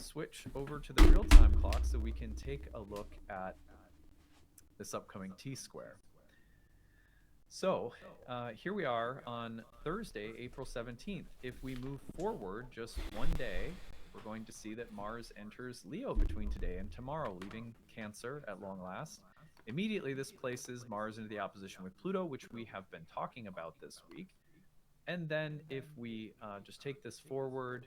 switch over to the real-time clock so we can take a look at this upcoming T-square. So here we are on Thursday, April 17th. If we move forward just one day, we're going to see that Mars enters Leo between today and tomorrow, leaving Cancer at long last. Immediately, this places Mars into the opposition with Pluto, which we have been talking about this week. And then if we just take this forward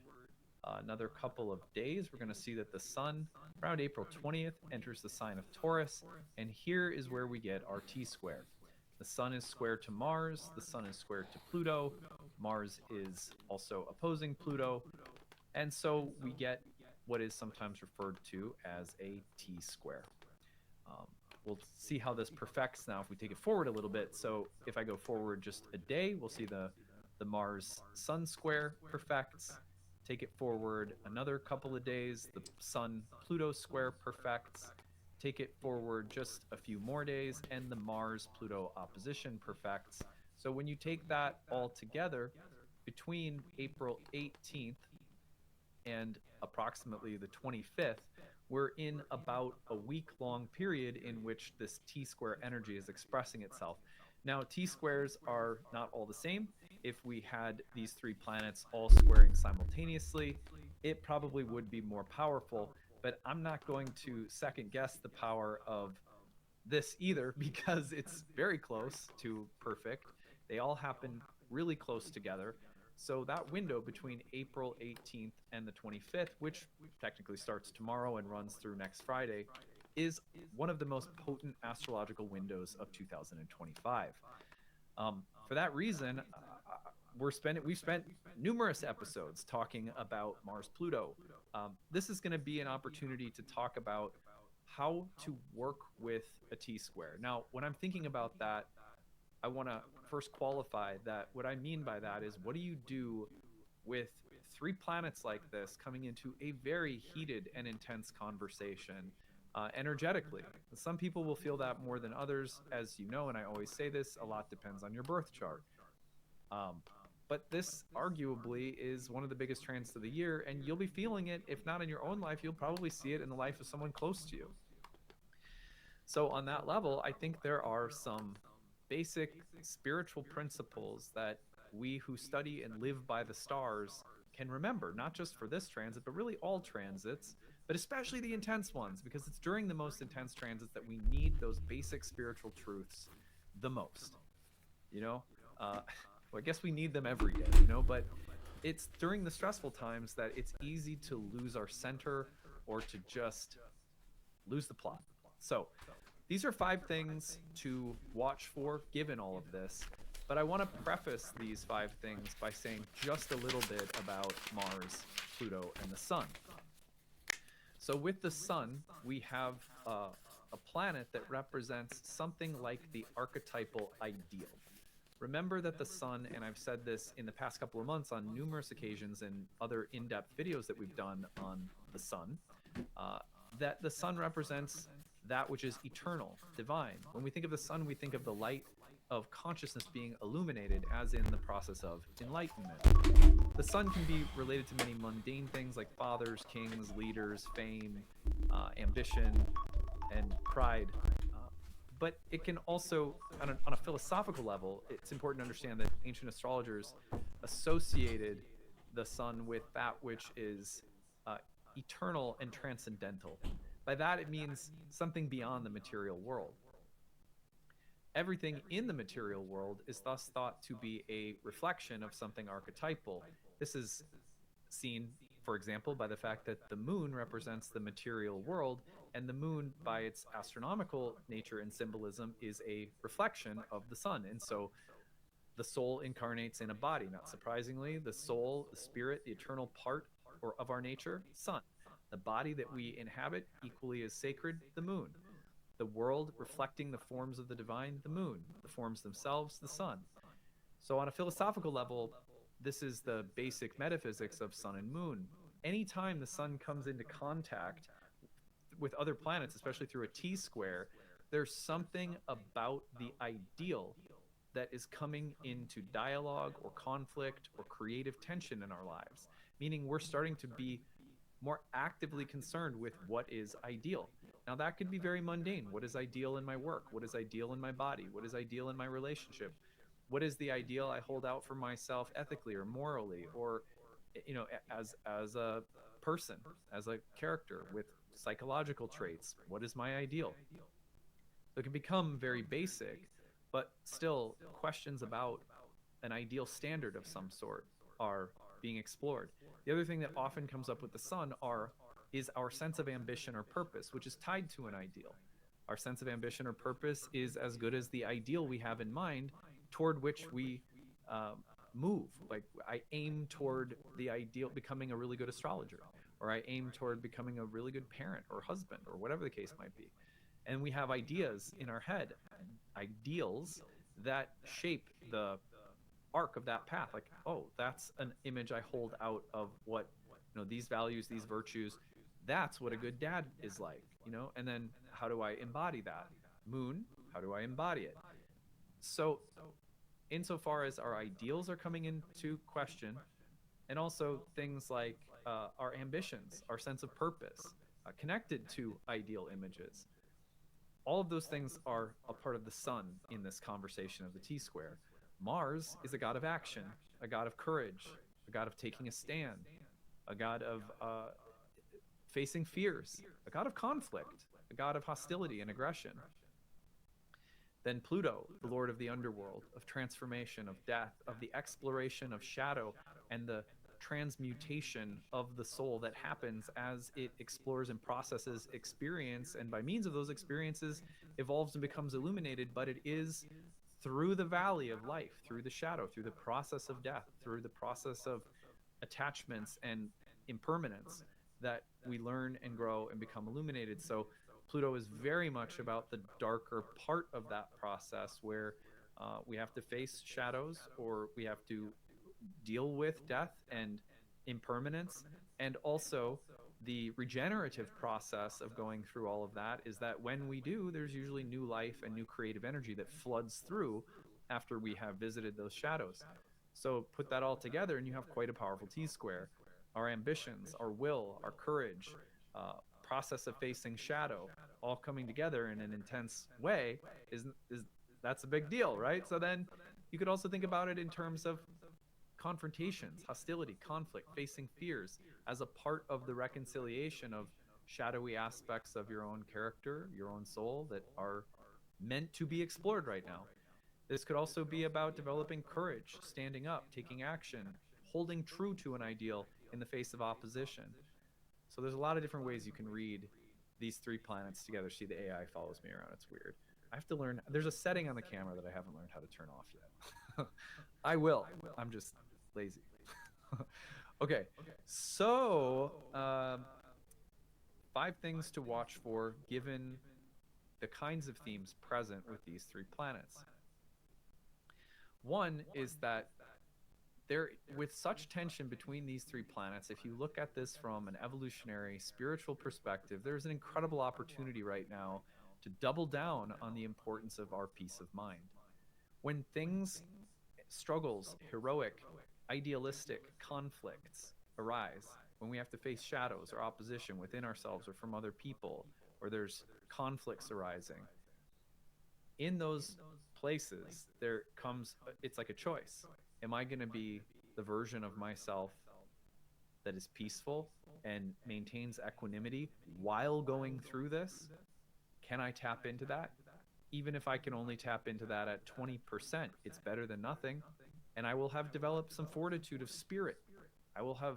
another couple of days, we're going to see that the Sun, around April 20th, enters the sign of Taurus. And here is where we get our T-square. The Sun is square to Mars, the Sun is square to Pluto, Mars is also opposing Pluto, and so we get what is sometimes referred to as a T-square. We'll see how this perfects now if we take it forward a little bit. So if I go forward just a day, we'll see the Mars-Sun square perfects. Take it forward another couple of days, the Sun-Pluto square perfects. Take it forward just a few more days, and the Mars-Pluto opposition perfects. So when you take that all together, between April 18th and approximately the 25th, we're in about a week-long period in which this T-square energy is expressing itself. Now, T-squares are not all the same. If we had these three planets all squaring simultaneously, it probably would be more powerful, but I'm not going to second guess the power of this either because it's very close to perfect. They all happen really close together. So that window between April 18th and the 25th, which technically starts tomorrow and runs through next Friday, is one of the most potent astrological windows of 2025. For that reason, we've spent numerous episodes talking about Mars-Pluto. This is going to be an opportunity to talk about how to work with a T-square. Now, when I'm thinking about that, I want to first qualify that what I mean by that is, what do you do with three planets like this coming into a very heated and intense conversation energetically? Some people will feel that more than others, as you know, and I always say this, a lot depends on your birth chart. But this arguably is one of the biggest transits of the year, and you'll be feeling it. If not in your own life, you'll probably see it in the life of someone close to you. So on that level, I think there are some basic spiritual principles that we who study and live by the stars can remember, not just for this transit, but really all transits, but especially the intense ones, because it's during the most intense transits that we need those basic spiritual truths the most. Well, I guess we need them every day, but it's during the stressful times that it's easy to lose our center or to just lose the plot. So these are 5 things to watch for given all of this, but I want to preface these 5 things by saying just a little bit about Mars, Pluto, and the Sun. So with the Sun, we have a planet that represents something like the archetypal ideal. Remember that the Sun, and I've said this in the past couple of months on numerous occasions in other in-depth videos that we've done on the Sun, that the Sun represents that which is eternal, divine. When we think of the Sun, we think of the light of consciousness being illuminated, as in the process of enlightenment. The Sun can be related to many mundane things like fathers, kings, leaders, fame, ambition, and pride. But it can also, on a philosophical level, it's important to understand that ancient astrologers associated the Sun with that which is eternal and transcendental. By that, it means something beyond the material world. Everything in the material world is thus thought to be a reflection of something archetypal. This is seen, for example, by the fact that the moon represents the material world, and the moon, by its astronomical nature and symbolism, is a reflection of the Sun. And so the soul incarnates in a body. Not surprisingly, the soul, the spirit, the eternal part of our nature, Sun. The body that we inhabit, equally as sacred, the moon. The world reflecting the forms of the divine, the moon. The forms themselves, the Sun. So on a philosophical level, this is the basic metaphysics of Sun and Moon. Anytime the Sun comes into contact with other planets, especially through a T-square, there's something about the ideal that is coming into dialogue or conflict or creative tension in our lives. Meaning we're starting to be more actively concerned with what is ideal. Now, that could be very mundane. What is ideal in my work? What is ideal in my body? What is ideal in my relationship? What is the ideal I hold out for myself ethically or morally, or as a person, as a character with psychological traits? What is my ideal? So it can become very basic, but still questions about an ideal standard of some sort are being explored. The other thing that often comes up with the sun is our sense of ambition or purpose, which is tied to an ideal. Our sense of ambition or purpose is as good as the ideal we have in mind toward which we move. Like, I aim toward the ideal, becoming a really good astrologer, or I aim toward becoming a really good parent or husband, or whatever the case might be. And we have ideas in our head, ideals that shape the arc of that path. Like, oh, that's an image I hold out of what, these values, these virtues. That's what a good dad is like, and then how do I embody that? Moon, how do I embody it? So insofar as our ideals are coming into question, and also things like our ambitions, our sense of purpose, connected to ideal images, all of those things are a part of the sun in this conversation of the T square. Mars is a god of action, a god of courage, a god of taking a stand, a god of facing fears, a god of conflict, a god of hostility and aggression. Then Pluto, the lord of the underworld, of transformation, of death, of the exploration of shadow, and the transmutation of the soul that happens as it explores and processes experience, and by means of those experiences evolves and becomes illuminated. But it is through the valley of life, through the shadow, through the process of death, through the process of attachments and impermanence, that we learn and grow and become illuminated. So Pluto is very much about the darker part of that process, where we have to face shadows, or we have to deal with death and impermanence. And also the regenerative process of going through all of that is that when we do, there's usually new life and new creative energy that floods through after we have visited those shadows. So put that all together and you have quite a powerful T square. Our ambitions, our will, our courage, process of facing shadow, all coming together in an intense way is that's a big deal, right? So then you could also think about it in terms of confrontations, hostility, conflict, facing fears as a part of the reconciliation of shadowy aspects of your own character, your own soul, that are meant to be explored right now. This could also be about developing courage, standing up, taking action, holding true to an ideal in the face of opposition. So there's a lot of different ways you can read these three planets together. See, the AI follows me around. It's weird. I have to learn. There's a setting on the camera that I haven't learned how to turn off yet. I will. I'm just lazy. Okay. So 5 things to watch for given the kinds of themes present with these 3 planets. One is that there, with such tension between these 3 planets, if you look at this from an evolutionary spiritual perspective, there's an incredible opportunity right now to double down on the importance of our peace of mind. When things, struggles, heroic, idealistic conflicts arise, when we have to face shadows or opposition within ourselves or from other people, or there's conflicts arising, in those places there comes, it's like a choice. Am I going to be the version of myself that is peaceful and maintains equanimity while going through this? Can I tap into that? Even if I can only tap into that at 20%, it's better than nothing. And I will have developed some fortitude of spirit. I will have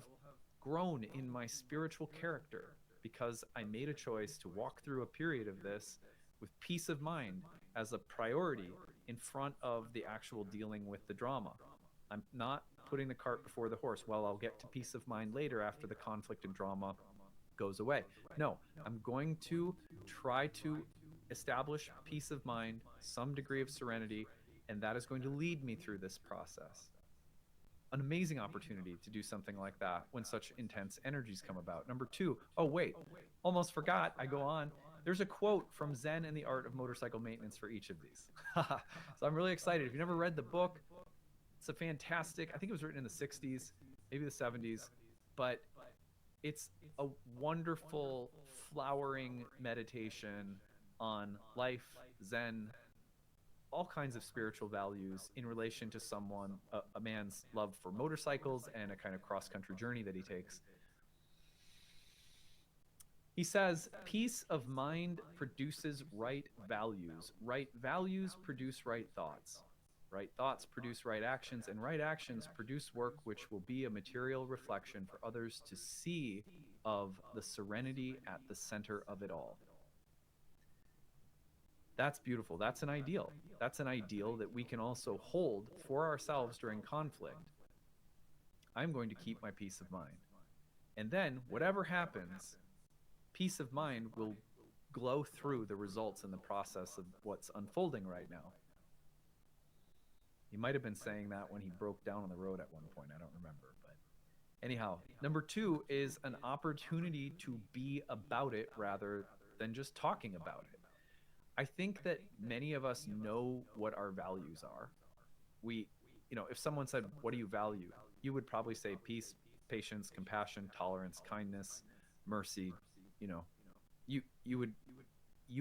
grown in my spiritual character because I made a choice to walk through a period of this with peace of mind as a priority in front of the actual dealing with the drama. I'm not putting the cart before the horse. Well, I'll get to peace of mind later after the conflict and drama goes away. No, I'm going to try to establish peace of mind, some degree of serenity, and that is going to lead me through this process. An amazing opportunity to do something like that when such intense energies come about. Number 2, oh wait, almost forgot, I go on. There's a quote from Zen and the Art of Motorcycle Maintenance for each of these. So I'm really excited. If you've never read the book, it's a fantastic, I think it was written in the 60s, maybe the 70s, but it's a wonderful flowering meditation on life, Zen, all kinds of spiritual values in relation to a man's love for motorcycles and a kind of cross country journey that he takes. He says, peace of mind produces right values. Right values produce right thoughts. Right thoughts produce right actions, and right actions produce work which will be a material reflection for others to see of the serenity at the center of it all. That's beautiful. That's an ideal. That's an ideal that we can also hold for ourselves during conflict. I'm going to keep my peace of mind. And then, whatever happens, peace of mind will glow through the results and the process of what's unfolding right now. He might have been saying that when he broke down on the road at one point. I don't remember. But anyhow, number 2 is an opportunity to be about it rather than just talking about it. I think that many of us know what our values are. If someone said, what do you value? You would probably say peace, patience, compassion, tolerance, kindness, mercy. You know, you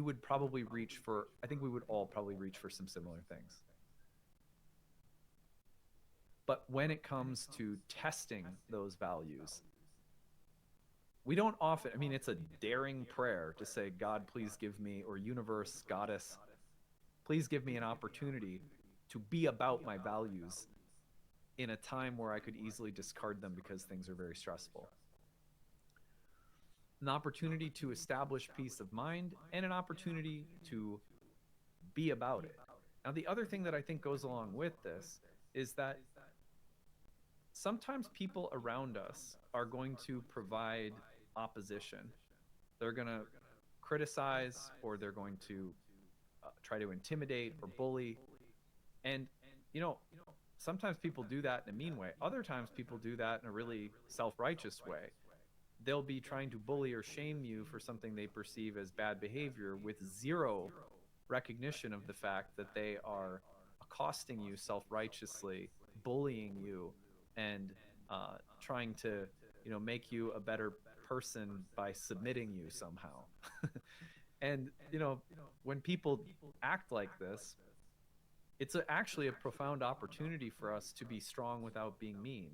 would probably reach for, I think we would all probably reach for some similar things. But when it comes to testing those values, we don't often, I mean, it's a daring prayer to say, God, please give me, or universe, goddess, please give me an opportunity to be about my values in a time where I could easily discard them because things are very stressful. An opportunity to establish peace of mind and an opportunity to be about it. Now, the other thing that I think goes along with this is that sometimes people around us are going to provide opposition. They're going to criticize, or they're going to try to intimidate or bully. And, sometimes people do that in a mean way. Other times people do that in a really self-righteous way. They'll be trying to bully or shame you for something they perceive as bad behavior with zero recognition of the fact that they are accosting you self-righteously, bullying you, and trying to, make you a better person by submitting you somehow. And, when people act like this, it's actually a profound opportunity for us to be strong without being mean,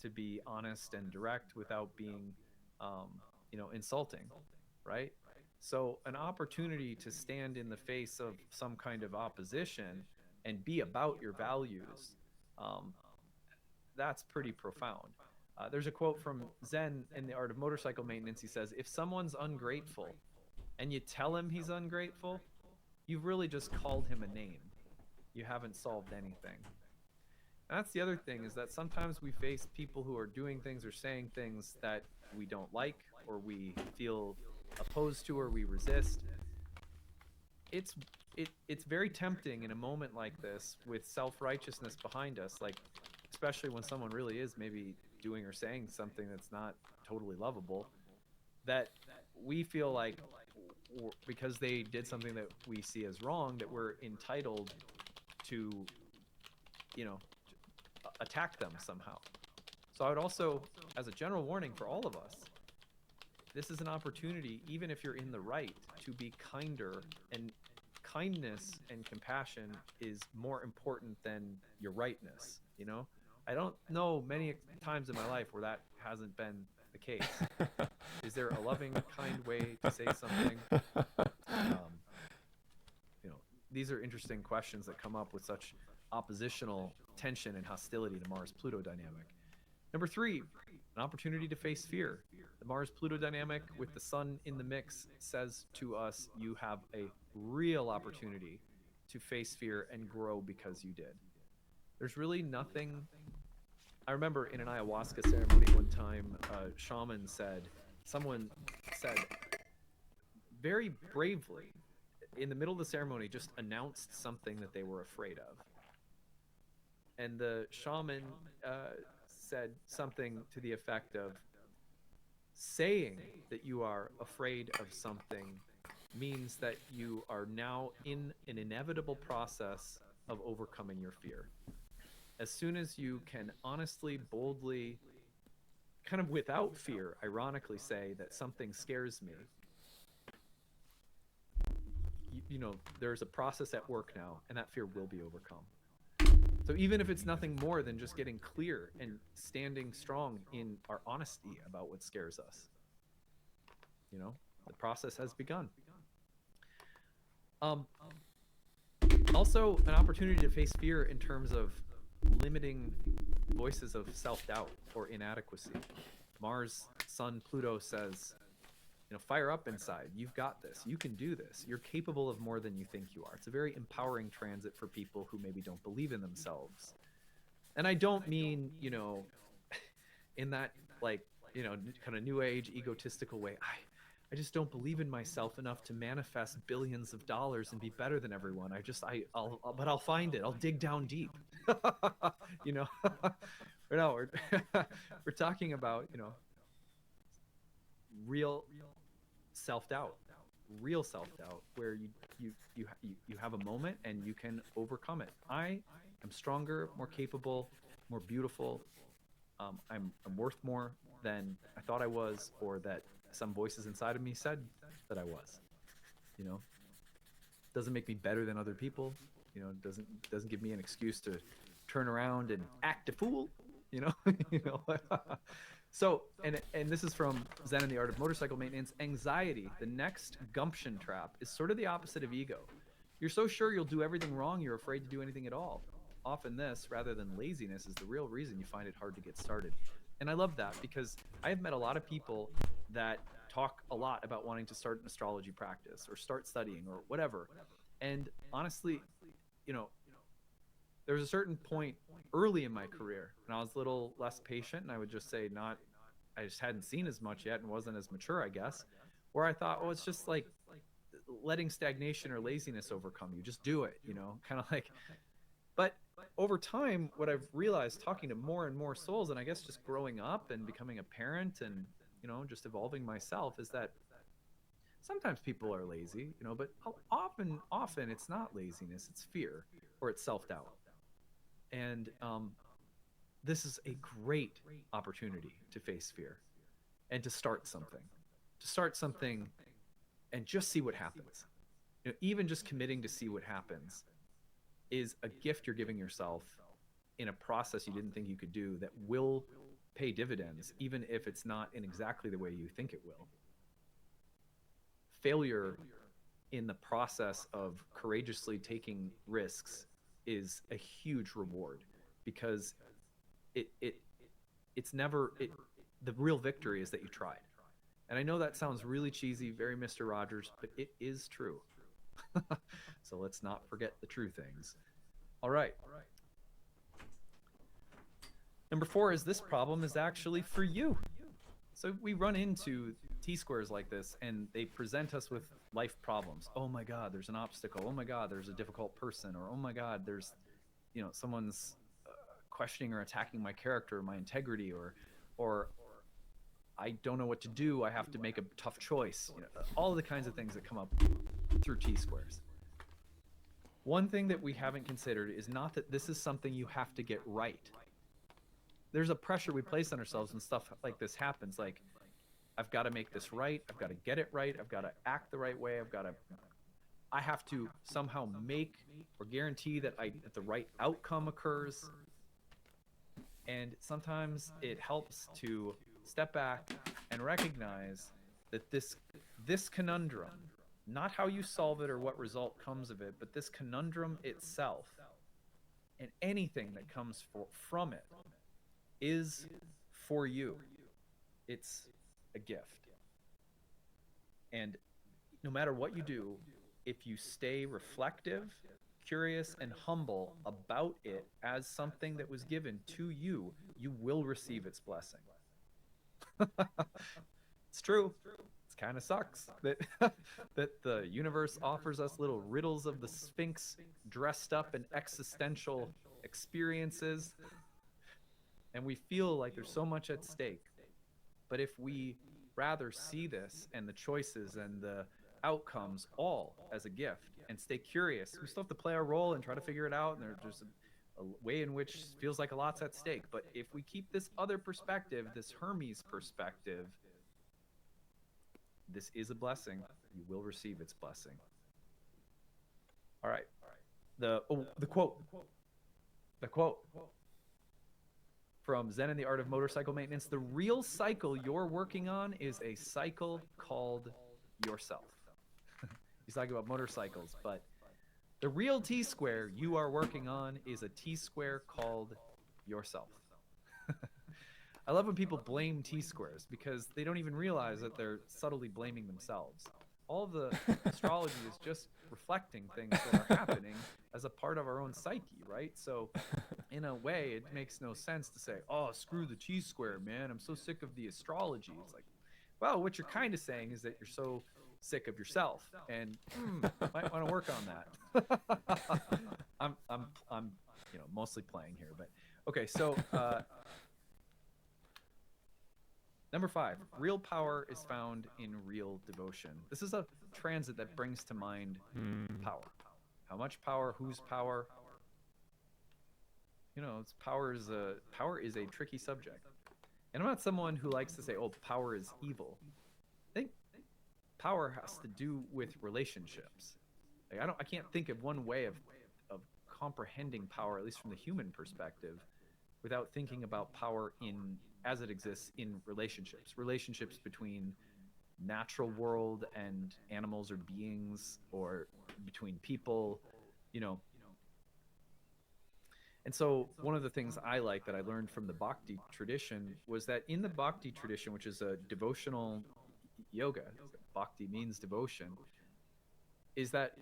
to be honest and direct without being, insulting, right? So an opportunity to stand in the face of some kind of opposition and be about your values, that's pretty profound. There's a quote from Zen in The Art of Motorcycle Maintenance. He says, if someone's ungrateful and you tell him he's ungrateful, you've really just called him a name. You haven't solved anything. And that's the other thing, is that sometimes we face people who are doing things or saying things that we don't like, or we feel opposed to, or we resist. It's very tempting in a moment like this, with self-righteousness behind us, like especially when someone really is maybe doing or saying something that's not totally lovable, that we feel like because they did something that we see as wrong, that we're entitled to, attack them somehow. So I would also, as a general warning for all of us, this is an opportunity, even if you're in the right, to be kinder. And kindness and compassion is more important than your rightness. I don't know many times in my life where that hasn't been the case. Is there a loving, kind way to say something? These are interesting questions that come up with such oppositional tension and hostility to Mars-Pluto dynamic. Number 3, an opportunity to face fear. The Mars-Pluto dynamic with the sun in the mix says to us, you have a real opportunity to face fear and grow because you did. There's really nothing. I remember in an ayahuasca ceremony one time, someone said very bravely, in the middle of the ceremony, just announced something that they were afraid of. And the shaman said something to the effect of, saying that you are afraid of something means that you are now in an inevitable process of overcoming your fear. As soon as you can honestly, boldly kind of without fear, ironically say that something scares me, you know, there's a process at work now, and that fear will be overcome. So even if it's nothing more than just getting clear and standing strong in our honesty about what scares us, you know, the process has begun. Um, Also, an opportunity to face fear in terms of limiting voices of self-doubt or inadequacy. Mars, Sun, Pluto says, you know, fire up inside. You've got this. You can do this. You're capable of more than you think you are. It's a very empowering transit for people who maybe don't believe in themselves. And I don't mean, you know, in that, like, you know, kind of new age egotistical way. I just don't believe in myself enough to manifest billions of dollars and be better than everyone. But I'll find it. I'll dig down deep. You know, or no, we're talking about, you know, real self-doubt, real self-doubt, where you have a moment and you can overcome it. I am stronger, more capable, more beautiful. I'm worth more than I thought I was, or that some voices inside of me said that I was. You know, doesn't make me better than other people. You know, doesn't give me an excuse to turn around and act a fool. You know, you know. So, and this is from Zen and the Art of Motorcycle Maintenance. Anxiety, the next gumption trap, is sort of the opposite of ego. You're so sure you'll do everything wrong, you're afraid to do anything at all. Often this, rather than laziness, is the real reason you find it hard to get started. And I love that, because I have met a lot of people that talk a lot about wanting to start an astrology practice or start studying or whatever. And honestly, you know, there was a certain point early in my career and I was a little less patient, and I would just say I just hadn't seen as much yet and wasn't as mature, I guess, where I thought, oh, it's just like letting stagnation or laziness overcome you. Just do it, you know, kind of like. But over time, what I've realized talking to more and more souls, and I guess just growing up and becoming a parent and, you know, just evolving myself, is that sometimes people are lazy, you know, but often it's not laziness, it's fear or it's self-doubt. And this is a great opportunity to face fear and to start something and just see what happens. You know, even just committing to see what happens is a gift you're giving yourself in a process you didn't think you could do, that will pay dividends, even if it's not in exactly the way you think it will. Failure in the process of courageously taking risks is a huge reward, because it it it's never it, the real victory is that you tried. And I know that sounds really cheesy, very Mr. Rogers, but it is true. So let's not forget the true things. All right. Number 4 is, this problem is actually for you. So we run into T-squares like this, and they present us with life problems. Oh my God, there's an obstacle. Oh my God, there's a difficult person. Or oh my God, there's, you know, someone's questioning or attacking my character, my integrity, or I don't know what to do. I have to make a tough choice. You know, all the kinds of things that come up through T-squares. One thing that we haven't considered is not that this is something you have to get right. There's a pressure we place on ourselves when stuff like this happens. Like, I've got to make this right. I've got to get it right. I've got to act the right way. I have to somehow make or guarantee that the right outcome occurs. And sometimes it helps to step back and recognize that this conundrum, not how you solve it or what result comes of it, but this conundrum itself and anything that comes from it is for you. It's a gift. And no matter what you do, if you stay reflective, curious, and humble about it as something that was given to you, you will receive its blessing. It's true. It kind of sucks that that the universe offers us little riddles of the Sphinx dressed up in existential experiences, and we feel like there's so much at stake. But if we rather see this and the choices and the outcomes all as a gift and stay curious, we still have to play our role and try to figure it out, and there's a way in which feels like a lot's at stake. But if we keep this other perspective, this Hermes perspective, this is a blessing. You will receive its blessing. All right. The quote. The quote from Zen and the Art of Motorcycle Maintenance: the real cycle you're working on is a cycle called yourself. He's talking about motorcycles, but the real T-square you are working on is a T-square called yourself. I love when people blame T-squares because they don't even realize that they're subtly blaming themselves. All of the astrology is just reflecting things that are happening as a part of our own psyche, right? So in a way, it makes no sense to say, oh, screw the T-square, man. I'm so sick of the astrology. It's like, well, what you're kind of saying is that you're so sick of yourself, and might want to work on that. I'm mostly playing here, but okay. So number 5, real power is found in real devotion. This is a transit that brings to mind power. How much power? Whose power? Power is a tricky subject, and I'm not someone who likes to say, "Oh, power is evil." I think power has to do with relationships. Like, I can't think of one way of comprehending power, at least from the human perspective, without thinking about power as it exists in relationships between natural world and animals or beings, or between people, And so one of the things I like that I learned from the Bhakti tradition was that in the Bhakti tradition, which is a devotional yoga, Bhakti means devotion, is that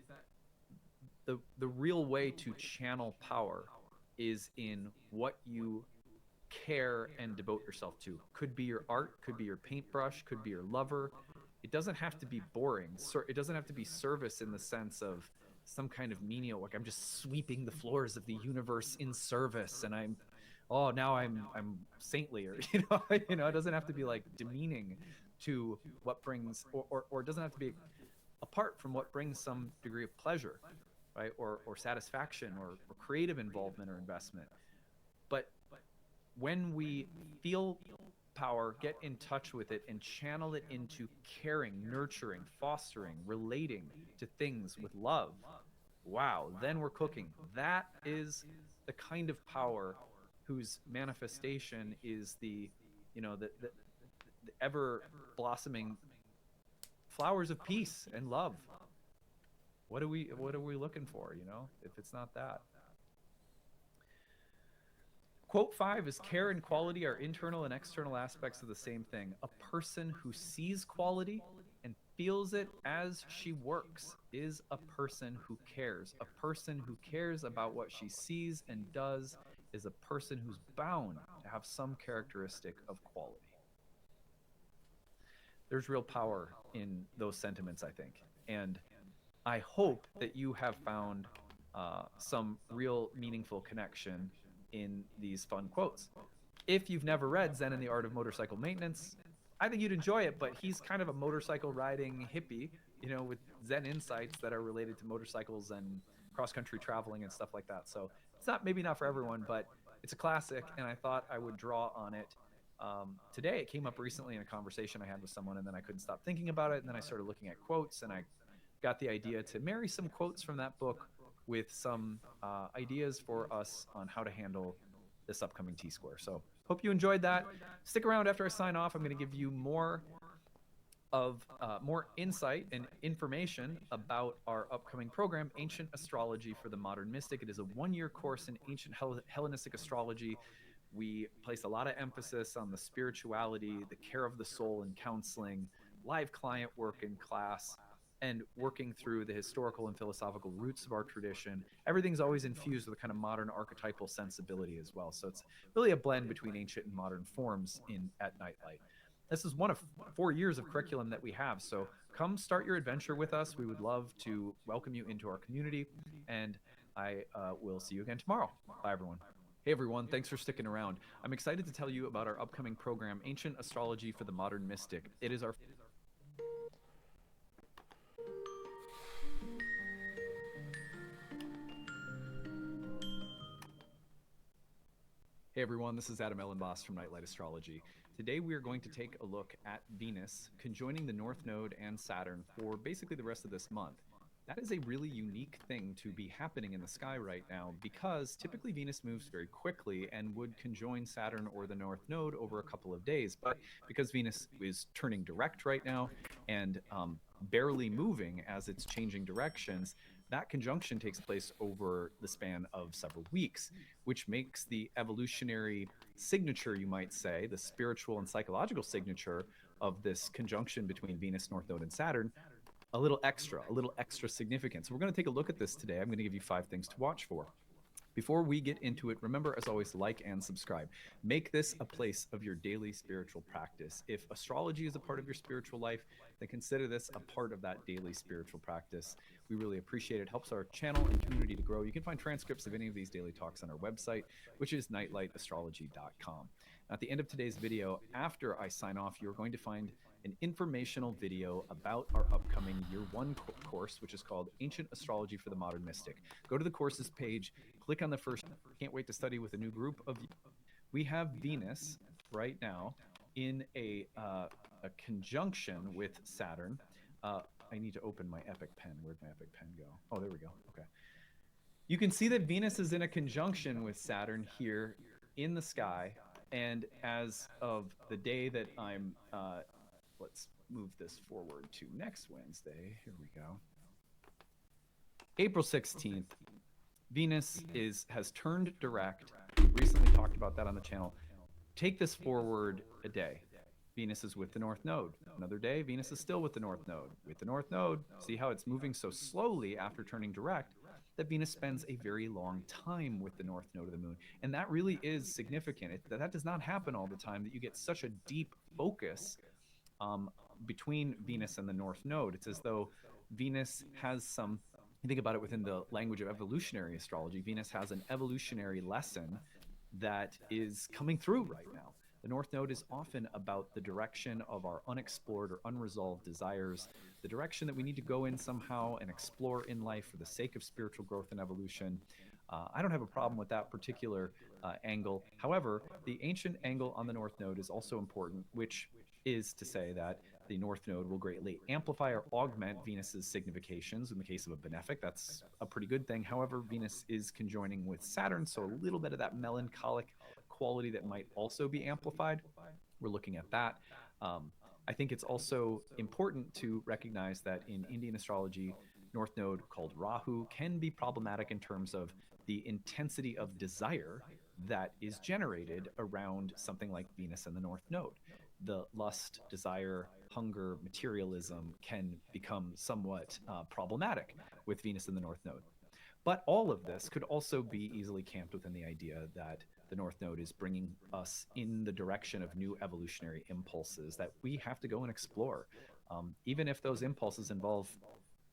the real way to channel power is in what you care and devote yourself to. Could be your art, could be your paintbrush, could be your lover. It doesn't have to be boring. It doesn't have to be service in the sense of some kind of menial work. I'm just sweeping the floors of the universe in service, and I'm saintly, or it doesn't have to be like demeaning to what brings, or it doesn't have to be apart from what brings some degree of pleasure, right, or satisfaction, or creative involvement or investment. But when we feel power, get in touch with it, and channel it into caring, nurturing, fostering, relating to things with love, wow, then we're cooking. That is the kind of power whose manifestation is the ever blossoming flowers of peace and love. What are we looking for, if it's not that? Quote 5 is: care and quality are internal and external aspects of the same thing. A person who sees quality and feels it as she works is a person who cares. A person who cares about what she sees and does is a person who's bound to have some characteristic of quality. There's real power in those sentiments, I think. And I hope that you have found some real meaningful connection in these fun quotes. If you've never read Zen and the Art of Motorcycle Maintenance, I think you'd enjoy it, but he's kind of a motorcycle riding hippie, with Zen insights that are related to motorcycles and cross-country traveling and stuff like that. So it's maybe not for everyone, but it's a classic, and I thought I would draw on it. Today, it came up recently in a conversation I had with someone, and then I couldn't stop thinking about it, and then I started looking at quotes, and I got the idea to marry some quotes from that book with some ideas for us on how to handle this upcoming T-square. So hope you enjoyed that. Stick around after I sign off. I'm going to give you more insight and information about our upcoming program, Ancient Astrology for the Modern Mystic. It is a 1-year course in ancient Hellenistic astrology. We place a lot of emphasis on the spirituality, the care of the soul and counseling, live client work in class, and working through the historical and philosophical roots of our tradition. Everything's always infused with a kind of modern archetypal sensibility as well. So it's really a blend between ancient and modern forms at Nightlight. This is one of 4 years of curriculum that we have. So come start your adventure with us. We would love to welcome you into our community. And I will see you again tomorrow. Bye, everyone. Hey, everyone. Thanks for sticking around. I'm excited to tell you about our upcoming program, Ancient Astrology for the Modern Mystic. It is our Hey everyone, this is Adam Ellenboss from Nightlight Astrology. Today we are going to take a look at Venus conjoining the North Node and Saturn for basically the rest of this month. That is a really unique thing to be happening in the sky right now because typically Venus moves very quickly and would conjoin Saturn or the North Node over a couple of days. But because Venus is turning direct right now and barely moving as it's changing directions, that conjunction takes place over the span of several weeks, which makes the evolutionary signature, you might say, the spiritual and psychological signature of this conjunction between Venus, North Node, and Saturn, a little extra significant. So we're going to take a look at this today. I'm going to give you 5 things to watch for. Before we get into it, remember, as always, like and subscribe. Make this a place of your daily spiritual practice. If astrology is a part of your spiritual life, then consider this a part of that daily spiritual practice. We really appreciate it. It helps our channel and community to grow. You can find transcripts of any of these daily talks on our website, which is nightlightastrology.com. At the end of today's video, after I sign off, you're going to find an informational video about our upcoming Year 1 course, which is called Ancient Astrology for the Modern Mystic. Go to the courses page, click on the first, can't wait to study with a new group of you. We have Venus right now in a conjunction with Saturn. I need to open my Epic pen. Where'd my Epic pen go? Oh, there we go. Okay. You can see that Venus is in a conjunction with Saturn here in the sky. And as of the day that I'm, let's move this forward to next Wednesday. Here we go. April 16th, Venus has turned direct. We recently talked about that on the channel. Take this forward a day. Venus is with the North Node. Another day, Venus is still with the North Node. With the North Node, see how it's moving so slowly after turning direct that Venus spends a very long time with the North Node of the Moon. And that really is significant. That does not happen all the time, that you get such a deep focus between Venus and the North Node. It's as though Venus has some, you think about it within the language of evolutionary astrology, Venus has an evolutionary lesson that is coming through right now. The North Node is often about the direction of our unexplored or unresolved desires, the direction that we need to go in somehow and explore in life for the sake of spiritual growth and evolution. I don't have a problem with that particular angle. However, the ancient angle on the North Node is also important, which is to say that the North Node will greatly amplify or augment Venus's significations. In the case of a benefic, that's a pretty good thing. However, Venus is conjoining with Saturn, so a little bit of that melancholic quality that might also be amplified. We're looking at that. I think it's also important to recognize that in Indian astrology, North Node, called Rahu, can be problematic in terms of the intensity of desire that is generated around something like Venus and the North Node. The lust, desire, hunger, materialism can become somewhat problematic with Venus and the North Node. But all of this could also be easily camped within the idea that the North Node is bringing us in the direction of new evolutionary impulses that we have to go and explore. Even if those impulses involve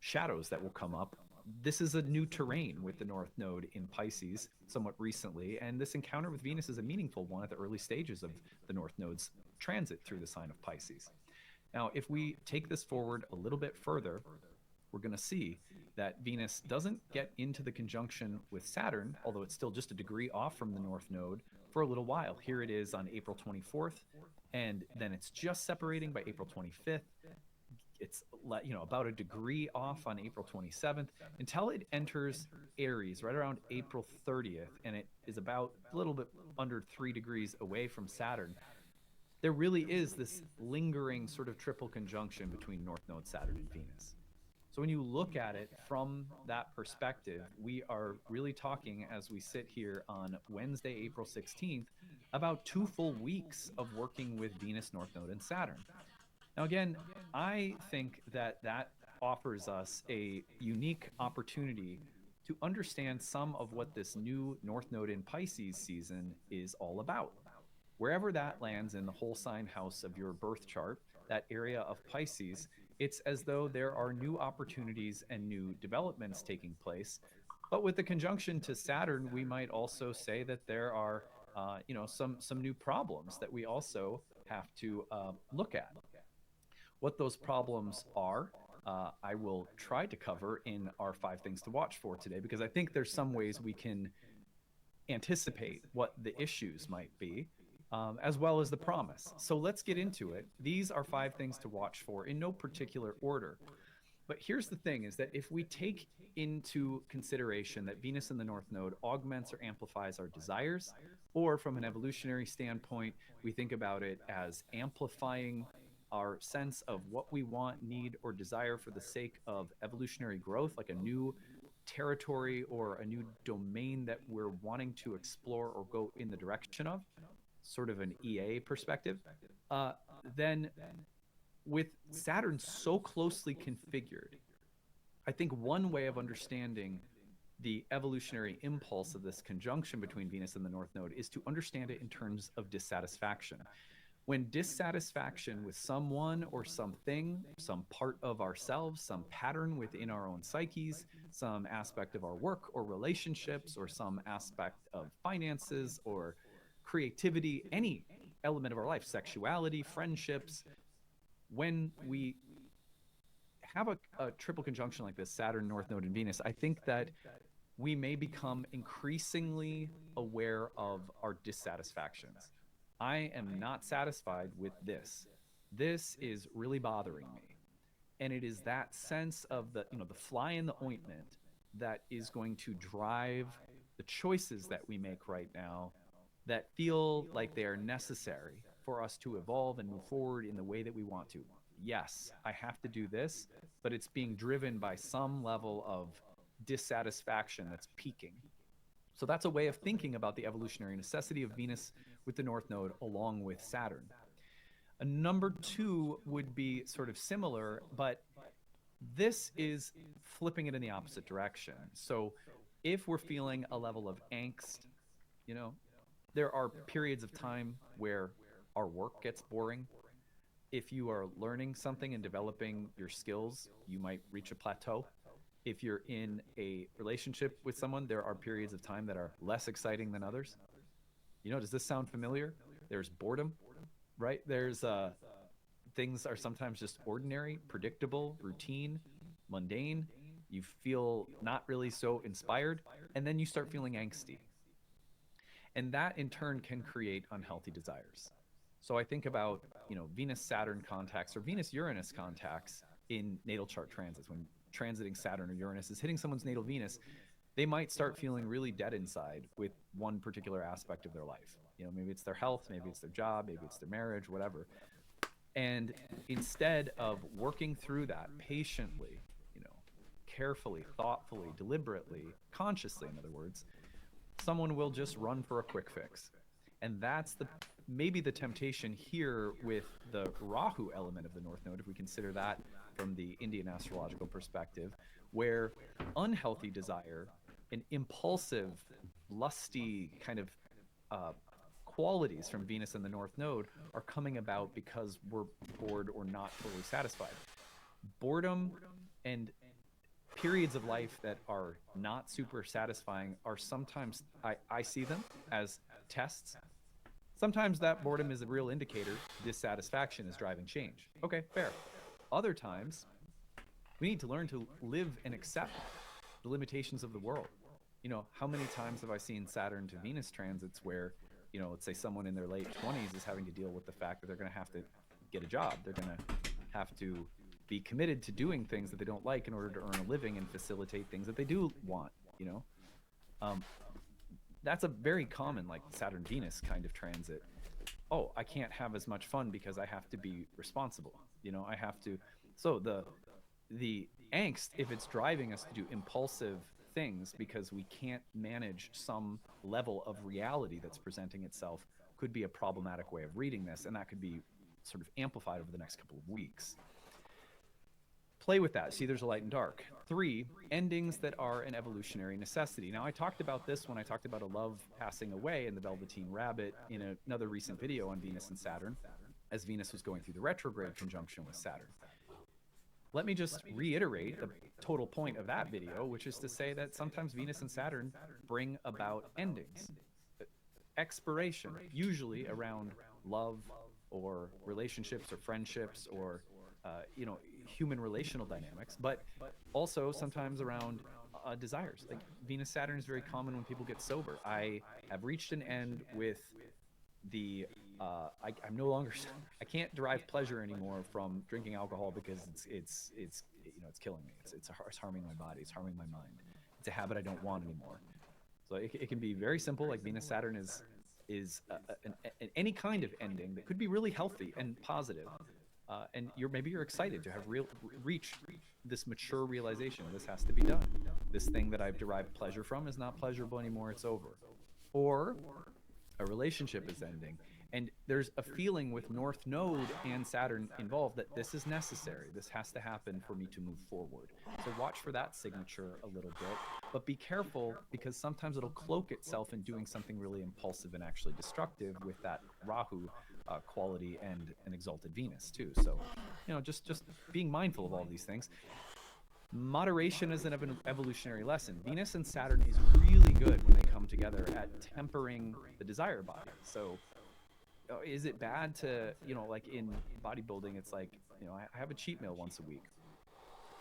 shadows that will come up, this is a new terrain with the North Node in Pisces somewhat recently, and this encounter with Venus is a meaningful one at the early stages of the North Node's transit through the sign of Pisces. Now, if we take this forward a little bit further, we're going to see that Venus doesn't get into the conjunction with Saturn, although it's still just a degree off from the North Node, for a little while. Here it is on April 24th, and then it's just separating by April 25th. It's about a degree off on April 27th until it enters Aries right around April 30th, and it is about a little bit under 3 degrees away from Saturn. There really is this lingering sort of triple conjunction between North Node, Saturn, and Venus. So when you look at it from that perspective, we are really talking, as we sit here on Wednesday, April 16th, about 2 full weeks of working with Venus, North Node, and Saturn. Now, again, I think that offers us a unique opportunity to understand some of what this new North Node in Pisces season is all about. Wherever that lands in the whole sign house of your birth chart, that area of Pisces, it's as though there are new opportunities and new developments taking place. But with the conjunction to Saturn, we might also say that there are, some new problems that we also have to look at. What those problems are, I will try to cover in our 5 things to watch for today, because I think there's some ways we can anticipate what the issues might be, as well as the promise. So let's get into it. These are 5 things to watch for in no particular order. But here's the thing is that if we take into consideration that Venus in the North Node augments or amplifies our desires, or from an evolutionary standpoint, we think about it as amplifying our sense of what we want, need, or desire for the sake of evolutionary growth, like a new territory or a new domain that we're wanting to explore or go in the direction of, sort of an EA perspective, uh, then with Saturn so closely configured, I think one way of understanding the evolutionary impulse of this conjunction between Venus and the North Node is to understand it in terms of dissatisfaction. When dissatisfaction with someone or something, some part of ourselves, some pattern within our own psyches, some aspect of our work or relationships, or some aspect of finances or creativity, any element of our life, sexuality, friendships, when we have a triple conjunction like this, Saturn, North Node, and Venus, I think that we may become increasingly aware of our dissatisfactions. I am not satisfied with this. This is really bothering me. And it is that sense of the fly in the ointment that is going to drive the choices that we make right now that feel like they are necessary for us to evolve and move forward in the way that we want to. Yes, I have to do this, but it's being driven by some level of dissatisfaction that's peaking. So that's a way of thinking about the evolutionary necessity of Venus with the North Node along with Saturn. A number 2 would be sort of similar, but this is flipping it in the opposite direction. So if we're feeling a level of angst, you know, there are periods of time where our work gets boring. If you are learning something and developing your skills, you might reach a plateau. If you're in a relationship with someone, there are periods of time that are less exciting than others. Does this sound familiar? There's boredom, right? There's things are sometimes just ordinary, predictable, routine, mundane. You feel not really so inspired, and then you start feeling angsty. And that in turn can create unhealthy desires. So I think about, Venus Saturn contacts or Venus Uranus contacts in natal chart transits. When transiting Saturn or Uranus is hitting someone's natal Venus, they might start feeling really dead inside with one particular aspect of their life. Maybe it's their health, maybe it's their job, maybe it's their marriage, whatever. And instead of working through that patiently, carefully, thoughtfully, deliberately, consciously, in other words, someone will just run for a quick fix. And that's maybe the temptation here with the Rahu element of the North Node, if we consider that from the Indian astrological perspective, where unhealthy desire, an impulsive, lusty kind of qualities from Venus and the North Node are coming about because we're bored or not totally satisfied. Boredom and periods of life that are not super satisfying are sometimes, I see them as tests. Sometimes that boredom is a real indicator dissatisfaction is driving change. Okay, fair. Other times, we need to learn to live and accept the limitations of the world. How many times have I seen Saturn to Venus transits where, let's say someone in their late 20s is having to deal with the fact that they're going to have to get a job. They're going to have to be committed to doing things that they don't like in order to earn a living and facilitate things that they do want, That's a very common, like, Saturn-Venus kind of transit. Oh, I can't have as much fun because I have to be responsible. I have to. So the angst, if it's driving us to do impulsive things because we can't manage some level of reality that's presenting itself, could be a problematic way of reading this, and that could be sort of amplified over the next couple of weeks. Play with that. See, there's a light and dark. 3, endings that are an evolutionary necessity. Now, I talked about this when I talked about a love passing away in the Velveteen Rabbit in another recent video on Venus and Saturn, as Venus was going through the retrograde conjunction with Saturn. Let me just reiterate the total point of that video, which is to say that sometimes Venus and Saturn bring about endings, expiration, usually around love or relationships or friendships or human relational dynamics, but also sometimes around desires. Like Venus Saturn is very common when people get sober. I have reached an end with the I'm no longer I can't derive pleasure anymore from drinking alcohol because it's it's killing me. It's harming my body. It's harming my mind. It's a habit I don't want anymore. So it can be very simple. Like Venus Saturn is any kind of ending that could be really healthy and positive. And maybe you're excited to have reach this mature realization. This has to be done. This thing that I've derived pleasure from is not pleasurable anymore. It's over. Or a relationship is ending, and there's a feeling with North Node and Saturn involved that this is necessary. This has to happen for me to move forward. So watch for that signature a little bit, but be careful because sometimes it'll cloak itself in doing something really impulsive and actually destructive with that Rahu quality and an exalted Venus too. So, just being mindful of all these things. Moderation is an evolutionary lesson. Venus and Saturn is really good when they come together at tempering the desire body. So is it bad to, like in bodybuilding, it's like, I have a cheat meal once a week.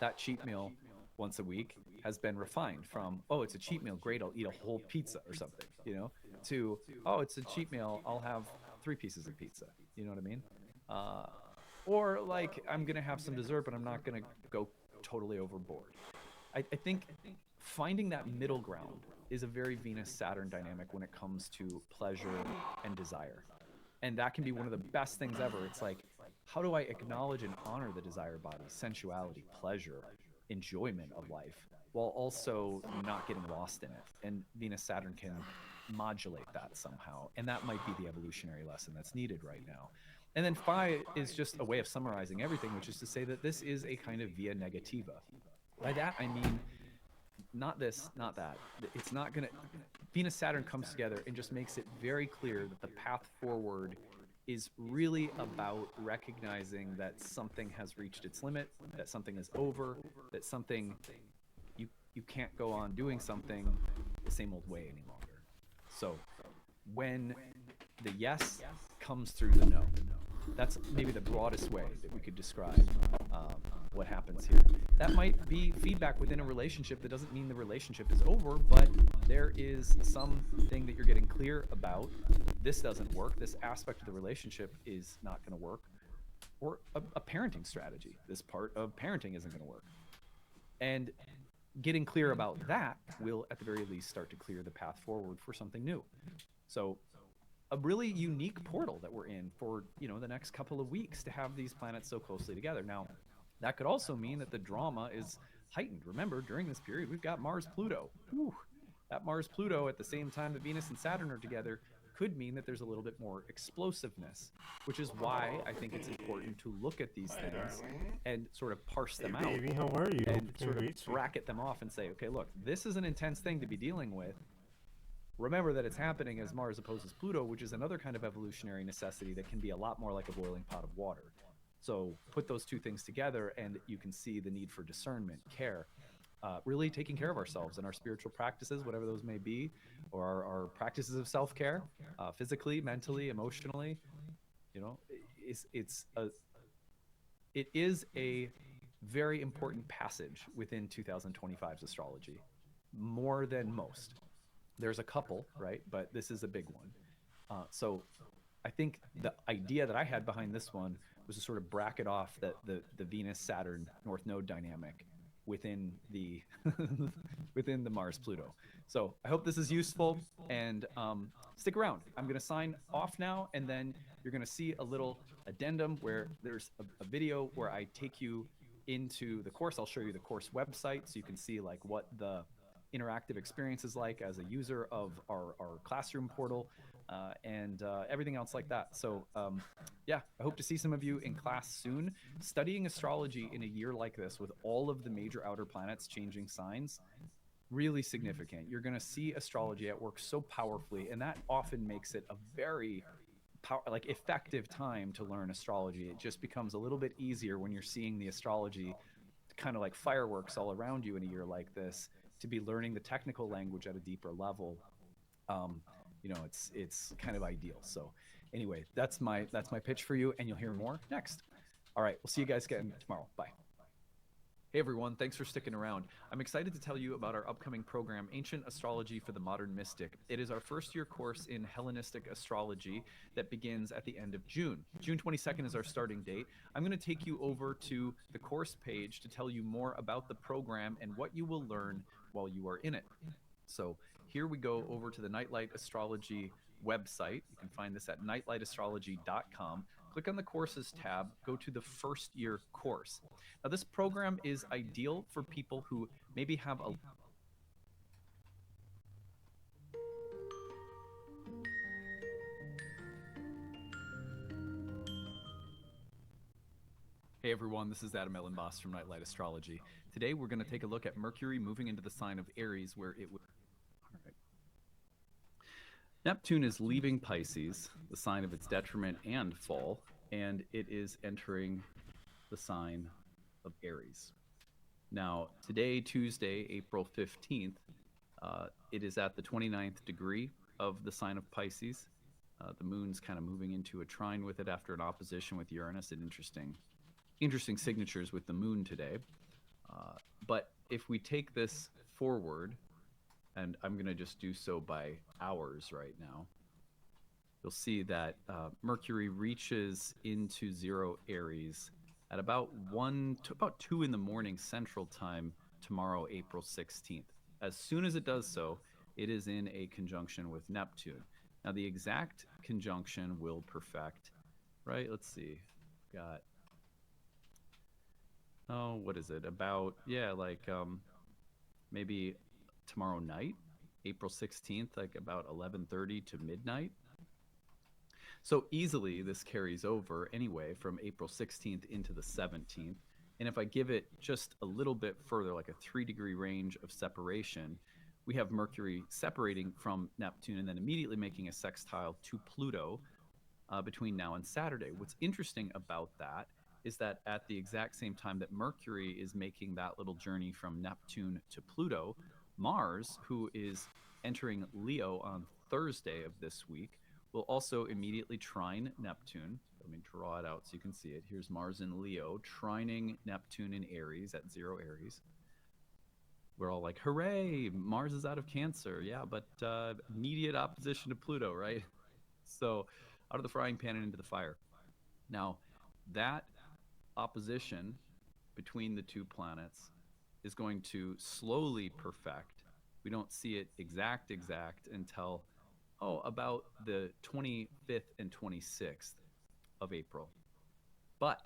That cheat meal once a week has been refined from, oh, it's a cheat meal, great, I'll eat a whole pizza or something, to, oh, it's a cheat meal, I'll have 3 pieces of pizza. You know what I mean? Or like, I'm going to have some dessert, but I'm not going to go totally overboard. I think finding that middle ground is a very Venus-Saturn dynamic when it comes to pleasure and desire. And that can be one of the best things ever. It's like, how do I acknowledge and honor the desire body, sensuality, pleasure, enjoyment of life, while also not getting lost in it? And Venus-Saturn can modulate that somehow. And that might be the evolutionary lesson that's needed right now. And then phi is just a way of summarizing everything, which is to say that this is a kind of via negativa. By that, I mean, not this, not that. It's not going to... Venus-Saturn comes together and just makes it very clear that the path forward is really about recognizing that something has reached its limit, that something is over, that something... You can't go on doing something the same old way any longer. So when the yes comes through the no, that's maybe the broadest way that we could describe what happens here. That might be feedback within a relationship that doesn't mean the relationship is over, but there is something that you're getting clear about. This doesn't work. This aspect of the relationship is not going to work. Or a parenting strategy. This part of parenting isn't going to work. And getting clear about that will, at the very least, start to clear the path forward for something new. So a really unique portal that we're in for, the next couple of weeks to have these planets so closely together. Now, that could also mean that the drama is heightened. Remember, during this period, we've got Mars-Pluto. That Mars-Pluto at the same time that Venus and Saturn are together could mean that there's a little bit more explosiveness, which is why I think it's important to look at these things and sort of parse them out. Baby, how are you? And sort of bracket them off and say, okay, look, this is an intense thing to be dealing with. Remember that it's happening as Mars opposes Pluto, which is another kind of evolutionary necessity that can be a lot more like a boiling pot of water. So put those two things together and you can see the need for discernment, care, really taking care of ourselves and our spiritual practices, whatever those may be, or our practices of self-care, physically, mentally, emotionally. It is a very important passage within 2025's astrology, more than most. There's a couple, right? But this is a big one. So I think the idea that I had behind this one was to sort of bracket off the Venus-Saturn North Node dynamic within the within the Mars-Pluto. So I hope this is useful, and stick around. I'm going to sign off now, and then you're going to see a little addendum where there's a video where I take you into the course. I'll show you the course website so you can see like what the interactive experience is like as a user of our classroom portal, and everything else like that. So yeah, I hope to see some of you in class soon. Studying astrology in a year like this with all of the major outer planets changing signs, really significant. You're going to see astrology at work so powerfully, and that often makes it a very effective time to learn astrology. It just becomes a little bit easier when you're seeing the astrology kind of like fireworks all around you in a year like this, to be learning the technical language at a deeper level. It's kind of ideal. So anyway, that's my pitch for you, and you'll hear more next. All right, we'll see you guys again tomorrow. Bye. Hey everyone, thanks for sticking around. I'm excited to tell you about our upcoming program, Ancient Astrology for the Modern Mystic. It is our first year course in Hellenistic astrology that begins at the end of June. June 22nd is our starting date. I'm going to take you over to the course page to tell you more about the program and what you will learn while you are in it. So here we go over to the Nightlight Astrology website. You can find this at nightlightastrology.com. Click on the courses tab, go to the first year course. Now, this program is ideal for people who maybe have a Hey everyone, this is Adam Ellenboss from Nightlight Astrology. Today we're going to take a look at Mercury moving into the sign of Aries, where it will. All right. Neptune is leaving Pisces, the sign of its detriment and fall, and it is entering the sign of Aries. Now, today, Tuesday, April 15th, it is at the 29th degree of the sign of Pisces. The moon's kind of moving into a trine with it after an opposition with Uranus. And interesting signatures with the moon today. But if we take this forward, and I'm going to just do so by hours right now, you'll see that Mercury reaches into zero Aries at about 2 in the morning Central Time tomorrow, April 16th. As soon as it does so, it is in a conjunction with Neptune. Now, the exact conjunction will perfect, right? Let's see. Got, what is it? About, yeah, like maybe tomorrow night, April 16th, like about 11:30 to midnight. So easily this carries over anyway from April 16th into the 17th. And if I give it just a little bit further, like a 3-degree range of separation, we have Mercury separating from Neptune and then immediately making a sextile to Pluto between now and Saturday. What's interesting about that is that at the exact same time that Mercury is making that little journey from Neptune to Pluto, Mars, who is entering Leo on Thursday of this week, will also immediately trine Neptune. Let me draw it out so you can see it. Here's Mars in Leo, trining Neptune in Aries at zero Aries. We're all like, hooray, Mars is out of Cancer. Yeah, but immediate opposition to Pluto, right? So out of the frying pan and into the fire. Now, that opposition between the two planets is going to slowly perfect. We don't see it exact until about the 25th and 26th of April. But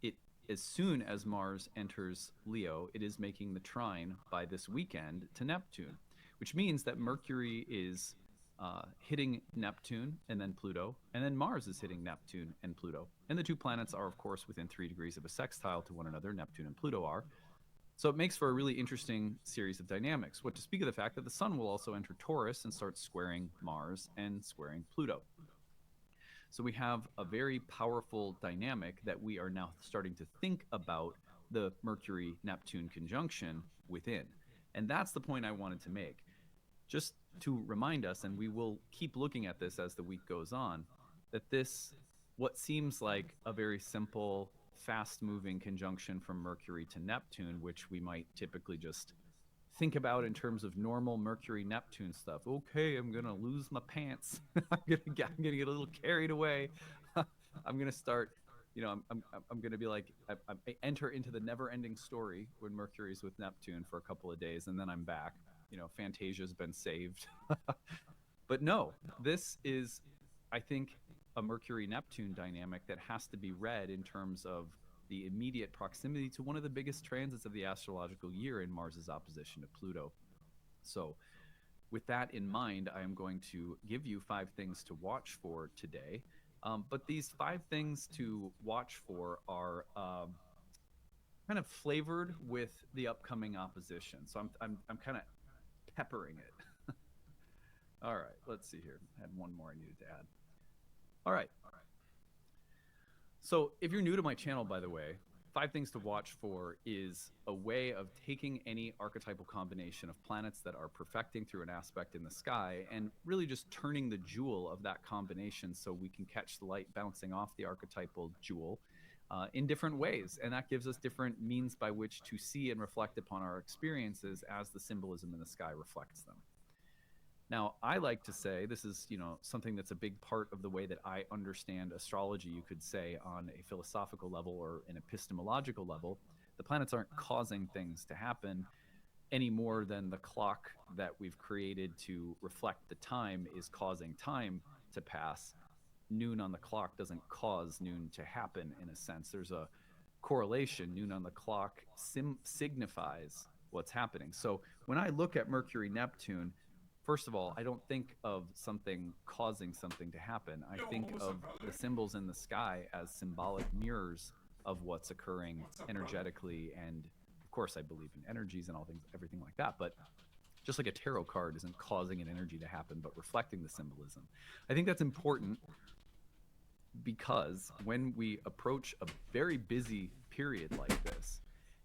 it as soon as Mars enters Leo, it is making the trine by this weekend to Neptune, which means that Mercury is hitting Neptune and then Pluto, and then Mars is hitting Neptune and Pluto. And the two planets are, of course, within 3 degrees of a sextile to one another. Neptune and Pluto are. So it makes for a really interesting series of dynamics. What to speak of the fact that the Sun will also enter Taurus and start squaring Mars and squaring Pluto. So we have a very powerful dynamic that we are now starting to think about the Mercury-Neptune conjunction within. And that's the point I wanted to make. Just to remind us, and we will keep looking at this as the week goes on, that this, what seems like a very simple, fast-moving conjunction from Mercury to Neptune, which we might typically just think about in terms of normal Mercury-Neptune stuff. Okay, I'm gonna lose my pants. I'm gonna get a little carried away. I'm gonna start, I'm gonna be like, I enter into the never-ending story when Mercury's with Neptune for a couple of days, and then I'm back. Fantasia's been saved. But no, this is, I think, a Mercury-Neptune dynamic that has to be read in terms of the immediate proximity to one of the biggest transits of the astrological year in Mars's opposition to Pluto. So with that in mind, I am going to give you 5 things to watch for today. But these 5 things to watch for are kind of flavored with the upcoming opposition. So I'm kind of peppering it. All right, let's see here. I had one more I needed to add. All right. So if you're new to my channel, by the way, 5 things to watch for is a way of taking any archetypal combination of planets that are perfecting through an aspect in the sky and really just turning the jewel of that combination so we can catch the light bouncing off the archetypal jewel in different ways. And that gives us different means by which to see and reflect upon our experiences as the symbolism in the sky reflects them. Now, I like to say this is, something that's a big part of the way that I understand astrology, you could say, on a philosophical level or an epistemological level. The planets aren't causing things to happen any more than the clock that we've created to reflect the time is causing time to pass. Noon on the clock doesn't cause noon to happen, in a sense. There's a correlation. Noon on the clock signifies what's happening. So when I look at Mercury Neptune, first of all, I don't think of something causing something to happen. I think of the symbols in the sky as symbolic mirrors of what's occurring energetically. And of course, I believe in energies and all things, everything like that. But just like a tarot card isn't causing an energy to happen, but reflecting the symbolism. I think that's important because when we approach a very busy period like this,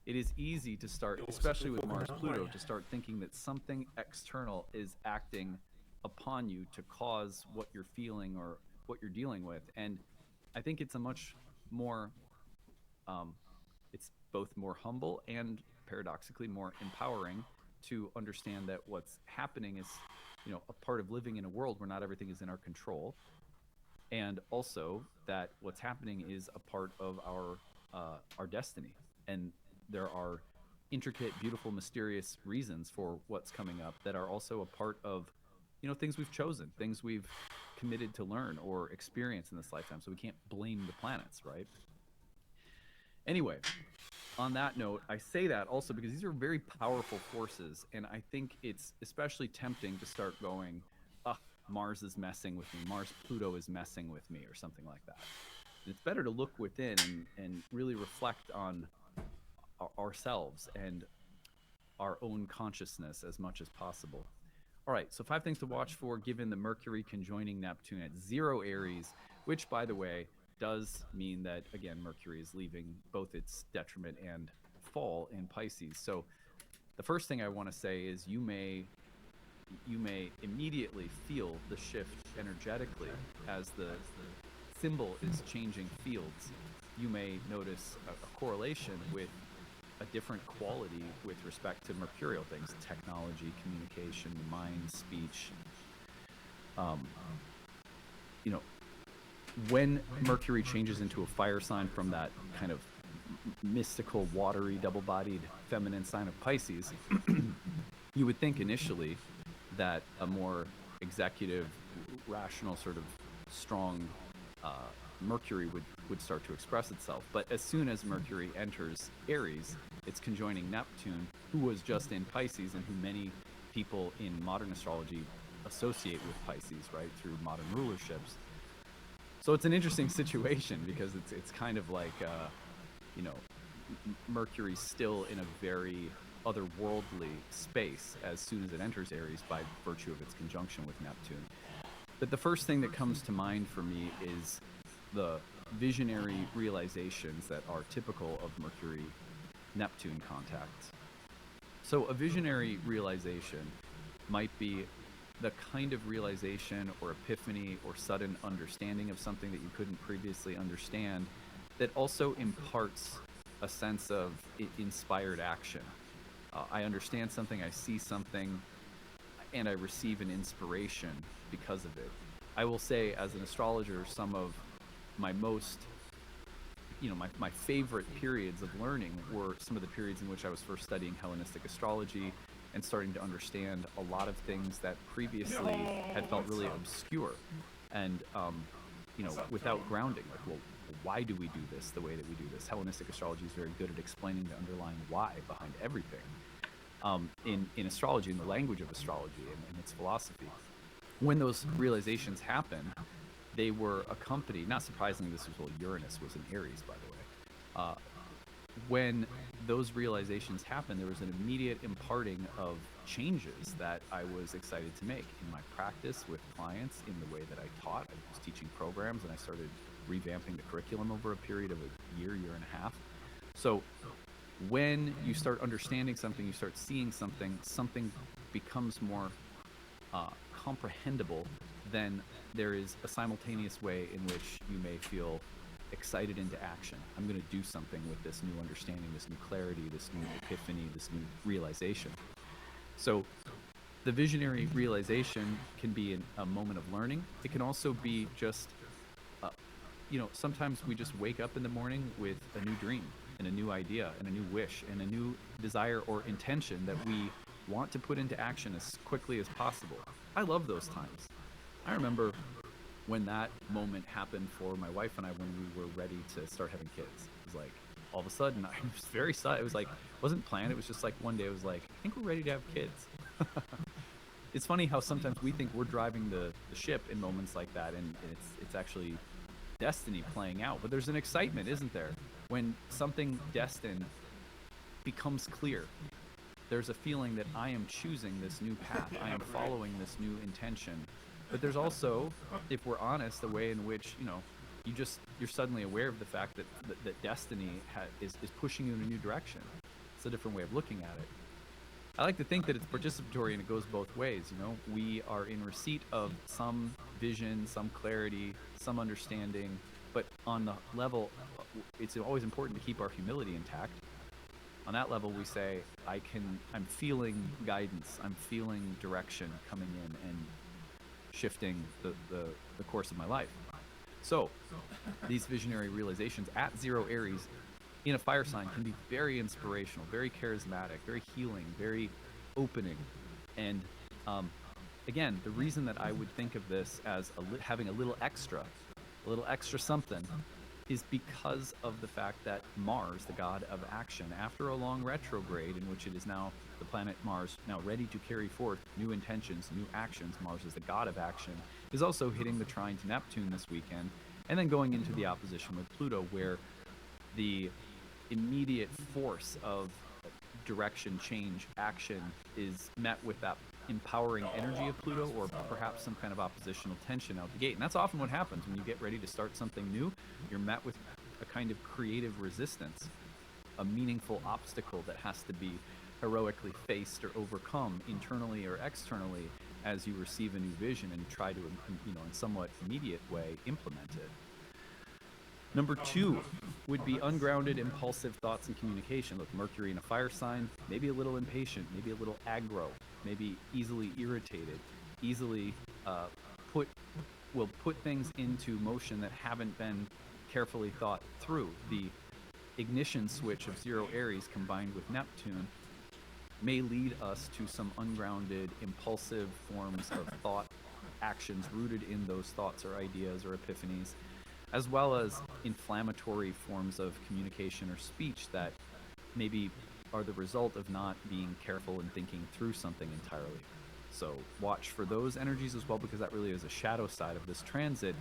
it is easy to start, especially with Mars Pluto, to start thinking that something external is acting upon you to cause what you're feeling or what you're dealing with. And I think it's a much more, it's both more humble and paradoxically more empowering to understand that what's happening is, a part of living in a world where not everything is in our control. And also that what's happening is a part of our destiny. And there are intricate, beautiful, mysterious reasons for what's coming up that are also a part of, things we've chosen, things we've committed to learn or experience in this lifetime. So we can't blame the planets, right? Anyway, on that note, I say that also because these are very powerful forces. And I think it's especially tempting to start going, Mars is messing with me, Mars Pluto is messing with me, or something like that. It's better to look within and really reflect on ourselves and our own consciousness as much as possible. All right, so 5 things to watch for given the Mercury conjoining Neptune at 0 Aries, which, by the way, does mean that, again, Mercury is leaving both its detriment and fall in Pisces. So the first thing I want to say is you may immediately feel the shift energetically as the symbol is changing fields. You may notice a correlation with a different quality with respect to mercurial things, technology, communication, mind, speech. When Mercury changes into a fire sign from that kind of mystical, watery, double-bodied feminine sign of Pisces, you would think initially that a more executive, rational, sort of strong Mercury would start to express itself. But as soon as Mercury enters Aries, it's conjoining Neptune, who was just in Pisces and who many people in modern astrology associate with Pisces, right, through modern rulerships. So it's an interesting situation because it's kind of like, Mercury's still in a very otherworldly space as soon as it enters Aries by virtue of its conjunction with Neptune. But the first thing that comes to mind for me is the visionary realizations that are typical of Mercury-Neptune contact. So a visionary realization might be the kind of realization or epiphany or sudden understanding of something that you couldn't previously understand that also imparts a sense of inspired action. I understand something, I see something, and I receive an inspiration because of it. I will say, as an astrologer, some of my most, my favorite periods of learning were some of the periods in which I was first studying Hellenistic astrology and starting to understand a lot of things that previously had felt really obscure and, without grounding. Like, well, why do we do this the way that we do this? Hellenistic astrology is very good at explaining the underlying why behind everything. In astrology, in the language of astrology and its philosophy. When those realizations happened, they were accompanied, not surprisingly, this was while Uranus was in Aries, by the way. When those realizations happened, there was an immediate imparting of changes that I was excited to make in my practice with clients, in the way that I taught. I was teaching programs, and I started revamping the curriculum over a period of a year and a half. So when you start understanding something, you start seeing something becomes more comprehensible, then there is a simultaneous way in which you may feel excited into action. I'm going to do something with this new understanding, this new clarity, this new epiphany, this new realization. So the visionary realization can be a moment of learning. It can also be just, sometimes we just wake up in the morning with a new dream and a new idea and a new wish and a new desire or intention that we want to put into action as quickly as possible. I love those times. I remember when that moment happened for my wife and I when we were ready to start having kids. It was like, all of a sudden, I was very excited. It was like, wasn't planned. It was just like one day it was like, I think we're ready to have kids. It's funny how sometimes we think we're driving the ship in moments like that, and it's actually destiny playing out. But there's an excitement, isn't there? When something destined becomes clear, there's a feeling that I am choosing this new path. I am following this new intention. But there's also, if we're honest, a way in which, you're suddenly aware of the fact that destiny is pushing you in a new direction. It's a different way of looking at it. I like to think that it's participatory and it goes both ways. We are in receipt of some vision, some clarity, some understanding, but on the level, it's always important to keep our humility intact. On that level, we say, I'm feeling guidance, I'm feeling direction coming in and shifting the course of my life. So these visionary realizations at 0 Aries in a fire sign can be very inspirational, very charismatic, very healing, very opening. And again, the reason that I would think of this as having a little extra something, is because of the fact that Mars, the god of action, after a long retrograde in which it is now the planet Mars now ready to carry forth new intentions, new actions, Mars is the god of action, is also hitting the trine to Neptune this weekend, and then going into the opposition with Pluto, where the immediate force of direction, change, action is met with that empowering energy of Pluto, or perhaps some kind of oppositional tension out the gate. And that's often what happens when you get ready to start something new. You're met with a kind of creative resistance, a meaningful obstacle that has to be heroically faced or overcome internally or externally as you receive a new vision and try to, in somewhat immediate way, implement it. Number 2 would be ungrounded, impulsive thoughts and communication. Look, Mercury in a fire sign, maybe a little impatient, maybe a little aggro, maybe easily irritated, easily will put things into motion that haven't been carefully thought through. The ignition switch of 0 Aries combined with Neptune may lead us to some ungrounded, impulsive forms of thought, actions rooted in those thoughts or ideas or epiphanies, as well as inflammatory forms of communication or speech that maybe are the result of not being careful and thinking through something entirely. So watch for those energies as well, because that really is a shadow side of this transit,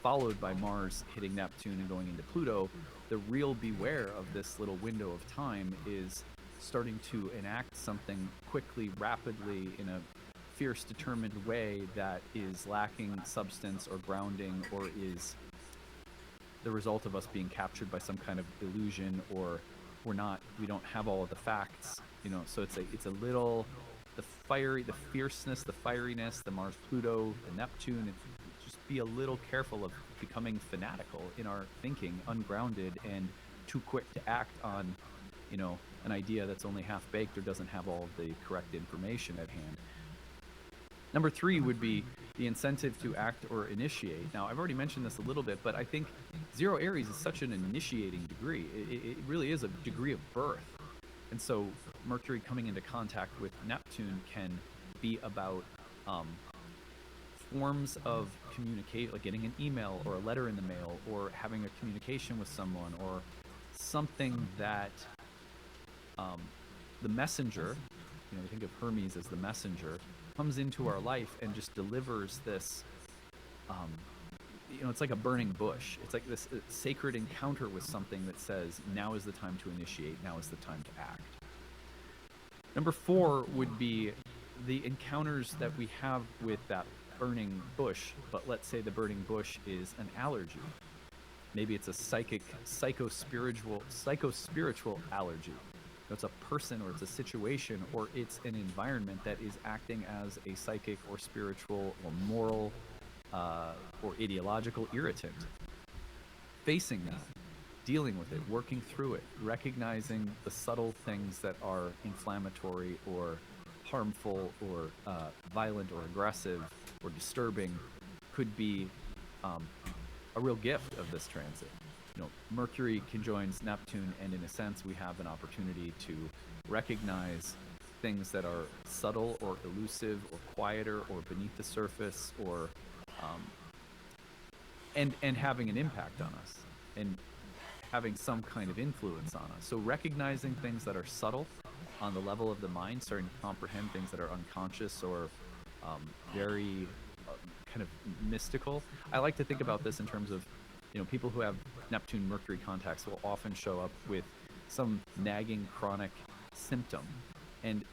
followed by Mars hitting Neptune and going into Pluto. The real beware of this little window of time is starting to enact something quickly, rapidly, in a fierce, determined way that is lacking substance or grounding, or is the result of us being captured by some kind of illusion, or we don't have all of the facts, so it's a little, the fierceness, the fieriness, the Mars Pluto, the Neptune, just be a little careful of becoming fanatical in our thinking, ungrounded and too quick to act on an idea that's only half baked or doesn't have all of the correct information at hand. Number 3 would be the incentive to act or initiate. Now, I've already mentioned this a little bit, but I think 0 Aries is such an initiating degree. It really is a degree of birth. And so Mercury coming into contact with Neptune can be about forms of communicate, like getting an email or a letter in the mail, or having a communication with someone, or something that the messenger, we think of Hermes as the messenger, comes into our life and just delivers this, it's like a burning bush. It's like this sacred encounter with something that says, now is the time to initiate, now is the time to act. Number 4 would be the encounters that we have with that burning bush, but let's say the burning bush is an allergy. Maybe it's a psycho-spiritual allergy. It's a person, or it's a situation, or it's an environment that is acting as a psychic or spiritual or moral or ideological irritant. facing that, dealing with it, working through it, recognizing the subtle things that are inflammatory or harmful or violent or aggressive or disturbing could be a real gift of this transit. Mercury conjoins Neptune, and in a sense, we have an opportunity to recognize things that are subtle or elusive or quieter or beneath the surface, or and having an impact on us and having some kind of influence on us. So recognizing things that are subtle on the level of the mind, starting to comprehend things that are unconscious or very kind of mystical. I like to think about this in terms of, people who have Neptune-Mercury contacts will often show up with some nagging chronic symptom. And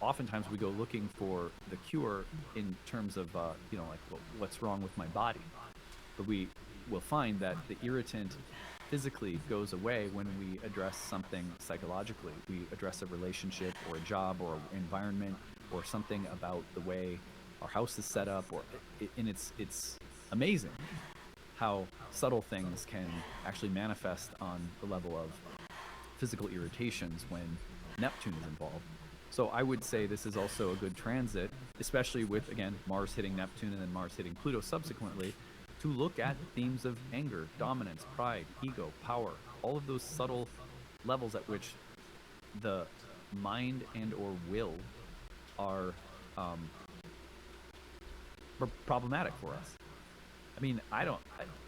oftentimes we go looking for the cure in terms of, what's wrong with my body. But we will find that the irritant physically goes away when we address something psychologically. We address a relationship or a job or environment or something about the way our house is set up, and it's amazing how subtle things can actually manifest on the level of physical irritations when Neptune is involved. So I would say this is also a good transit, especially with, again, Mars hitting Neptune and then Mars hitting Pluto subsequently, to look at themes of anger, dominance, pride, ego, power, all of those subtle levels at which the mind and or will are problematic for us. I mean,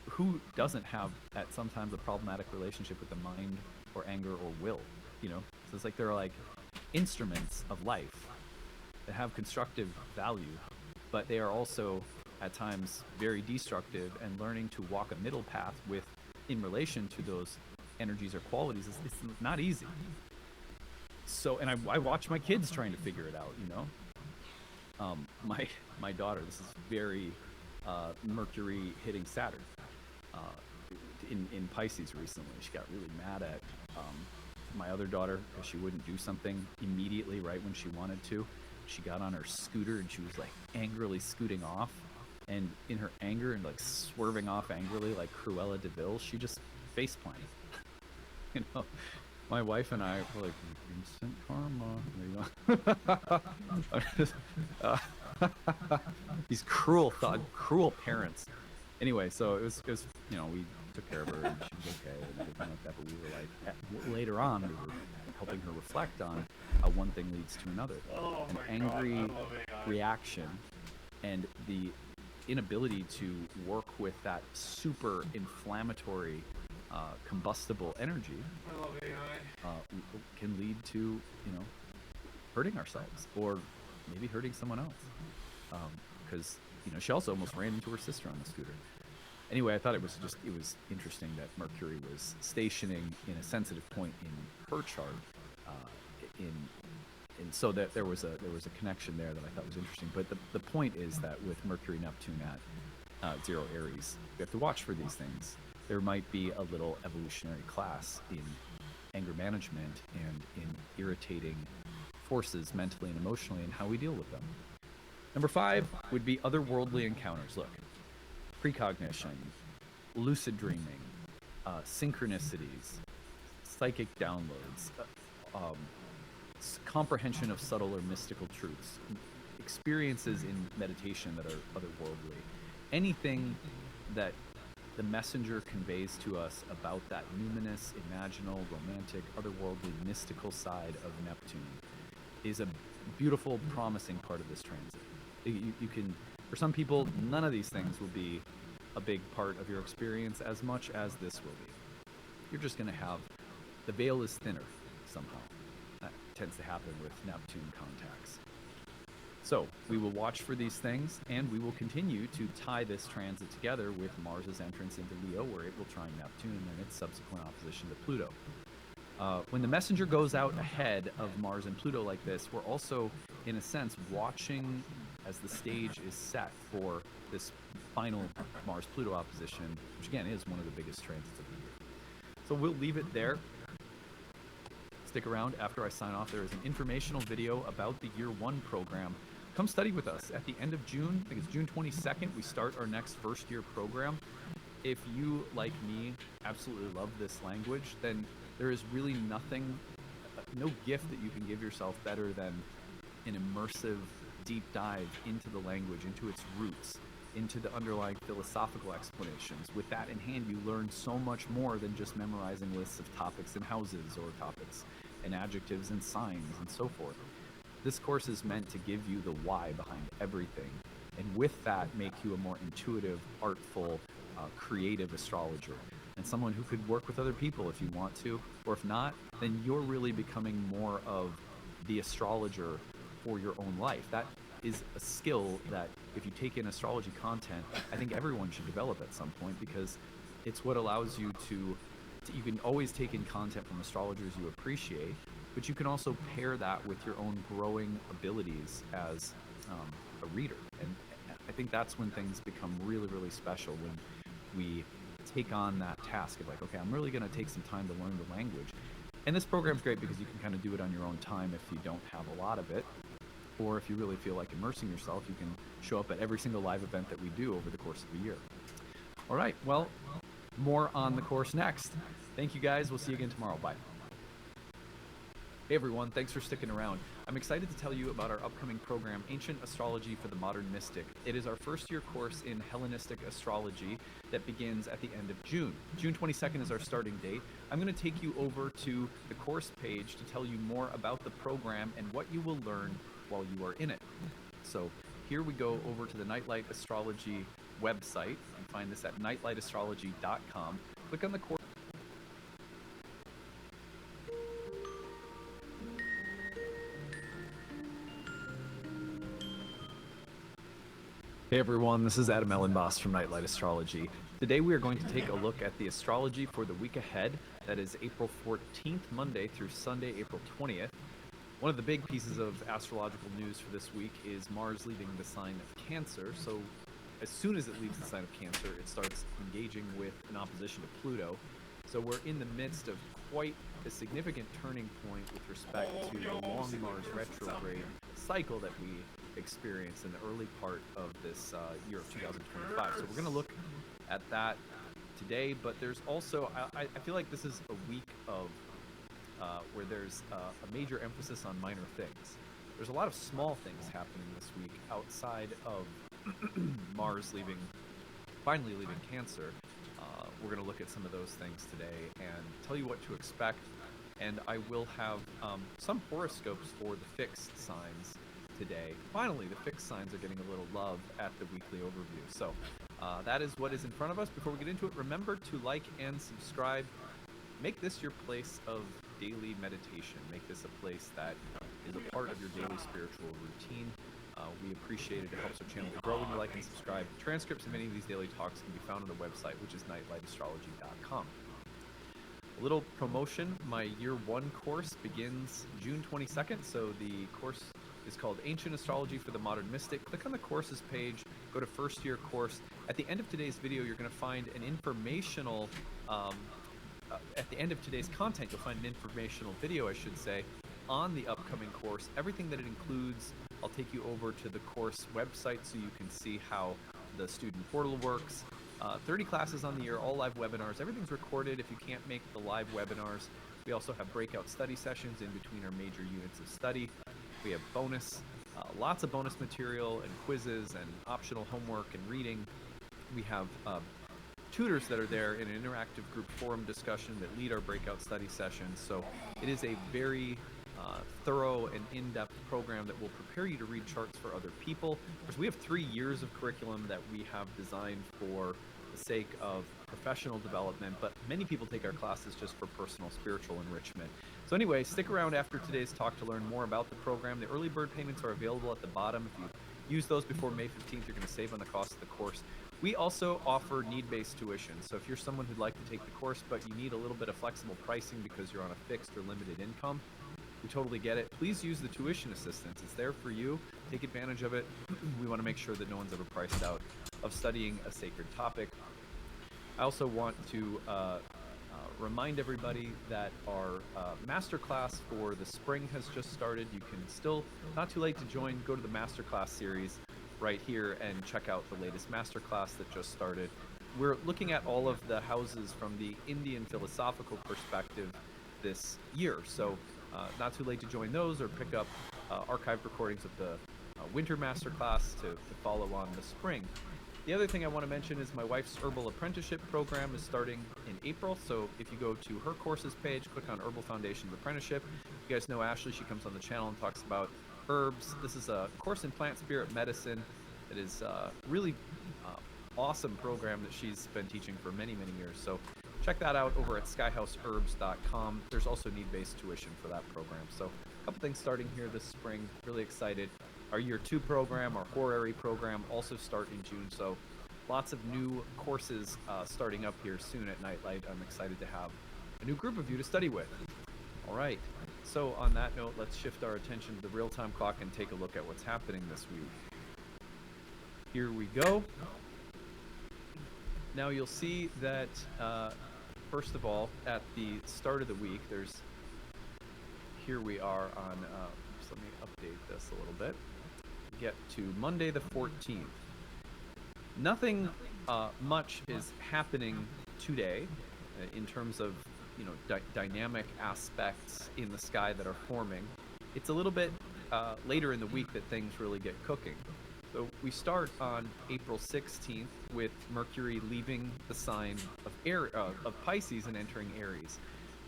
who doesn't have at sometimes a problematic relationship with the mind or anger or will, So it's like they're like instruments of life that have constructive value, but they are also at times very destructive, and learning to walk a middle path in relation to those energies or qualities it's not easy. So, and I watch my kids trying to figure it out, my daughter, this is very Mercury hitting Saturn in Pisces recently. She got really mad at my other daughter because she wouldn't do something immediately right when she wanted to. She got on her scooter and she was like angrily scooting off, and in her anger and like swerving off angrily like Cruella de Vil, she just face planted. My wife and I were like, instant karma. These cruel parents. Anyway, so it was we took care of her and she was okay and everything like that. But we were like, later on, we were helping her reflect on how one thing leads to another. An angry reaction and the inability to work with that super inflammatory combustible energy can lead to hurting ourselves or maybe hurting someone else, because she also almost ran into her sister on the scooter. Anyway, I thought it was interesting that Mercury was stationing in a sensitive point in her chart, and so that there was a connection there that I thought was interesting. But the point is that with Mercury Neptune at 0 Aries, we have to watch for these things. There might be a little evolutionary class in anger management and in irritating forces mentally and emotionally and how we deal with them. Number 5 would be otherworldly encounters. Look, precognition, lucid dreaming, synchronicities, psychic downloads, comprehension of subtle or mystical truths, experiences in meditation that are otherworldly. Anything that the messenger conveys to us about that numinous, imaginal, romantic, otherworldly, mystical side of Neptune is a beautiful, promising part of this transit. You can, for some people, none of these things will be a big part of your experience as much as this will be. You're just going to have, the veil is thinner somehow. That tends to happen with Neptune contacts. So we will watch for these things, and we will continue to tie this transit together with Mars's entrance into Leo, where it will trine Neptune, and then its subsequent opposition to Pluto. When the messenger goes out ahead of Mars and Pluto like this, we're also, in a sense, watching as the stage is set for this final Mars-Pluto opposition, which again is one of the biggest transits of the year. So we'll leave it there. Stick around after I sign off. There is an informational video about the Year 1 program. Come study with us at the end of June. I think it's June 22nd. We start our next first year program. if you, like me, absolutely love this language, then there is really nothing, no gift that you can give yourself better than an immersive deep dive into the language, into its roots, into the underlying philosophical explanations. With that in hand, you learn so much more than just memorizing lists of topics and houses, or topics and adjectives and signs and so forth. This course is meant to give you the why behind everything, and with that, make you a more intuitive, artful, creative astrologer, and someone who could work with other people if you want to, or if not, then you're really becoming more of the astrologer for your own life. That is a skill that, if you take in astrology content, I think everyone should develop at some point, because it's what allows you to you can always take in content from astrologers you appreciate, but you can also pair that with your own growing abilities as a reader. And I think that's when things become really, really special, when we take on that task of like, okay, I'm really going to take some time to learn the language. And this program's great because you can kind of do it on your own time if you don't have a lot of it. Or if you really feel like immersing yourself, you can show up at every single live event that we do over the course of the year. All right, well, more on the course next. Thank you guys. We'll see you again tomorrow. Bye. Hey everyone, thanks for sticking around. I'm excited to tell you about our upcoming program, Ancient Astrology for the Modern Mystic. It is our first year course in Hellenistic astrology that begins at the end of June. June 22nd is our starting date. I'm going to take you over to the course page to tell you more about the program and what you will learn while you are in it. So here we go over to the Nightlight Astrology website. You can find this at nightlightastrology.com. Click on the course. Hey everyone, this is Adam Ellenboss from Nightlight Astrology. Today we are going to take a look at the astrology for the week ahead. That is April 14th, Monday through Sunday, April 20th. One of the big pieces of astrological news for this week is Mars leaving the sign of Cancer. So as soon as it leaves the sign of Cancer, it starts engaging with an opposition to Pluto. So we're in the midst of quite a significant turning point with respect to the long Mars retrograde cycle that we experienced in the early part of this year of 2025. So we're going to look at that today, but there's also, I feel like this is a week of where there's a major emphasis on minor things. There's a lot of small things happening this week outside of Mars finally leaving Cancer. We're going to look at some of those things today and tell you what to expect. And I will have some horoscopes for the fixed signs today. Finally, the fixed signs are getting a little love at the weekly overview. So that is what is in front of us. Before we get into it, remember to like and subscribe. Make this your place of daily meditation. Make this a place that is a part of your daily spiritual routine. We appreciate it. It helps our channel to grow when you like and subscribe. Transcripts of many of these daily talks can be found on the website, which is nightlightastrology.com. A little promotion. My year one course begins June 22nd. So the course is called Ancient Astrology for the Modern Mystic. Click on the courses page, go to first year course. At the end of today's video, you're going to find an informational, at the end of today's content, you'll find an informational video, I should say, on the upcoming course. Everything that it includes, I'll take you over to the course website so you can see how the student portal works. 30 classes on the year, all live webinars. Everything's recorded if you can't make the live webinars. We also have breakout study sessions in between our major units of study. We have lots of bonus material and quizzes and optional homework and reading. We have tutors that are there in an interactive group forum discussion that lead our breakout study sessions. So it is a very thorough and in-depth program that will prepare you to read charts for other people. Because we have 3 years of curriculum that we have designed for the sake of professional development, but many people take our classes just for personal spiritual enrichment. So anyway, stick around after today's talk to learn more about the program. The early bird payments are available at the bottom. If you use those before May 15th, you're going to save on the cost of the course. We also offer need-based tuition. So if you're someone who'd like to take the course, but you need a little bit of flexible pricing because you're on a fixed or limited income, we totally get it. Please use the tuition assistance. It's there for you. Take advantage of it. We want to make sure that no one's ever priced out of studying a sacred topic. I also want to remind everybody that our masterclass for the spring has just started. You can still, not too late to join, go to the masterclass series right here and check out the latest masterclass that just started. we're looking at all of the houses from the Indian philosophical perspective this year. So, not too late to join those or pick up archived recordings of the winter masterclass to follow on the spring. The other thing I want to mention is my wife's herbal apprenticeship program is starting in April. So if you go to her courses page, click on Herbal Foundations Apprenticeship. You guys know Ashley. She comes on the channel and talks about herbs. This is a course in plant spirit medicine that is really awesome program that she's been teaching for many, many years. So check that out over at skyhouseherbs.com. There's also need-based tuition for that program. So a couple things starting here this spring. Really excited. Our year 2 program, our horary program, also start in June. So lots of new courses starting up here soon at Nightlight. I'm excited to have a new group of you to study with. All right. So on that note, let's shift our attention to the real-time clock and take a look at what's happening this week. Here we go. Now you'll see that, first of all, at the start of the week, here we are on, just let me update this a little bit. Get to Monday the 14th. Nothing much is happening today in terms of, dynamic aspects in the sky that are forming. It's a little bit later in the week that things really get cooking. So we start on April 16th with Mercury leaving the sign of Pisces and entering Aries.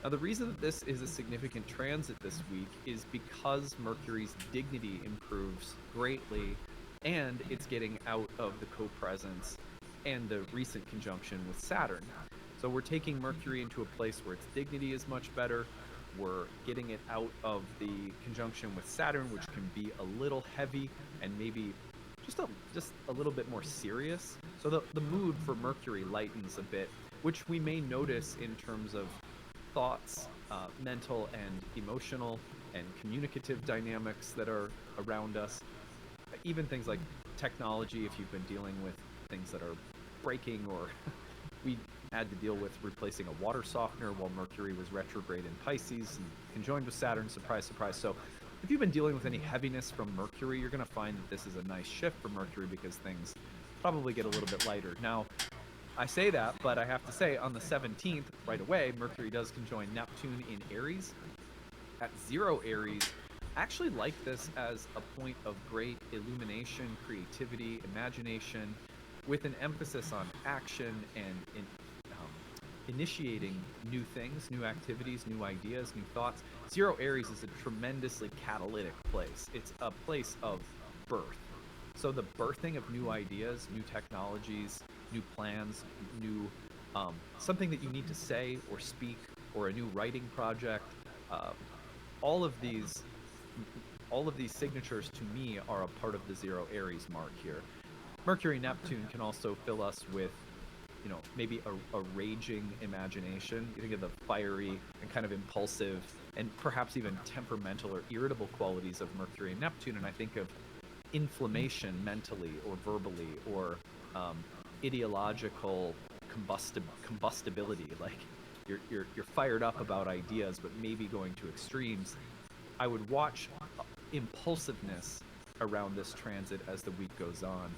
Now, the reason that this is a significant transit this week is because Mercury's dignity improves greatly, and it's getting out of the co-presence and the recent conjunction with Saturn. So we're taking Mercury into a place where its dignity is much better. We're getting it out of the conjunction with Saturn, which can be a little heavy and maybe just a little bit more serious. So the mood for Mercury lightens a bit, which we may notice in terms of thoughts, mental and emotional and communicative dynamics that are around us. Even things like technology, if you've been dealing with things that are breaking, or we had to deal with replacing a water softener while Mercury was retrograde in Pisces and conjoined with Saturn, surprise, surprise. So if you've been dealing with any heaviness from Mercury, you're going to find that this is a nice shift for Mercury because things probably get a little bit lighter. Now, I say that, but I have to say on the 17th, right away, Mercury does conjoin Neptune in Aries. At 0 Aries, I actually like this as a point of great illumination, creativity, imagination, with an emphasis on action and initiating new things, new activities, new ideas, new thoughts. 0 Aries is a tremendously catalytic place. It's a place of birth. So the birthing of new ideas, new technologies, new plans, new something that you need to say or speak, or a new writing project. All of these signatures to me are a part of the 0 Aries mark here. Mercury Neptune can also fill us with, maybe a raging imagination. You think of the fiery and kind of impulsive and perhaps even temperamental or irritable qualities of Mercury and Neptune, and I think of inflammation mentally or verbally, or ideological combustibility, like you're fired up about ideas but maybe going to extremes. I would watch impulsiveness around this transit as the week goes on,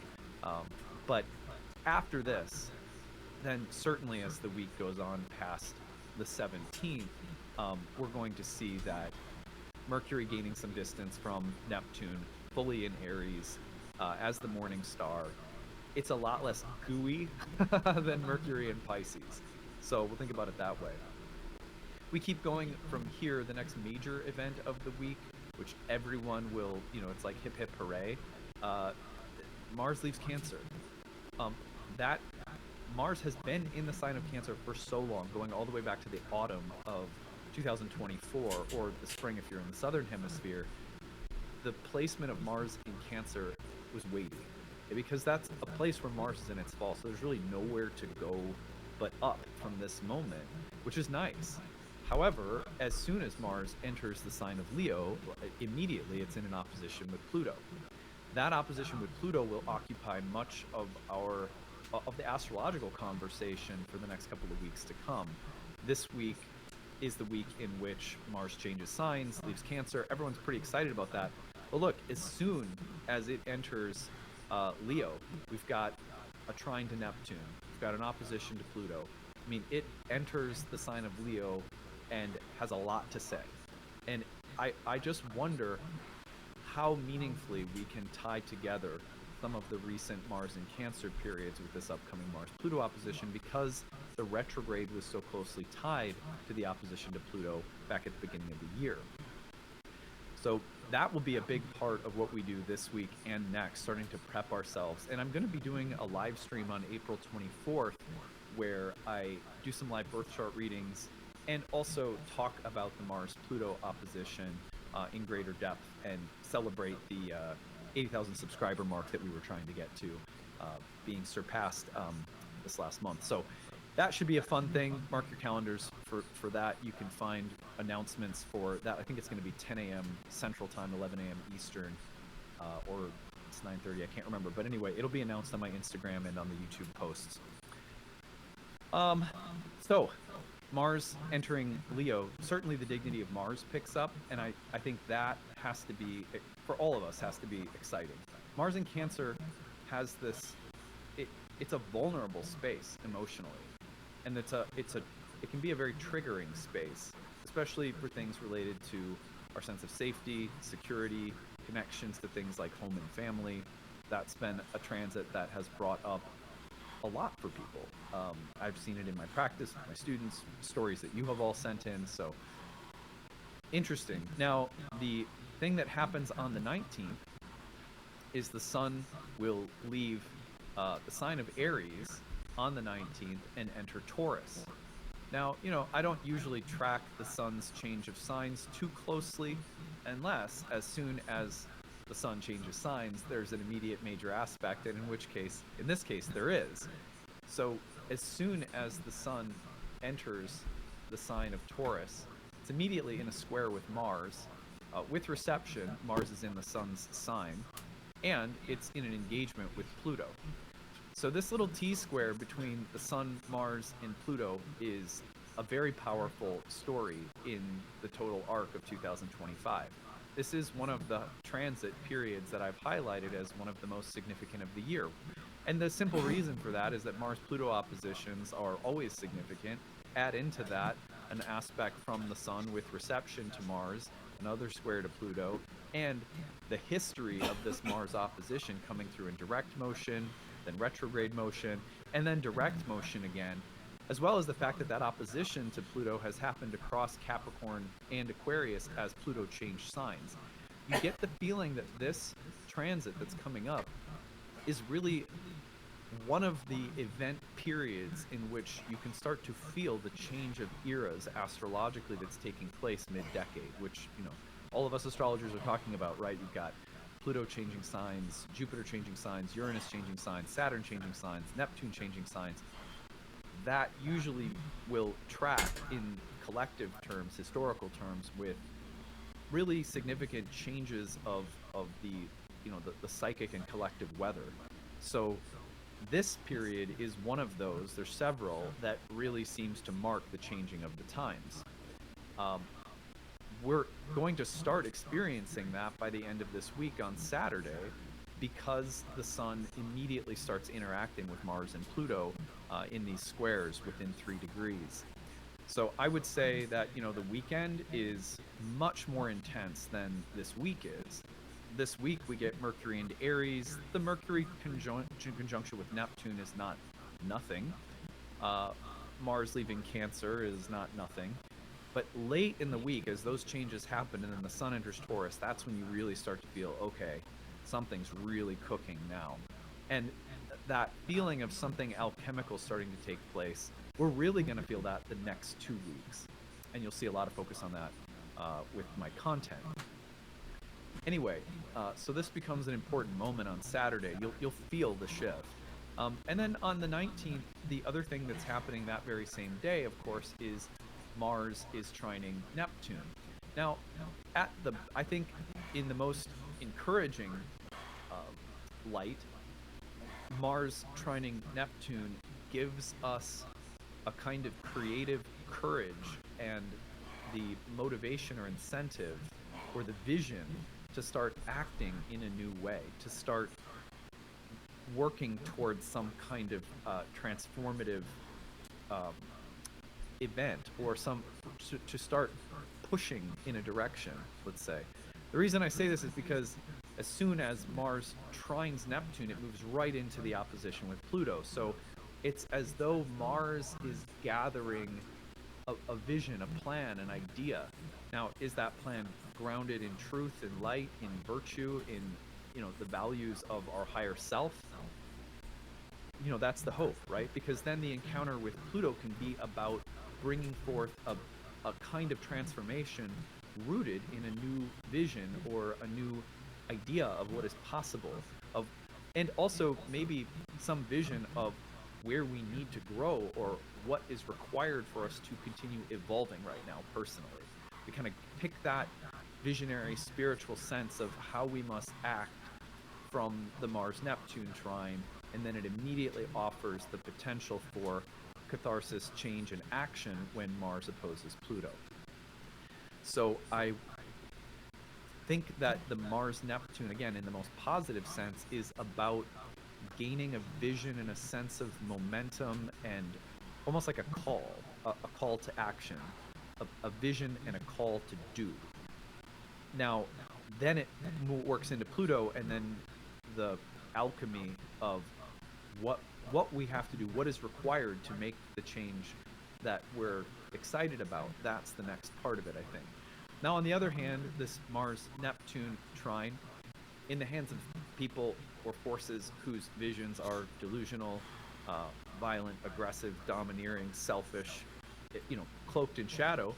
but after this, then certainly as the week goes on past the 17th, we're going to see that Mercury gaining some distance from Neptune, fully in Aries, as the morning star. It's a lot less gooey than Mercury in Pisces. So we'll think about it that way. We keep going from here. The next major event of the week, which everyone will, it's like hip hip hooray. Mars leaves Cancer. That Mars has been in the sign of Cancer for so long, going all the way back to the autumn of 2024, or the spring if you're in the southern hemisphere. The placement of Mars in Cancer was weighty, because that's a place where Mars is in its fall, so there's really nowhere to go but up from this moment, which is nice. However, as soon as Mars enters the sign of Leo, immediately it's in an opposition with Pluto. That opposition with Pluto will occupy much of the astrological conversation for the next couple of weeks to come. This week is the week in which Mars changes signs, leaves Cancer. Everyone's pretty excited about that. But look, as soon as it enters Leo, we've got a trine to Neptune. We've got an opposition to Pluto. I mean, it enters the sign of Leo and has a lot to say. And I just wonder how meaningfully we can tie together some of the recent Mars and Cancer periods with this upcoming Mars-Pluto opposition, because the retrograde was so closely tied to the opposition to Pluto back at the beginning of the year. So that will be a big part of what we do this week and next, starting to prep ourselves. And I'm going to be doing a live stream on April 24th where I do some live birth chart readings and also talk about the Mars-Pluto opposition in greater depth and celebrate the 80,000 subscriber mark that we were trying to get to being surpassed this last month. So that should be a fun thing. Mark your calendars for that. You can find announcements for that. I think it's going to be 10 a.m. Central Time, 11 a.m. Eastern, or it's 9:30. I can't remember. But anyway, it'll be announced on my Instagram and on the YouTube posts. So Mars entering Leo, certainly the dignity of Mars picks up, and I think that has to be, for all of us, has to be exciting. Mars in Cancer has this, it's a vulnerable space emotionally, and it can be a very triggering space, especially for things related to our sense of safety, security, connections to things like home and family. That's been a transit that has brought up a lot for people. I've seen it in my practice with my students, stories that you have all sent in. So interesting. Now, the thing that happens on the 19th is the sun will leave the sign of Aries on the 19th and enter Taurus. Now, I don't usually track the sun's change of signs too closely, unless as soon as the sun changes signs, there's an immediate major aspect, and in this case, there is. So as soon as the sun enters the sign of Taurus, it's immediately in a square with Mars. With reception, Mars is in the sun's sign, and it's in an engagement with Pluto. So this little T-square between the sun, Mars, and Pluto is a very powerful story in the total arc of 2025. This is one of the transit periods that I've highlighted as one of the most significant of the year. And the simple reason for that is that Mars-Pluto oppositions are always significant. Add into that an aspect from the sun with reception to Mars, another square to Pluto, and the history of this Mars opposition coming through in direct motion, then retrograde motion, and then direct motion again, as well as the fact that that opposition to Pluto has happened across Capricorn and Aquarius as Pluto changed signs. You get the feeling that this transit that's coming up is really one of the event periods in which you can start to feel the change of eras astrologically that's taking place mid-decade, which, all of us astrologers are talking about, right? You've got Pluto changing signs, Jupiter changing signs, Uranus changing signs, Saturn changing signs, Neptune changing signs. That usually will track in collective terms, historical terms, with really significant changes of the the psychic and collective weather. So this period is one of those. There's several that really seems to mark the changing of the times. We're going to start experiencing that by the end of this week on Saturday, because the sun immediately starts interacting with Mars and Pluto in these squares within 3 degrees. So I would say that, the weekend is much more intense than this week is. This week we get Mercury into Aries. The Mercury conjunction with Neptune is not nothing. Mars leaving Cancer is not nothing. But late in the week, as those changes happen and then the sun enters Taurus, that's when you really start to feel, okay, something's really cooking now. And that feeling of something alchemical starting to take place, we're really going to feel that the next 2 weeks. And you'll see a lot of focus on that with my content. Anyway, so this becomes an important moment on Saturday. You'll feel the shift. And then on the 19th, the other thing that's happening that very same day, of course, is Mars is trining Neptune. Now, I think in the most encouraging light, Mars trining Neptune gives us a kind of creative courage and the motivation or incentive or the vision to start acting in a new way, to start working towards some kind of transformative um, event, or to start pushing in a direction, let's say. The reason I say this is because as soon as Mars trines Neptune, it moves right into the opposition with Pluto. So it's as though Mars is gathering a vision, a plan, an idea. Now, is that plan grounded in truth, in light, in virtue, in the values of our higher self? That's the hope, right? Because then the encounter with Pluto can be about bringing forth a kind of transformation rooted in a new vision or a new idea of what is possible, of and also maybe some vision of where we need to grow, or what is required for us to continue evolving right now personally. We kind of pick that visionary spiritual sense of how we must act from the Mars Neptune trine, and then it immediately offers the potential for catharsis, change, and action when Mars opposes Pluto. So I think that the Mars Neptune, again, in the most positive sense, is about gaining a vision and a sense of momentum, and almost like a call to action, a vision and a call to do. Now, then it works into Pluto, and then the alchemy of what we have to do, what is required to make the change that we're excited about. That's the next part of it, I think. Now, on the other hand, this Mars-Neptune trine, in the hands of people or forces whose visions are delusional, violent, aggressive, domineering, selfish, cloaked in shadow,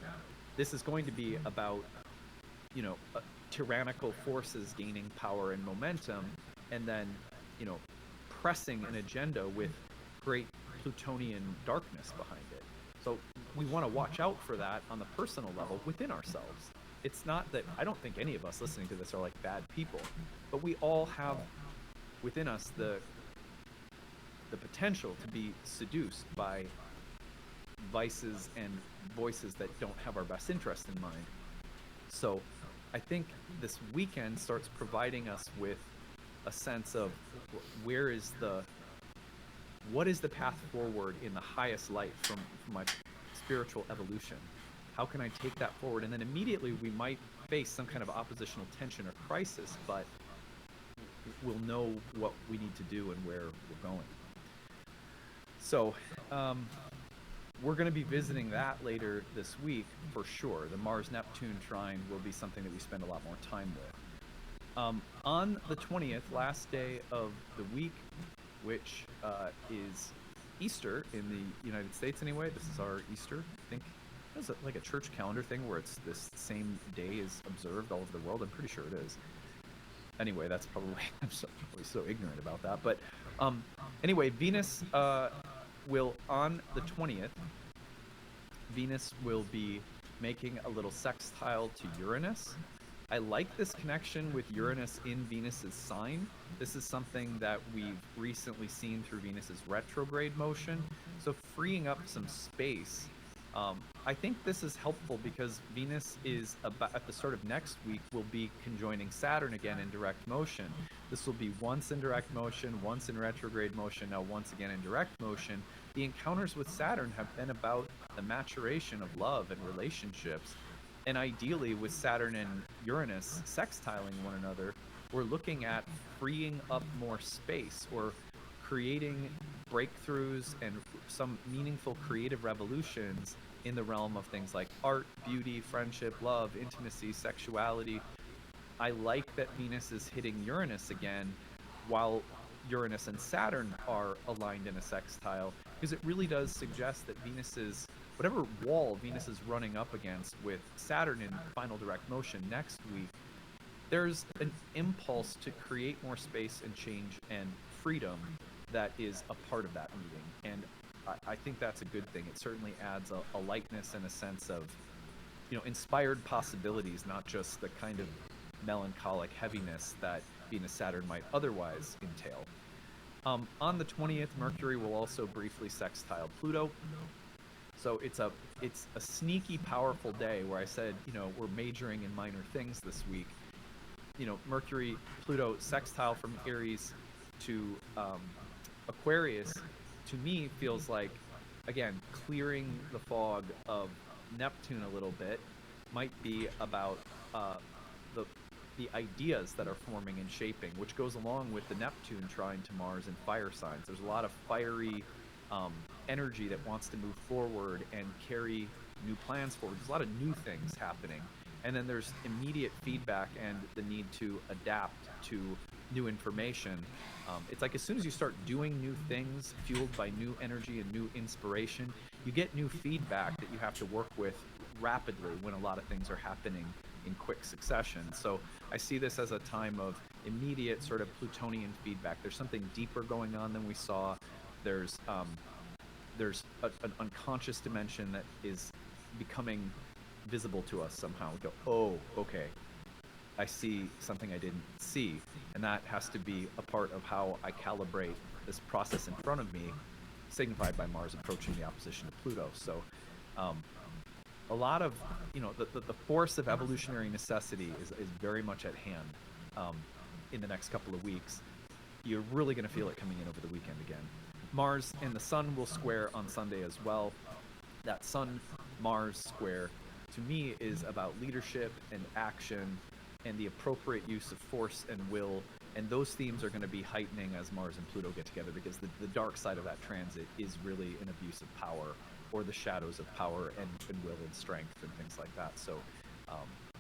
this is going to be about, tyrannical forces gaining power and momentum, and then, pressing an agenda with great Plutonian darkness behind it. So we want to watch out for that on the personal level within ourselves. It's not that I don't think any of us listening to this are like bad people, but we all have within us the potential to be seduced by vices and voices that don't have our best interest in mind. So I think this weekend starts providing us with a sense of what is the path forward in the highest light from my spiritual evolution? How can I take that forward? And then immediately we might face some kind of oppositional tension or crisis, but we'll know what we need to do and where we're going. So we're going to be visiting that later this week for sure. The Mars-Neptune trine will be something that we spend a lot more time with. On the 20th, last day of the week, which is Easter in the United States anyway. This is our Easter. I think it's like a church calendar thing where it's this same day is observed all over the world. I'm pretty sure it is. Anyway, that's probably, I'm probably so ignorant about that. But anyway, Venus will, on the 20th, Venus will be making a little sextile to Uranus. I like this connection with Uranus in Venus's sign. This is something that we've recently seen through Venus's retrograde motion. So freeing up some space. I think this is helpful because Venus is about at the start of next week will be conjoining Saturn again in direct motion. This will be once in direct motion, once in retrograde motion, now once again in direct motion. The encounters with Saturn have been about the maturation of love and relationships. And ideally, with Saturn and Uranus sextiling one another, we're looking at freeing up more space, or creating breakthroughs and some meaningful creative revolutions in the realm of things like art, beauty, friendship, love, intimacy, sexuality. I like that Venus is hitting Uranus again while Uranus and Saturn are aligned in a sextile, because it really does suggest that Venus's whatever wall Venus is running up against with Saturn in final direct motion next week, there's an impulse to create more space and change and freedom that is a part of that meeting. And I think that's a good thing. It certainly adds a lightness and a sense of, inspired possibilities, not just the kind of melancholic heaviness that Venus-Saturn might otherwise entail. On the 20th, Mercury will also briefly sextile Pluto. So it's a sneaky, powerful day where I said, we're majoring in minor things this week. Mercury, Pluto sextile from Aries to Aquarius, to me, feels like, again, clearing the fog of Neptune a little bit might be about the ideas that are forming and shaping, which goes along with the Neptune trine to Mars and fire signs. There's a lot of fiery um, energy that wants to move forward and carry new plans forward. There's a lot of new things happening. And then there's immediate feedback and the need to adapt to new information. It's like as soon as you start doing new things fueled by new energy and new inspiration, you get new feedback that you have to work with rapidly when a lot of things are happening in quick succession. So I see this as a time of immediate sort of Plutonian feedback. There's something deeper going on than we saw. There's an unconscious dimension that is becoming visible to us somehow. We go, oh, okay, I see something I didn't see. And that has to be a part of how I calibrate this process in front of me, signified by Mars approaching the opposition to Pluto. So a lot of, the force of evolutionary necessity is very much at hand in the next couple of weeks. You're really going to feel it coming in over the weekend again. Mars and the Sun will square on Sunday as well. That Sun-Mars square, to me, is about leadership and action and the appropriate use of force and will. And those themes are going to be heightening as Mars and Pluto get together, because the dark side of that transit is really an abuse of power, or the shadows of power and will and strength and things like that. So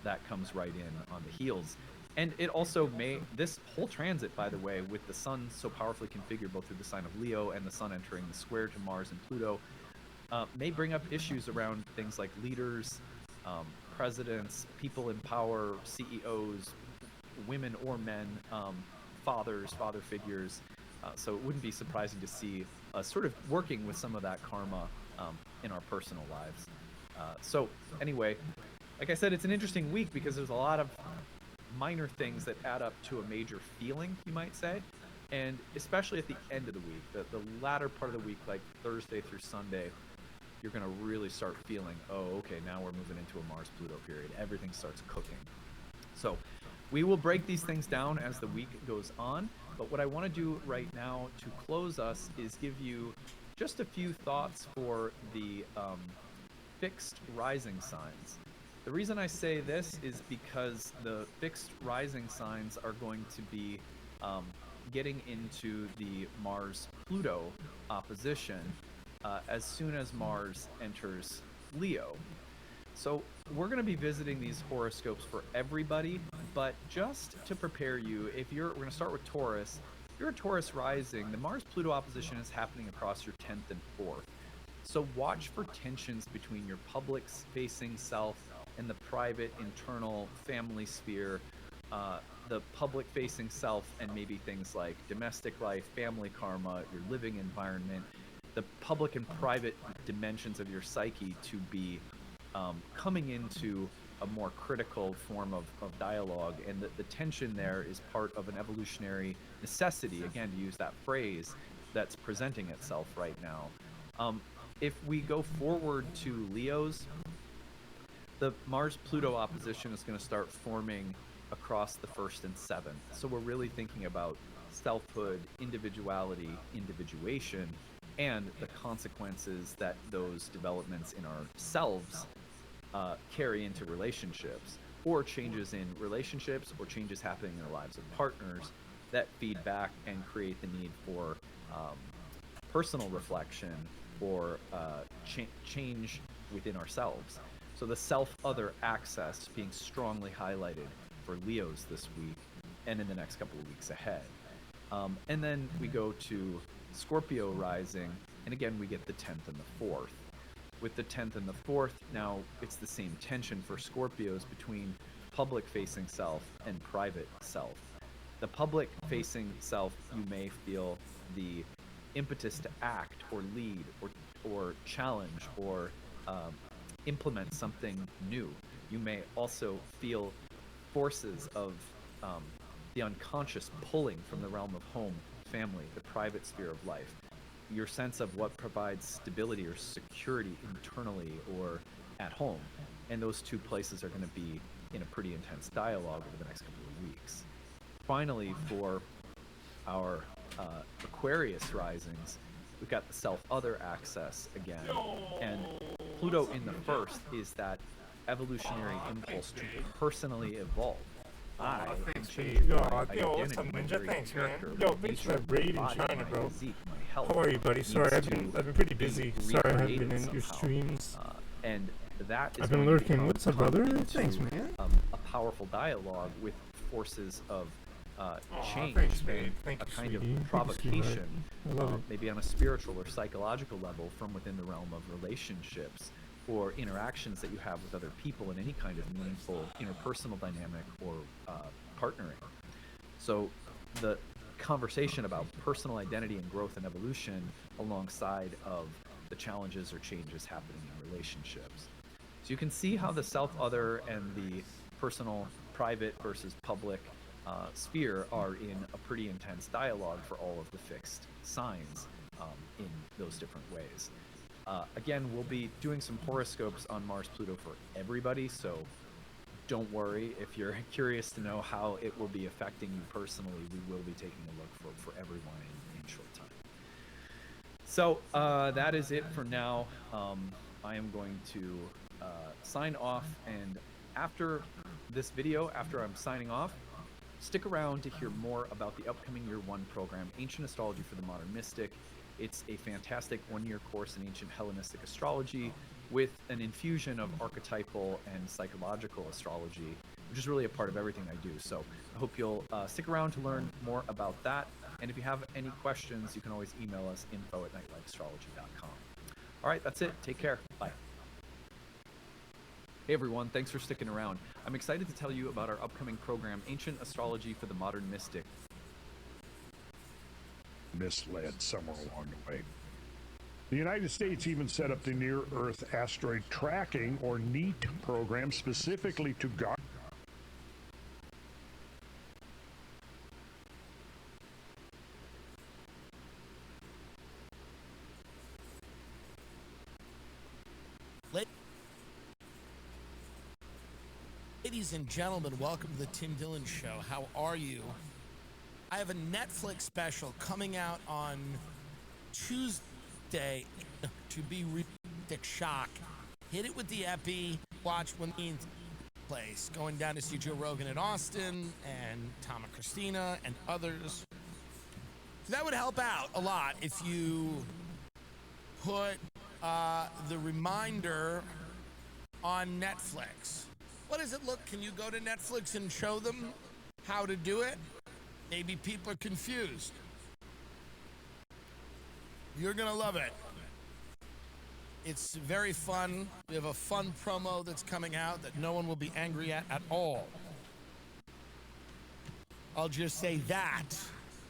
that comes right in on the heels. And it also this whole transit, by the way, with the Sun so powerfully configured both through the sign of Leo and the Sun entering the square to Mars and Pluto, may bring up issues around things like leaders, presidents, people in power, CEOs, women or men, father figures. So it wouldn't be surprising to see us sort of working with some of that karma in our personal lives. So anyway, like I said, it's an interesting week because there's a lot of minor things that add up to a major feeling, you might say. And especially at the end of the week, the latter part of the week, like Thursday through Sunday, you're going to really start feeling, oh, okay, now we're moving into a Mars-Pluto period. Everything starts cooking. So we will break these things down as the week goes on. But what I want to do right now to close us is give you just a few thoughts for the fixed rising signs. The reason I say this is because the fixed rising signs are going to be getting into the Mars-Pluto opposition as soon as Mars enters Leo. So we're going to be visiting these horoscopes for everybody, but just to prepare you, we're going to start with Taurus. If you're a Taurus rising, the Mars-Pluto opposition is happening across your 10th and 4th. So watch for tensions between your public-facing self and the private, internal family sphere, the public-facing self, and maybe things like domestic life, family karma, your living environment, the public and private dimensions of your psyche to be coming into a more critical form of dialogue. And the tension there is part of an evolutionary necessity, again, to use that phrase, that's presenting itself right now. If we go forward to Leos, the Mars-Pluto opposition is going to start forming across the 1st and 7th. So we're really thinking about selfhood, individuality, individuation, and the consequences that those developments in ourselves carry into relationships, or changes in relationships, or changes happening in the lives of partners that feed back and create the need for personal reflection or change within ourselves. So the self-other access being strongly highlighted for Leos this week and in the next couple of weeks ahead. And then we go to Scorpio rising, and again we get the 10th and the 4th. With the 10th and the 4th, now it's the same tension for Scorpios between public-facing self and private self. The public-facing self, you may feel the impetus to act or lead or challenge or implement something new. You may also feel forces of the unconscious pulling from the realm of home, family, the private sphere of life. Your sense of what provides stability or security internally or at home. And those two places are going to be in a pretty intense dialogue over the next couple of weeks. Finally, for our Aquarius risings, we've got the self-other axis again. And Pluto in the first is that evolutionary impulse to personally evolve. I am changing my identity, my very character, my nature, my body, my physique, my health. How are you, buddy? Sorry, I've been pretty busy. Sorry, I haven't been in your streams. And that is I've been lurking. What's up, brother? Thanks, man. A powerful dialogue with forces of change, thanks, man. a kind of provocation, maybe on a spiritual or psychological level from within the realm of relationships or interactions that you have with other people in any kind of meaningful interpersonal dynamic or partnering. So the conversation about personal identity and growth and evolution alongside of the challenges or changes happening in relationships. So you can see how the self-other and the personal, private versus public sphere are in a pretty intense dialogue for all of the fixed signs in those different ways. Again, we'll be doing some horoscopes on Mars-Pluto for everybody, so don't worry if you're curious to know how it will be affecting you personally. We will be taking a look for everyone in short time. So that is it for now. I am going to sign off, and after this video, after I'm signing off, stick around to hear more about the upcoming Year 1 program, Ancient Astrology for the Modern Mystic. It's a fantastic one-year course in ancient Hellenistic astrology with an infusion of archetypal and psychological astrology, which is really a part of everything I do. So I hope you'll stick around to learn more about that. And if you have any questions, you can always email us, info@nightlifeastrology.com. All right, that's it. Take care. Bye. Hey everyone, thanks for sticking around. I'm excited to tell you about our upcoming program, Ancient Astrology for the Modern Mystic. Misled somewhere along the way. The United States even set up the Near Earth Asteroid Tracking, or NEAT, program specifically to guard. Ladies and gentlemen, welcome to the Tim Dillon Show. How are you? I have a Netflix special coming out on Tuesday to be realistic shock. Hit it with the epi, watch when the place. Going down to see Joe Rogan in Austin and Tom and Christina and others. So that would help out a lot if you put the reminder on Netflix. What does it look? Can you go to Netflix and show them how to do it? Maybe people are confused. You're gonna love it. It's very fun. We have a fun promo that's coming out that no one will be angry at all. I'll just say that.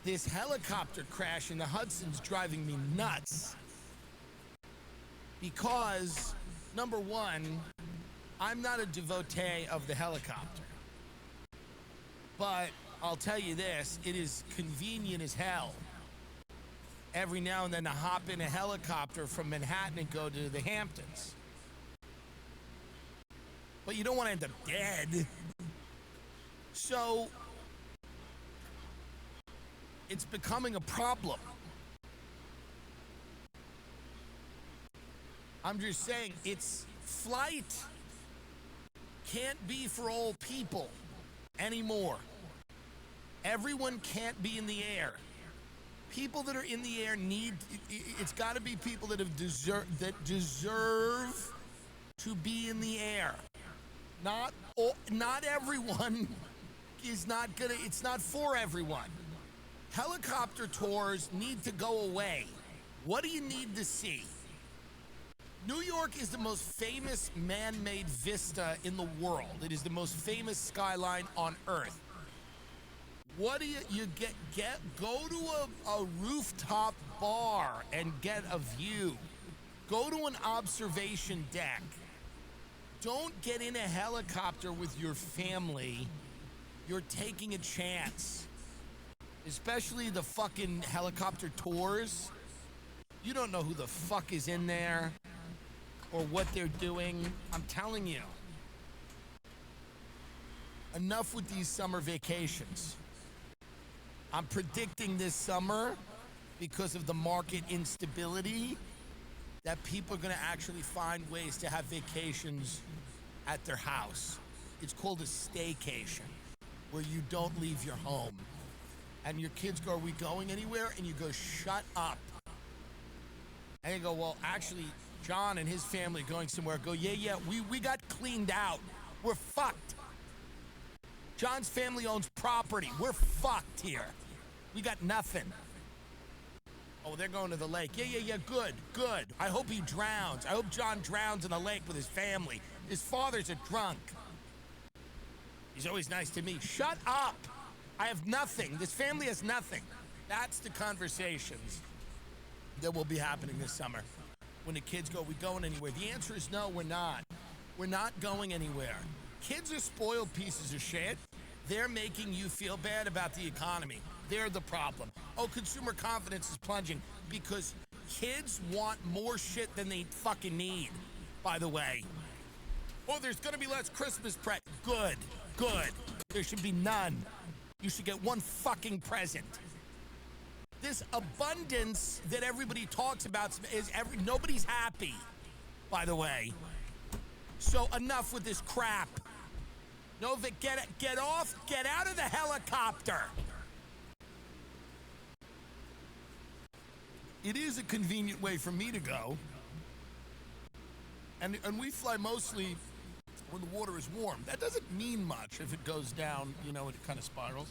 This helicopter crash in the Hudson's driving me nuts. Because, number one, I'm not a devotee of the helicopter. But I'll tell you this, it is convenient as hell. Every now and then to hop in a helicopter from Manhattan and go to the Hamptons. But you don't want to end up dead. So, it's becoming a problem. I'm just saying, it's flight can't be for old people anymore. Everyone can't be in the air. People that are in the air it's got to be people that deserve to be in the air. Not everyone is not gonna, it's not for everyone. Helicopter tours need to go away. What do you need to see? New York is the most famous man-made vista in the world. It is the most famous skyline on Earth. What do you get? Go to a rooftop bar and get a view. Go to an observation deck. Don't get in a helicopter with your family. You're taking a chance. Especially the fucking helicopter tours. You don't know who the fuck is in there or what they're doing. I'm telling you. Enough with these summer vacations. I'm predicting this summer, because of the market instability, that people are going to actually find ways to have vacations at their house. It's called a staycation, where you don't leave your home. And your kids go, "Are we going anywhere?" And you go, "Shut up." And they go, "Well, actually, John and his family are going somewhere." I go, yeah, we got cleaned out. We're fucked. John's family owns property. We're fucked here. We got nothing. Oh, they're going to the lake. Yeah, good. I hope he drowns. I hope John drowns in the lake with his family. His father's a drunk. He's always nice to me. Shut up. I have nothing. This family has nothing. That's the conversations that will be happening this summer. When the kids go, "We going anywhere?" The answer is no, we're not. We're not going anywhere. Kids are spoiled pieces of shit. They're making you feel bad about the economy. They're the problem. Oh, consumer confidence is plunging because kids want more shit than they fucking need, by the way. Oh, there's going to be less Christmas present. Good. There should be none. You should get one fucking present. This abundance that everybody talks about is nobody's happy, by the way. So enough with this crap. Novik, get off, get out of the helicopter. It is a convenient way for me to go. And we fly mostly when the water is warm. That doesn't mean much if it goes down, it kind of spirals.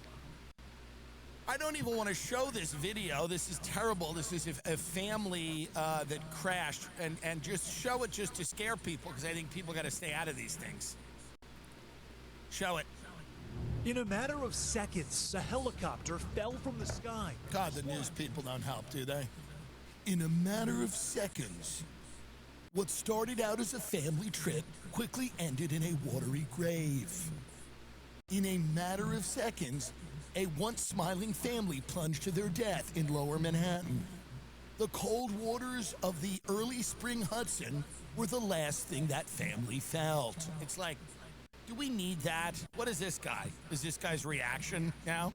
I don't even want to show this video. This is terrible. This is a family that crashed, and just show it just to scare people, because I think people got to stay out of these things. Show it. In a matter of seconds, a helicopter fell from the sky. God, the news people don't help, do they? In a matter of seconds, what started out as a family trip quickly ended in a watery grave. In a matter of seconds, a once smiling family plunged to their death in Lower Manhattan. The cold waters of the early spring Hudson were the last thing that family felt. It's like, do we need that? What is this guy? Is this guy's reaction now?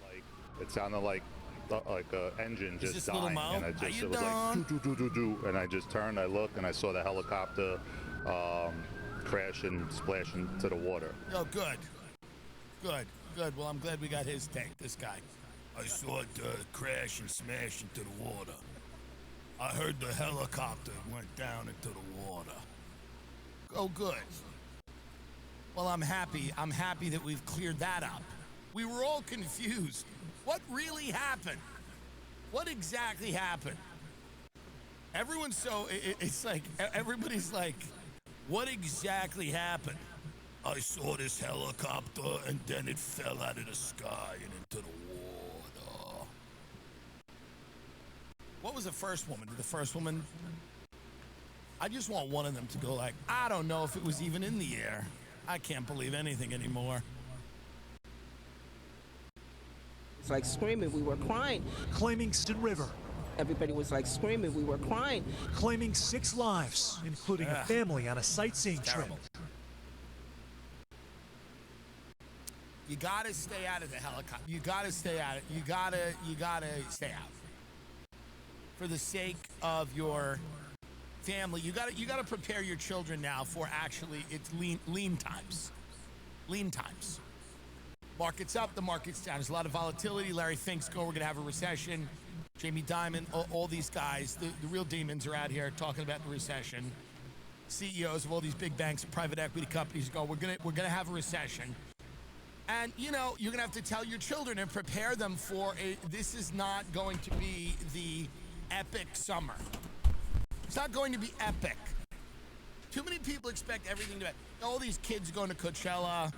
Like, it sounded like a engine Is just this Little dying, Mo? and How it you was doing? like do, and I just turned, I looked, and I saw the helicopter crash and splash into the water. Oh, good. Well, I'm glad we got his take, this guy. I saw it crash and smash into the water. I heard the helicopter went down into the water. Oh, good. Well, I'm happy. I'm happy that we've cleared that up. We were all confused. What really happened? What exactly happened? Everyone's so, it's like, everybody's like, what exactly happened? I saw this helicopter and then it fell out of the sky and into the water. What was the first woman? Did the first woman... I just want one of them to go like, I don't know if it was even in the air. I can't believe anything anymore. It's like screaming, we were crying. Claiming St. River. Everybody was like screaming, we were crying. Claiming 6 lives, including a family on a sightseeing trip. Terrible. You gotta stay out of the helicopter. You gotta stay out. You gotta stay out. For the sake of your family, you gotta prepare your children now for it's lean times. Lean times. Market's up, the market's down. There's a lot of volatility. Larry Fink's going, we're gonna have a recession. Jamie Dimon, all these guys, the real demons are out here talking about the recession. CEOs of all these big banks and private equity companies go, we're gonna have a recession. And, you're going to have to tell your children and prepare them for this is not going to be the epic summer. It's not going to be epic. Too many people expect everything to be, all these kids going to Coachella.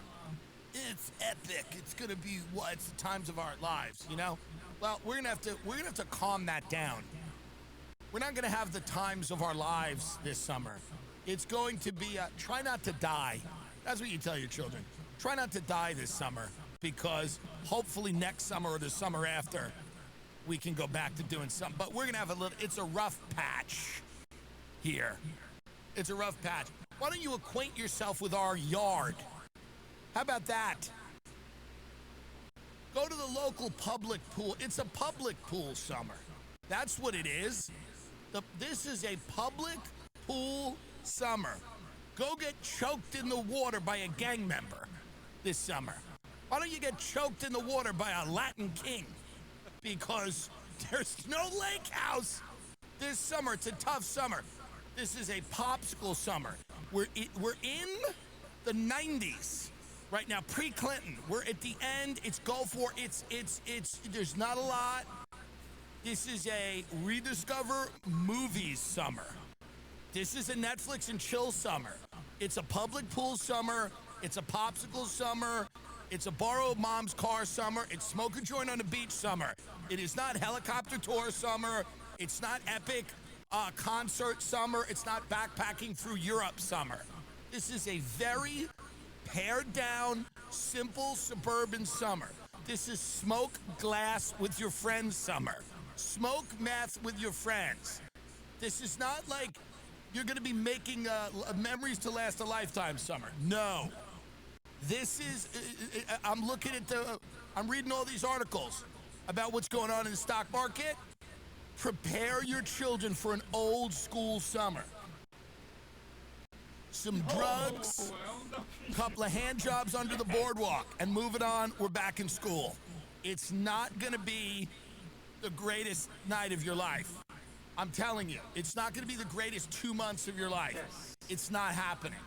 It's epic. It's going to be, it's the times of our lives, Well, we're going to have to calm that down. We're not going to have the times of our lives this summer. It's going to be, try not to die. That's what you tell your children. Try not to die this summer, because hopefully next summer or the summer after, we can go back to doing something. But we're going to have it's a rough patch here. It's a rough patch. Why don't you acquaint yourself with our yard? How about that? Go to the local public pool. It's a public pool summer. That's what it is. This is a public pool summer. Go get choked in the water by a gang member this summer. Why don't you get choked in the water by a Latin king? Because there's no lake house this summer. It's a tough summer. This is a popsicle summer. We're in the 90s right now, pre-Clinton. We're at the end. It's go for it's there's not a lot. This is a rediscover movies summer. This is a Netflix and chill summer. It's a public pool summer. It's a popsicle summer. It's a borrow mom's car summer. It's smoke a joint on the beach summer. It is not helicopter tour summer. It's not epic concert summer. It's not backpacking through Europe summer. This is a very pared down, simple suburban summer. This is smoke glass with your friends summer. Smoke meth with your friends. This is not like you're going to be making memories to last a lifetime summer. No. This is, I'm reading all these articles about what's going on in the stock market. Prepare your children for an old school summer. Some drugs, a couple of hand jobs under the boardwalk, and move it on, we're back in school. It's not going to be the greatest night of your life. I'm telling you, it's not going to be the greatest 2 months of your life. It's not happening.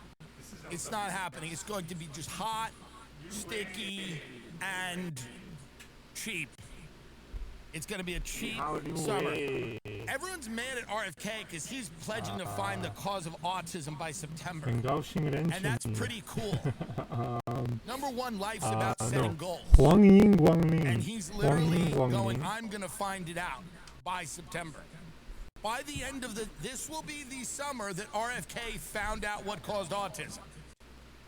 It's not happening. It's going to be just hot, sticky, and cheap. It's going to be a cheap summer. Everyone's mad at RFK because he's pledging to find the cause of autism by September. And that's pretty cool. Number one, life's about setting goals. And he's literally going, I'm going to find it out by September. By the end of this will be the summer that RFK found out what caused autism.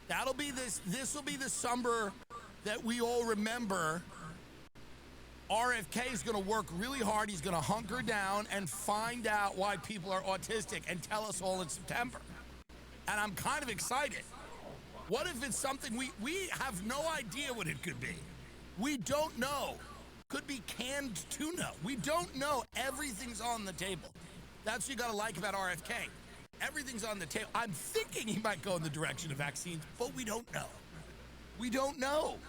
That'll be this will be the summer that we all remember. RFK is going to work really hard. He's going to hunker down and find out why people are autistic and tell us all in September. And I'm kind of excited. What if it's something we have no idea what it could be? We don't know. Could be canned tuna. We don't know. Everything's on the table. That's what you got to like about RFK. Everything's on the table. I'm thinking he might go in the direction of vaccines, but we don't know. We don't know.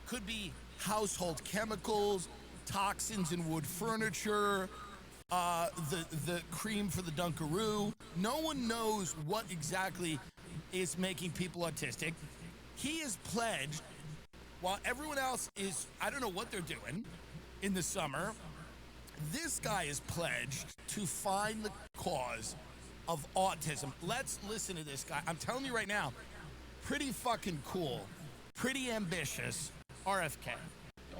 Could be household chemicals, toxins in wood furniture, the cream for the Dunkaroo. No one knows what exactly is making people autistic. He is pledged, while everyone else is, I don't know what they're doing in the summer, this guy is pledged to find the cause of autism. Let's listen to this guy. I'm telling you right now, pretty fucking cool, pretty ambitious, RFK.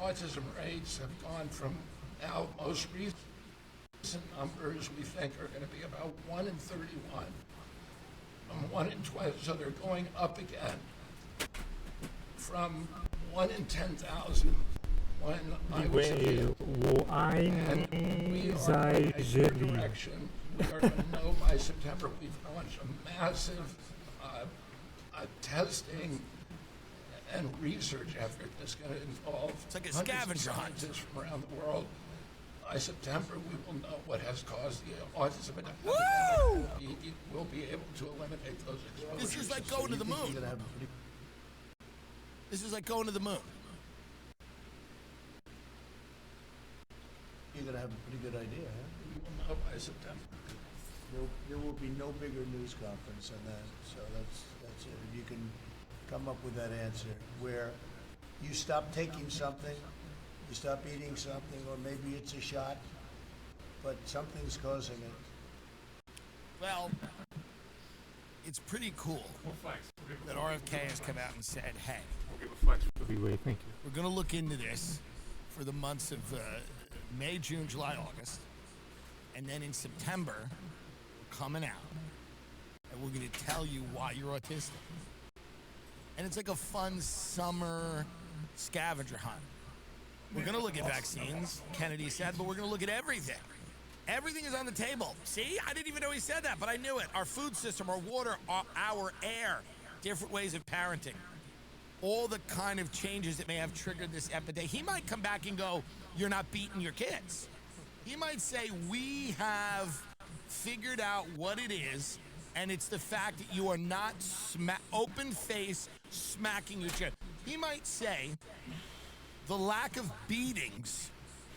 Autism rates have gone from now most recent numbers we think are going to be about 1 in 31, from 1 in 20, so they're going up again from 1 in 10,000 when I was a kid. And we are in a good direction. We are going to know by September. We've launched a massive testing and research effort that's going to involve it's like a scavenger hunt scientists from around the world. By September, we will know what has caused the autism epidemic. We'll be able to eliminate those exposures. This is like going to the moon. This is like going to the moon. You're going to have a pretty good idea, huh? We will know by September. There will be no bigger news conference than that, so that's it. If you can come up with that answer where you stop taking something, you stop eating something, or maybe it's a shot, but something's causing it. Well, it's pretty cool that RFK has come out and said, hey, we're going to look into this for the months of May, June, July, August, and then in September, we're coming out, and we're going to tell you why you're autistic. And it's like a fun summer scavenger hunt. We're going to look at vaccines, Kennedy said, but we're going to look at everything. Everything is on the table. See, I didn't even know he said that, but I knew it. Our food system, our water, our air, different ways of parenting. all the kind of changes that may have triggered this epidemic. He might come back and go, you're not beating your kids. He might say, we have figured out what it is, and it's the fact that you are not open face smacking your child. He might say, the lack of beatings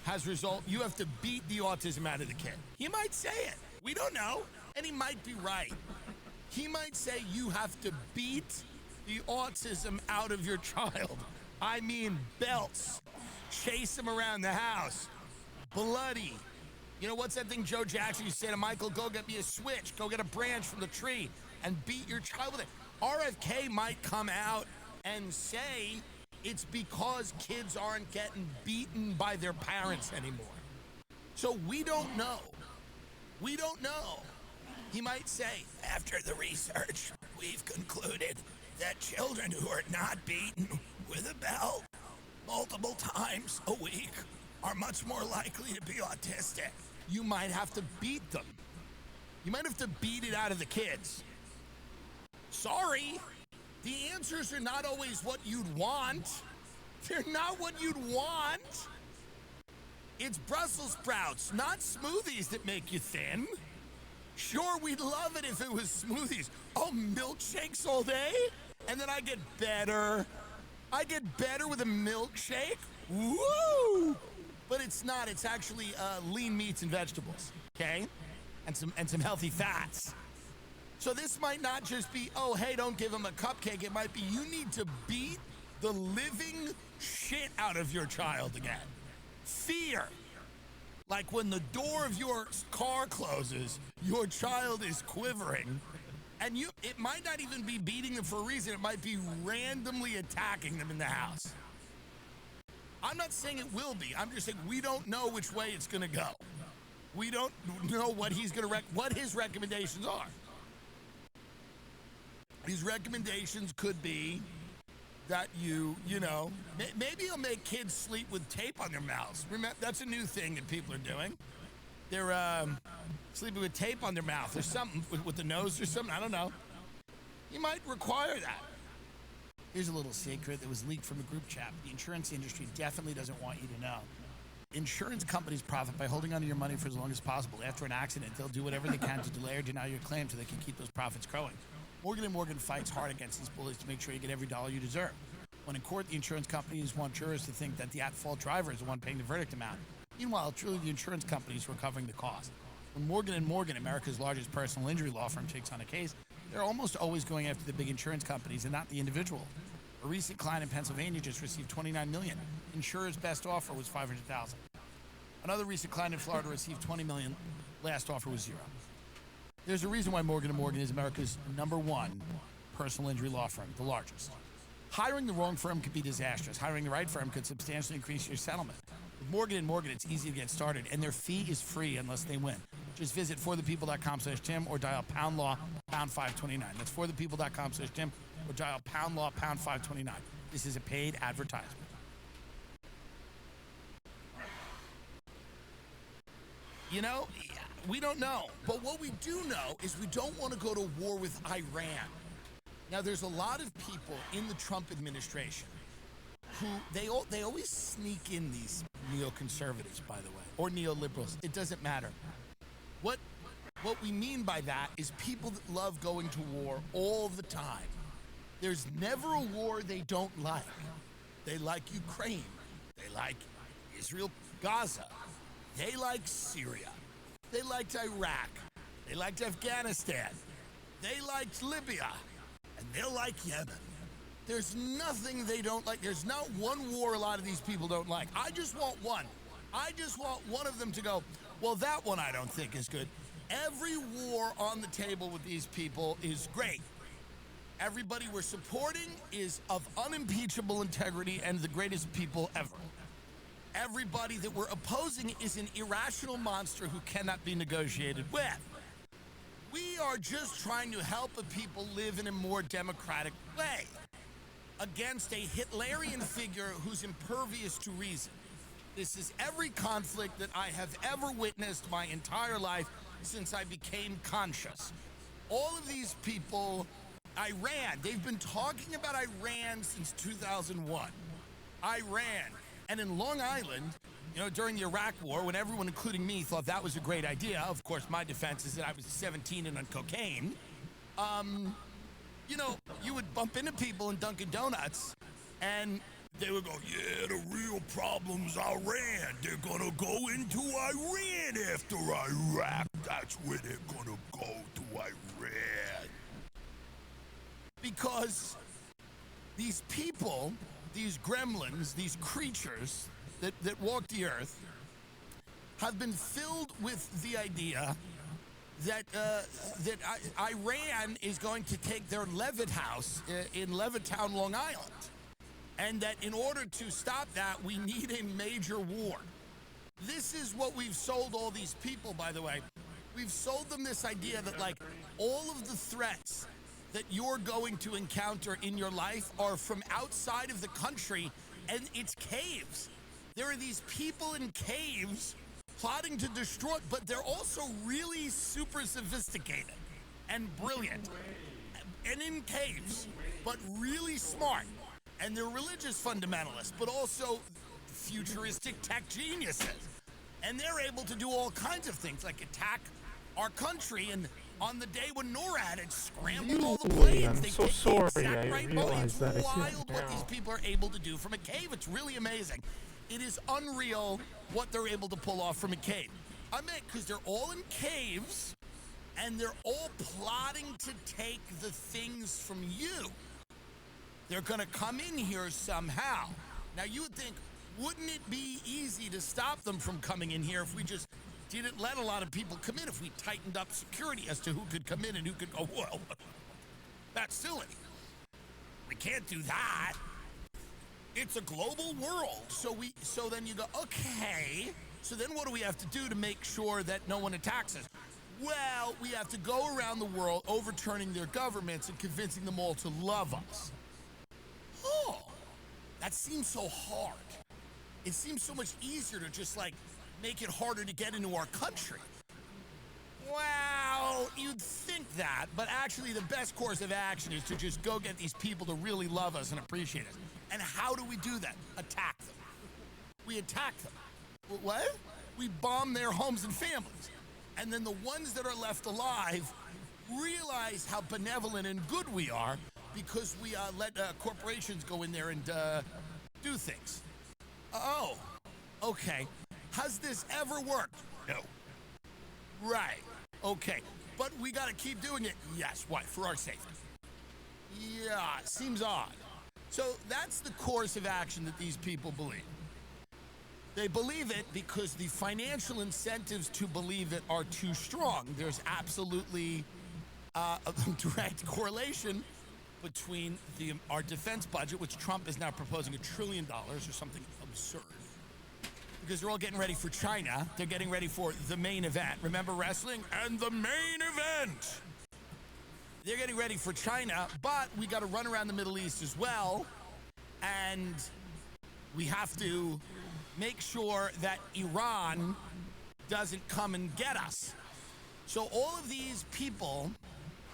has you have to beat the autism out of the kid. He might say it. We don't know, and he might be right. He might say you have to beat the autism out of your child. I mean belts, chase him around the house, bloody. You know, what's that thing Joe Jackson used to say to Michael? Go get me a switch, go get a branch from the tree and beat your child with it. RFK might come out and say it's because kids aren't getting beaten by their parents anymore. So we don't know. We don't know. He might say, after the research, we've concluded that children who are not beaten with a belt multiple times a week are much more likely to be autistic. You might have to beat them. You might have to beat it out of the kids. Sorry, the answers are not always what you'd want. They're not what you'd want. It's Brussels sprouts, not smoothies that make you thin. Sure, we'd love it if it was smoothies. Oh, milkshakes all day? And then I get better. I get better with a milkshake? Woo! But it's not. It's actually lean meats and vegetables, okay? And some healthy fats. So this might not just be, oh, hey, don't give him a cupcake. It might be you need to beat the living shit out of your child again. Fear. Like when the door of your car closes, your child is quivering, and it might not even be beating them for a reason. It might be randomly attacking them in the house. I'm not saying it will be. I'm just saying we don't know which way it's going to go. We don't know what he's going to what his recommendations are. His recommendations could be that you know, maybe he'll make kids sleep with tape on their mouths. Remember, that's a new thing that people are doing. They're sleeping with tape on their mouth or something, with the nose or something. I don't know. He might require that. Here's a little secret that was leaked from a group chat. The insurance industry definitely doesn't want you to know. Insurance companies profit by holding onto your money for as long as possible. After an accident, they'll do whatever they can to delay or deny your claim so they can keep those profits growing. Morgan & Morgan fights hard against these bullies to make sure you get every dollar you deserve. When in court, the insurance companies want jurors to think that the at-fault driver is the one paying the verdict amount. Meanwhile, it's really the insurance companies who are covering the cost. When Morgan & Morgan, America's largest personal injury law firm, takes on a case, they're almost always going after the big insurance companies and not the individual. A recent client in Pennsylvania just received $29 million. Insurer's best offer was $500,000. Another recent client in Florida received $20 million. Last offer was $0. There's a reason why Morgan & Morgan is America's #1 personal injury law firm, the largest. Hiring the wrong firm could be disastrous. Hiring the right firm could substantially increase your settlement. With Morgan & Morgan, it's easy to get started, and their fee is free unless they win. Just visit forthepeople.com/Tim or dial #law #529. That's forthepeople.com/Tim or dial #law #529. This is a paid advertisement. You know, we don't know. But what we do know is we don't want to go to war with Iran. Now, there's a lot of people in the Trump administration who they always sneak in these neoconservatives, by the way, or neoliberals. It doesn't matter. What we mean by that is people that love going to war all the time. There's never a war they don't like. They like Ukraine. They like Israel, Gaza. They like Syria. They liked Iraq. They liked Afghanistan. They liked Libya. And they'll like Yemen. There's nothing they don't like. There's not one war a lot of these people don't like. I just want one. I just want one of them to go, well, that one I don't think is good. Every war on the table with these people is great. Everybody we're supporting is of unimpeachable integrity and the greatest people ever. Everybody that we're opposing is an irrational monster who cannot be negotiated with. We are just trying to help a people live in a more democratic way against a Hitlerian figure who's impervious to reason. This is every conflict that I have ever witnessed my entire life since I became conscious. All of these people Iran. They've been talking about Iran since 2001. Iran. And in Long Island, you know, during the Iraq War, when everyone, including me, thought that was a great idea, of course, my defense is that I was 17 and on cocaine, you know, you would bump into people in Dunkin' Donuts, and they would go, yeah, the real problem's Iran. They're gonna go into Iran after Iraq. That's where they're gonna go, to Iran. Because these people, these gremlins, these creatures that walk the earth, have been filled with the idea that Iran is going to take their Levitt house in Levittown, Long Island. And that in order to stop that, we need a major war. This is what we've sold all these people, by the way. We've sold them this idea that, like, all of the threats that you're going to encounter in your life are from outside of the country, and it's caves. There are these people in caves plotting to destroy, but they're also really super sophisticated and brilliant and in caves, but really smart. And they're religious fundamentalists, but also futuristic tech geniuses. And they're able to do all kinds of things, like attack our country. And on the day when NORAD had scrambled all the planes, they take the exact right body. It's wild what these people are able to do from a cave. It's really amazing. It is unreal what they're able to pull off from a cave. I mean, because they're all in caves, and they're all plotting to take the things from you. They're going to come in here somehow. Now, you would think, wouldn't it be easy to stop them from coming in here if we just didn't let a lot of people come in, if we tightened up security as to who could come in and who could go? Well, that's silly. We can't do that. It's a global world. So then you go, okay, so then what do we have to do to make sure that no one attacks us? Well, we have to go around the world overturning their governments and convincing them all to love us. Oh, that seems so hard. It seems so much easier to just, like, make it harder to get into our country. Well, you'd think that, but actually the best course of action is to just go get these people to really love us and appreciate us. And how do we do that? Attack them. We attack them. What? We bomb their homes and families. And then the ones that are left alive realize how benevolent and good we are, because we let corporations go in there and do things. Oh, okay. Has this ever worked? No. Right. Okay. But we got to keep doing it. Yes. Why? For our safety. Yeah. Seems odd. So that's the course of action that these people believe. They believe it because the financial incentives to believe it are too strong. There's absolutely a direct correlation between our defense budget, which Trump is now proposing $1 trillion or something absurd, because they're all getting ready for China. They're getting ready for the main event. Remember wrestling? And the main event! They're getting ready for China, but we got to run around the Middle East as well, and we have to make sure that Iran doesn't come and get us. So all of these people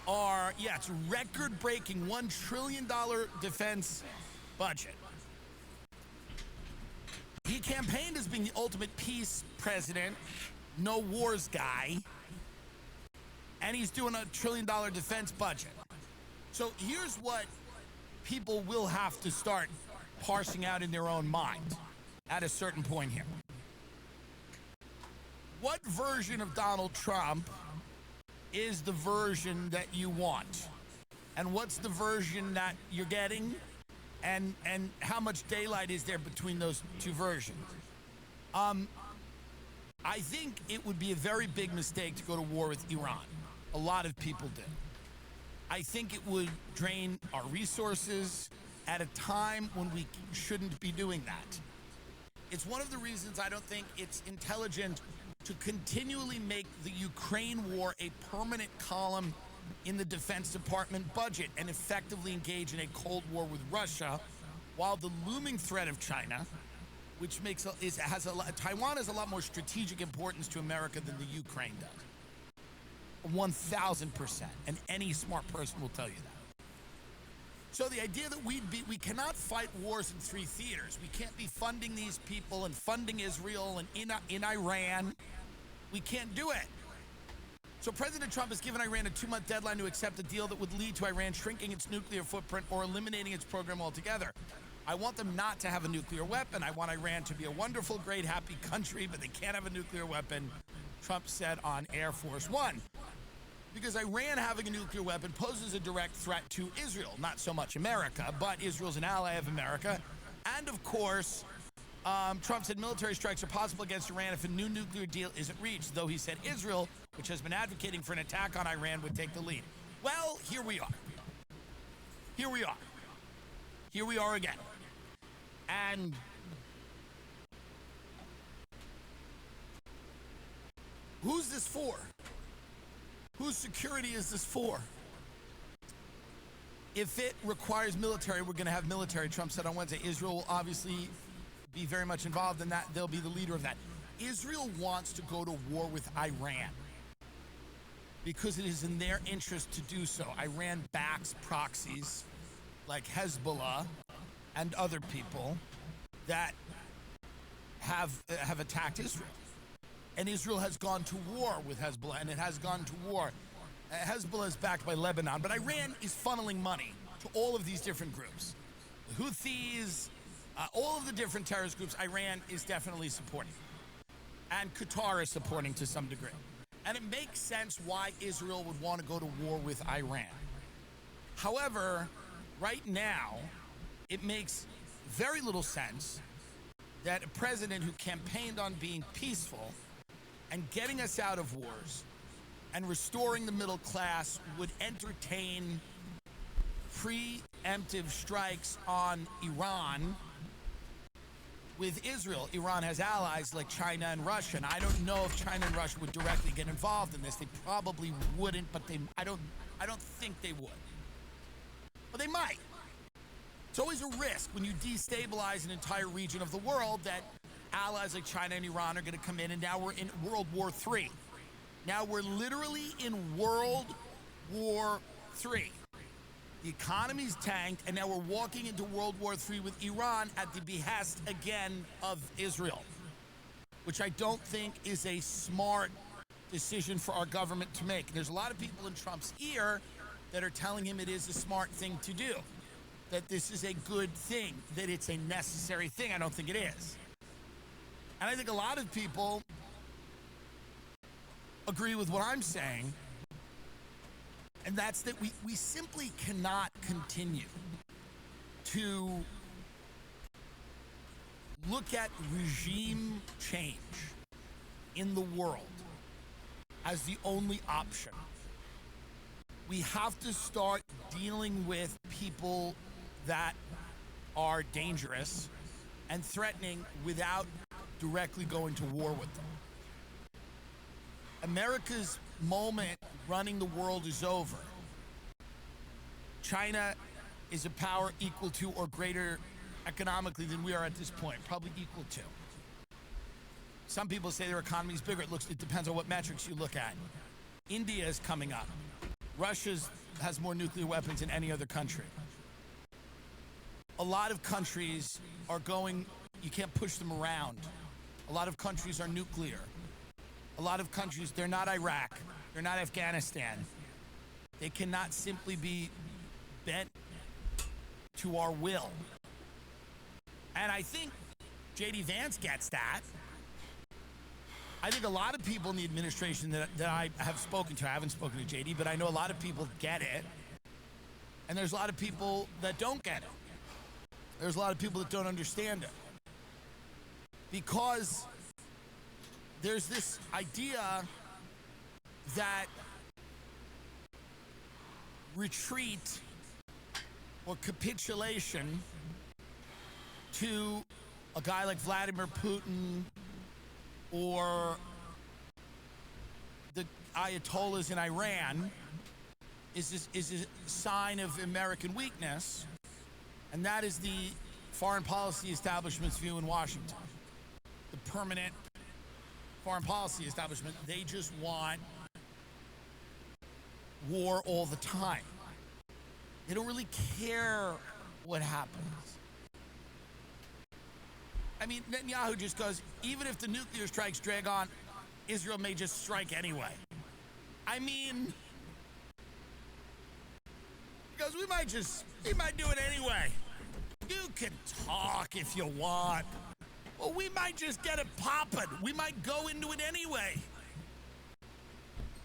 are, it's a record-breaking $1 trillion defense budget. He campaigned as being the ultimate peace president, no wars guy, and he's doing $1 trillion defense budget. So here's what people will have to start parsing out in their own mind at a certain point here. What version of Donald Trump is the version that you want? And what's the version that you're getting? And how much daylight is there between those two versions? I think it would be a very big mistake to go to war with Iran. A lot of people did. I think it would drain our resources at a time when we shouldn't be doing that. It's one of the reasons I don't think it's intelligent to continually make the Ukraine war a permanent column in the Defense Department budget and effectively engage in a Cold War with Russia, while the looming threat of China, which Taiwan has a lot more strategic importance to America than the Ukraine does. 1,000%, and any smart person will tell you that. So the idea that we cannot fight wars in three theaters. We can't be funding these people and funding Israel and in Iran. We can't do it. So President Trump has given Iran a 2-month deadline to accept a deal that would lead to Iran shrinking its nuclear footprint or eliminating its program altogether. I want them not to have a nuclear weapon. I want Iran to be a wonderful, great, happy country, but they can't have a nuclear weapon, Trump said on Air Force One. Because Iran having a nuclear weapon poses a direct threat to Israel, not so much America, but Israel's an ally of America. And of course, Trump said military strikes are possible against Iran if a new nuclear deal isn't reached, though he said Israel, which has been advocating for an attack on Iran, would take the lead. Well, here we are. Here we are. Here we are again. And who's this for? Whose security is this for? If it requires military, we're going to have military, Trump said on Wednesday. Israel will obviously be very much involved in that. They'll be the leader of that. Israel wants to go to war with Iran because it is in their interest to do so. Iran backs proxies like Hezbollah and other people that have attacked Israel. And Israel has gone to war with Hezbollah, and it has gone to war. Hezbollah is backed by Lebanon, but Iran is funneling money to all of these different groups. The Houthis, all of the different terrorist groups, Iran is definitely supporting. And Qatar is supporting to some degree. And it makes sense why Israel would want to go to war with Iran. However, right now, it makes very little sense that a president who campaigned on being peaceful and getting us out of wars and restoring the middle class would entertain preemptive strikes on Iran with Israel. Iran has allies like China and Russia, and I don't know if China and Russia would directly get involved in this. They probably wouldn't, but I don't think they would. But they might. It's always a risk when you destabilize an entire region of the world that allies like China and Iran are going to come in, and now we're in World War III. Now we're literally in World War III. The economy's tanked, and now we're walking into World War III with Iran at the behest again of Israel, which I don't think is a smart decision for our government to make. There's a lot of people in Trump's ear that are telling him it is a smart thing to do, that this is a good thing, that it's a necessary thing. I don't think it is. And I think a lot of people agree with what I'm saying, and that's that we simply cannot continue to look at regime change in the world as the only option. We have to start dealing with people that are dangerous and threatening without directly going to war with them. America's moment running the world is over. China is a power equal to or greater economically than we are at this point, probably equal to. Some people say their economy is bigger. It depends on what metrics you look at. India is coming up. Russia has more nuclear weapons than any other country. A lot of countries are going, you can't push them around. A lot of countries are nuclear. A lot of countries, they're not Iraq. They're not Afghanistan. They cannot simply be bent to our will. And I think J.D. Vance gets that. I think a lot of people in the administration that I have spoken to, I haven't spoken to J.D., but I know a lot of people get it. And there's a lot of people that don't get it. There's a lot of people that don't understand it. Because there's this idea that retreat or capitulation to a guy like Vladimir Putin or the Ayatollahs in Iran is a sign of American weakness, and that is the foreign policy establishment's view in Washington. The permanent foreign policy establishment, they just want war all the time. They don't really care what happens. I mean, Netanyahu just goes, even if the nuclear strikes drag on, Israel may just strike anyway. I mean, he goes, we might do it anyway. You can talk if you want. Well, we might just get it popping. We might go into it anyway.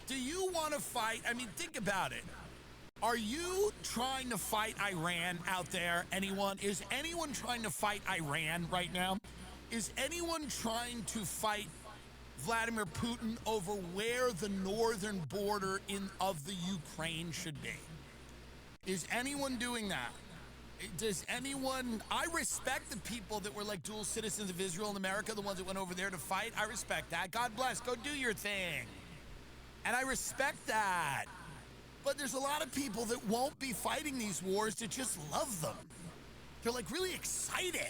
Do you want to fight? I mean, think about it. Are you trying to fight Iran out there? Anyone? Is anyone trying to fight Iran right now? Is anyone trying to fight Vladimir Putin over where the northern border of the Ukraine should be? Is anyone doing that? Does anyone? I respect the people that were like dual citizens of Israel and America, the ones that went over there to fight. I respect that. God bless. Go do your thing. And I respect that. But there's a lot of people that won't be fighting these wars that just love them. They're like really excited.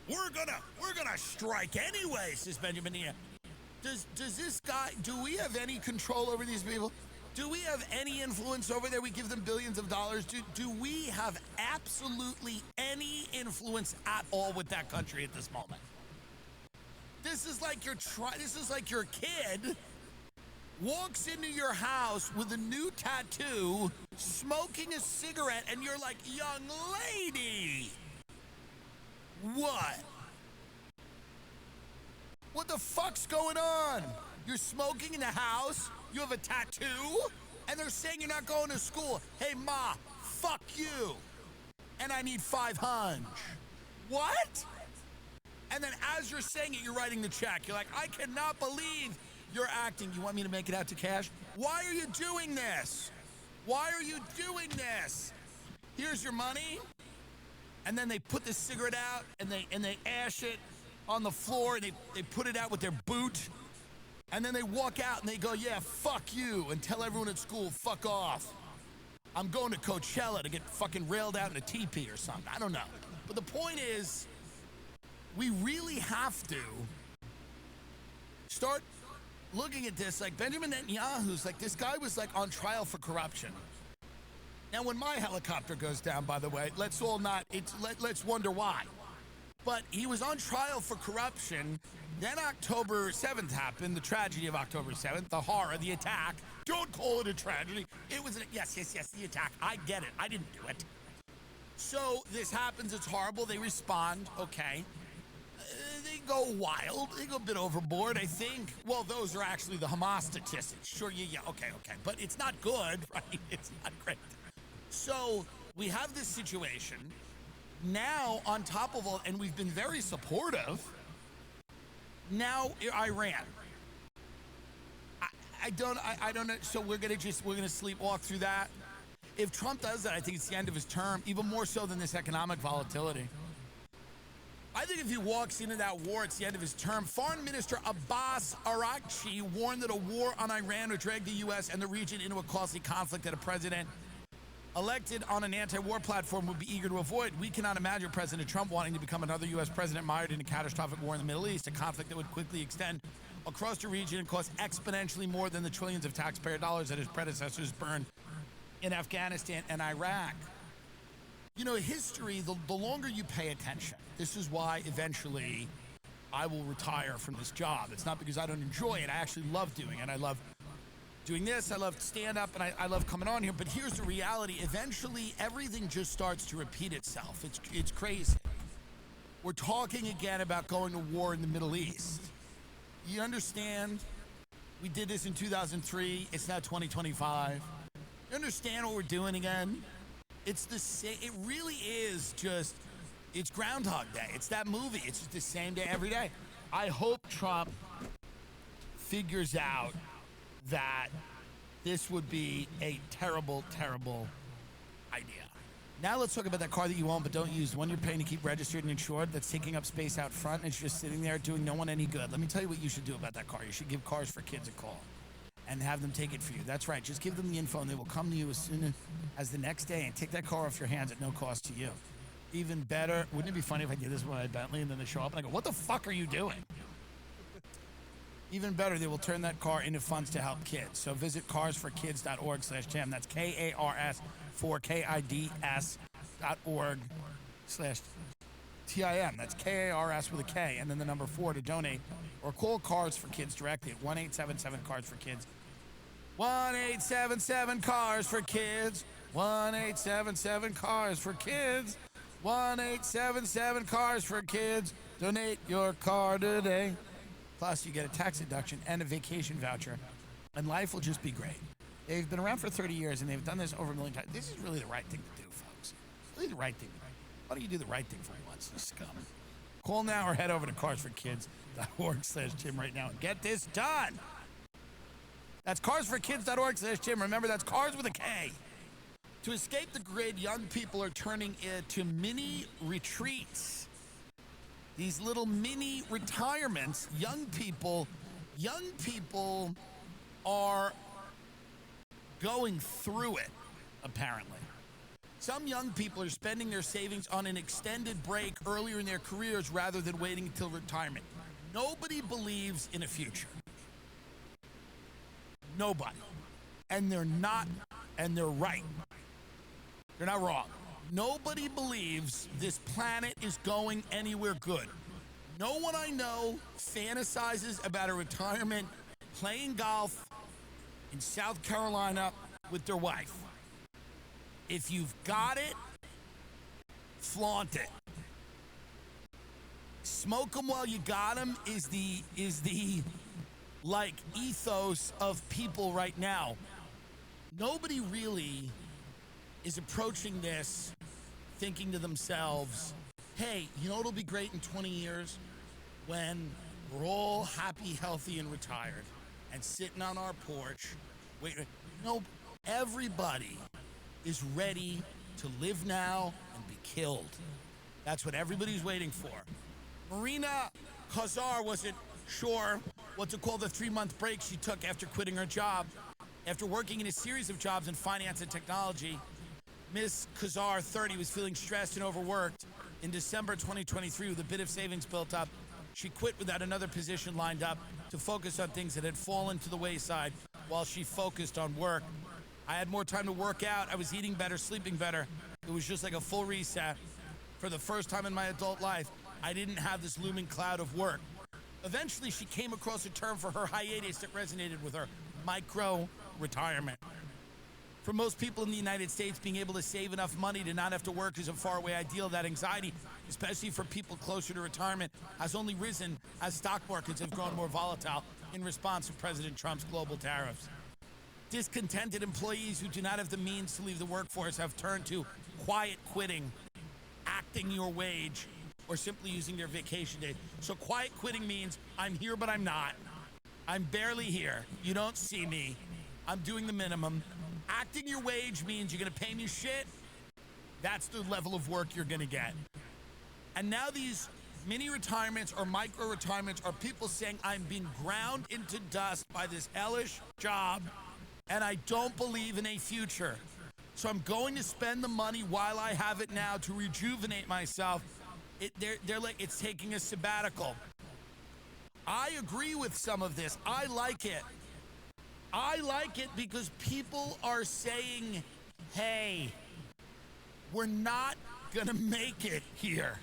We're gonna strike anyway, says Benjamin Netanyahu. Does this guy, do we have any control over these people? Do we have any influence over there? We give them billions of dollars. Do we have absolutely any influence at all with that country at this moment? This is like your kid walks into your house with a new tattoo, smoking a cigarette, and you're like, young lady, what? What the fuck's going on? You're smoking in the house, you have a tattoo, and they're saying you're not going to school. Hey, ma, fuck you. And I need $500. What? And then as you're saying it, you're writing the check. You're like, I cannot believe you're acting. You want me to make it out to cash? Why are you doing this? Why are you doing this? Here's your money. And then they put the cigarette out and they ash it on the floor and they put it out with their boot. And then they walk out and they go, yeah, fuck you, and tell everyone at school, fuck off. I'm going to Coachella to get fucking railed out in a teepee or something. I don't know. But the point is, we really have to start looking at this like Benjamin Netanyahu's like, this guy was like on trial for corruption. Now, when my helicopter goes down, by the way, let's wonder why. But he was on trial for corruption. Then October 7th happened, the tragedy of October 7th, the horror, the attack. Don't call it a tragedy. It was, yes, the attack. I get it. I didn't do it. So this happens. It's horrible. They respond. Okay. They go wild. They go a bit overboard, I think. Well, those are actually the Hamas statistics. Sure, yeah, okay. But it's not good, right? It's not great. So we have this situation. Now, on top of all, and we've been very supportive, now Iran. I don't know. So we're gonna sleepwalk through that. If Trump does that, I think it's the end of his term, even more so than this economic volatility. I think if he walks into that war, it's the end of his term. Foreign Minister Abbas Araghchi warned that a war on Iran would drag the U.S. and the region into a costly conflict that a president elected on an anti-war platform would be eager to avoid. We cannot imagine President Trump wanting to become another U.S. president mired in a catastrophic war in the Middle East, a conflict that would quickly extend across the region and cost exponentially more than the trillions of taxpayer dollars that his predecessors burned in Afghanistan and Iraq. You know, history, the longer you pay attention, this is why eventually I will retire from this job. It's not because I don't enjoy it. I actually love doing it. I love doing this. I love stand-up, and I love coming on here. But here's the reality. Eventually, everything just starts to repeat itself. It's crazy. We're talking again about going to war in the Middle East. You understand? We did this in 2003. It's now 2025. You understand what we're doing again? It's the same. It really is just, it's Groundhog Day. It's that movie. It's just the same day every day. I hope Trump figures out that this would be a terrible, terrible idea. Now let's talk about that car that you own but don't use, the one you're paying to keep registered and insured, that's taking up space out front and it's just sitting there doing no one any good. Let me tell you what you should do about that car. You should give Cars for Kids a call and have them take it for you. That's right. Just give them the info and they will come to you as soon as the next day and take that car off your hands at no cost to you. Even better, wouldn't it be funny if I did this with my Bentley and then they show up and I go, what the fuck are you doing? Even better, they will turn that car into funds to help kids. So visit carsforkids.org/Tim. That's KARS for KIDS.org/TIM. That's KARS with a K and then the number 4 to donate. Or call Cars for Kids directly at 1-877-CARS-FOR-KIDS. 1-877-CARS-FOR-KIDS. 1-877-CARS-FOR-KIDS. 1-877-CARS-FOR-KIDS. Donate your car today. Plus, you get a tax deduction and a vacation voucher, and life will just be great. They've been around for 30 years, and they've done this over a million times. This is really the right thing to do, folks. It's really the right thing to do. Why don't you do the right thing for once, you scum? Call now or head over to carsforkids.org/Jim right now and get this done. That's carsforkids.org/Jim. Remember, that's cars with a K. To escape the grid, young people are turning into mini retreats. These little mini retirements, young people are going through it, apparently. Some young people are spending their savings on an extended break earlier in their careers rather than waiting until retirement. Nobody believes in a future. Nobody. And they're not, and they're right. They're not wrong. Nobody believes this planet is going anywhere good. No one I know fantasizes about a retirement playing golf in South Carolina with their wife. If you've got it, flaunt it. Smoke them while you got them is the like ethos of people right now. Nobody really is approaching this thinking to themselves, hey, you know what'll be great in 20 years? When we're all happy, healthy, and retired and sitting on our porch. Wait, no, everybody is ready to live now and be killed. That's what everybody's waiting for. Marina Khazar wasn't sure what to call the 3-month break she took after quitting her job. After working in a series of jobs in finance and technology, Ms. Khazar, 30, was feeling stressed and overworked. In December 2023, with a bit of savings built up, she quit without another position lined up to focus on things that had fallen to the wayside while she focused on work. I had more time to work out. I was eating better, sleeping better. It was just like a full reset. For the first time in my adult life, I didn't have this looming cloud of work. Eventually, she came across a term for her hiatus that resonated with her: micro-retirement. For most people in the United States, being able to save enough money to not have to work is a faraway ideal. That anxiety, especially for people closer to retirement, has only risen as stock markets have grown more volatile in response to President Trump's global tariffs. Discontented employees who do not have the means to leave the workforce have turned to quiet quitting, acting your wage, or simply using their vacation day. So quiet quitting means I'm here but I'm not. I'm barely here. You don't see me. I'm doing the minimum. Acting your wage means you're going to pay me shit. That's the level of work you're going to get. And now these mini retirements or micro retirements are people saying I'm being ground into dust by this hellish job and I don't believe in a future. So I'm going to spend the money while I have it now to rejuvenate myself. They're like, it's taking a sabbatical. I agree with some of this. I like it. I like it because people are saying, hey, we're not gonna make it here.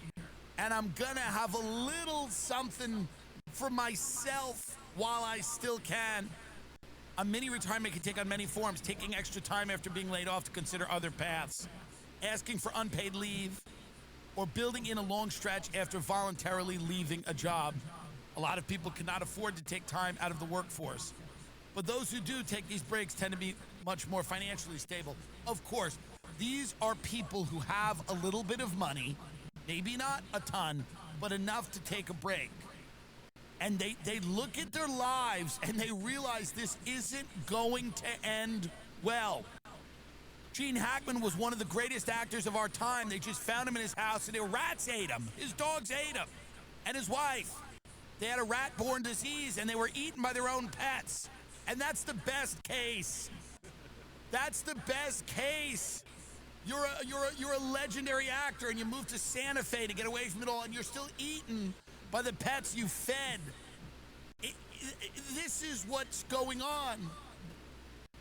And I'm gonna have a little something for myself while I still can. A mini retirement can take on many forms: taking extra time after being laid off to consider other paths, asking for unpaid leave, or building in a long stretch after voluntarily leaving a job. A lot of people cannot afford to take time out of the workforce. But those who do take these breaks tend to be much more financially stable. Of course, these are people who have a little bit of money, maybe not a ton, but enough to take a break. And they look at their lives and they realize this isn't going to end well. Gene Hackman was one of the greatest actors of our time. They just found him in his house and their rats ate him. His dogs ate him. And his wife. They had a rat-borne disease and they were eaten by their own pets. And that's the best case. That's the best case. You're a legendary actor and you moved to Santa Fe to get away from it all and you're still eaten by the pets you fed. This is what's going on.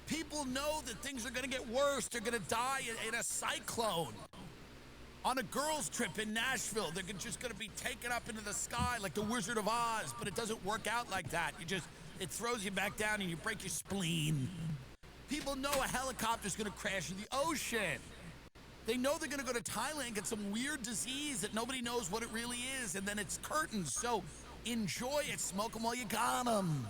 People know that things are going to get worse. They're going to die in a cyclone. On a girls' trip in Nashville, they're just going to be taken up into the sky like the Wizard of Oz, but it doesn't work out like that. It throws you back down and you break your spleen. People know a helicopter's going to crash in the ocean. They know they're going to go to Thailand and get some weird disease that nobody knows what it really is, and then it's curtains. So enjoy it. Smoke them while you got them.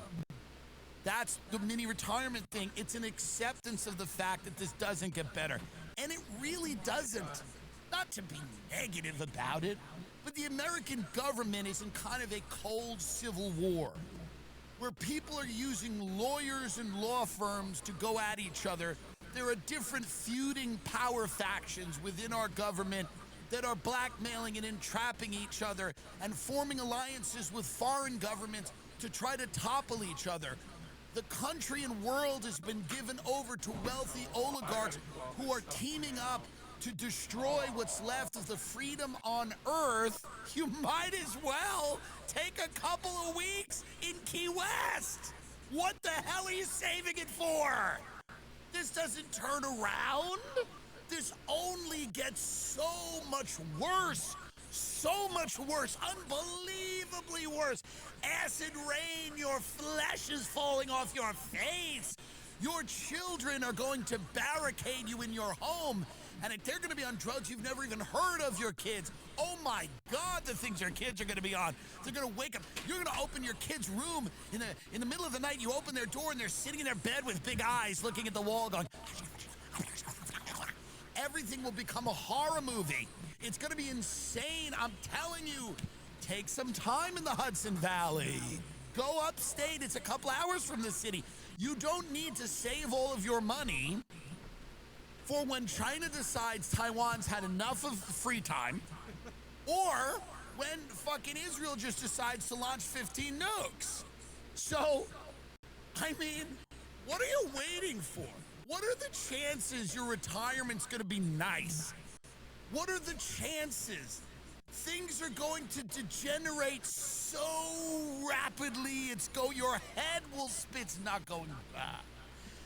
That's the mini retirement thing. It's an acceptance of the fact that this doesn't get better. And it really doesn't. Not to be negative about it, but the American government is in kind of a cold civil war where people are using lawyers and law firms to go at each other. There are different feuding power factions within our government that are blackmailing and entrapping each other and forming alliances with foreign governments to try to topple each other. The country and world has been given over to wealthy oligarchs who are teaming up to destroy what's left of the freedom on Earth. You might as well take a couple of weeks in Key West. What the hell are you saving it for? This doesn't turn around. This only gets so much worse. So much worse. Unbelievably worse. Acid rain, your flesh is falling off your face. Your children are going to barricade you in your home. And if they're going to be on drugs you've never even heard of, your kids, oh my God, the things your kids are going to be on. They're going to wake up. You're going to open your kid's room in the middle of the night. You open their door and they're sitting in their bed with big eyes looking at the wall going, everything will become a horror movie. It's going to be insane. I'm telling you, take some time in the Hudson Valley. Go upstate. It's a couple hours from the city. You don't need to save all of your money for when China decides Taiwan's had enough of free time, or when fucking Israel just decides to launch 15 nukes. So, I mean, what are you waiting for? What are the chances your retirement's gonna be nice? What are the chances? Things are going to degenerate so rapidly, your head will spit. It's not going back.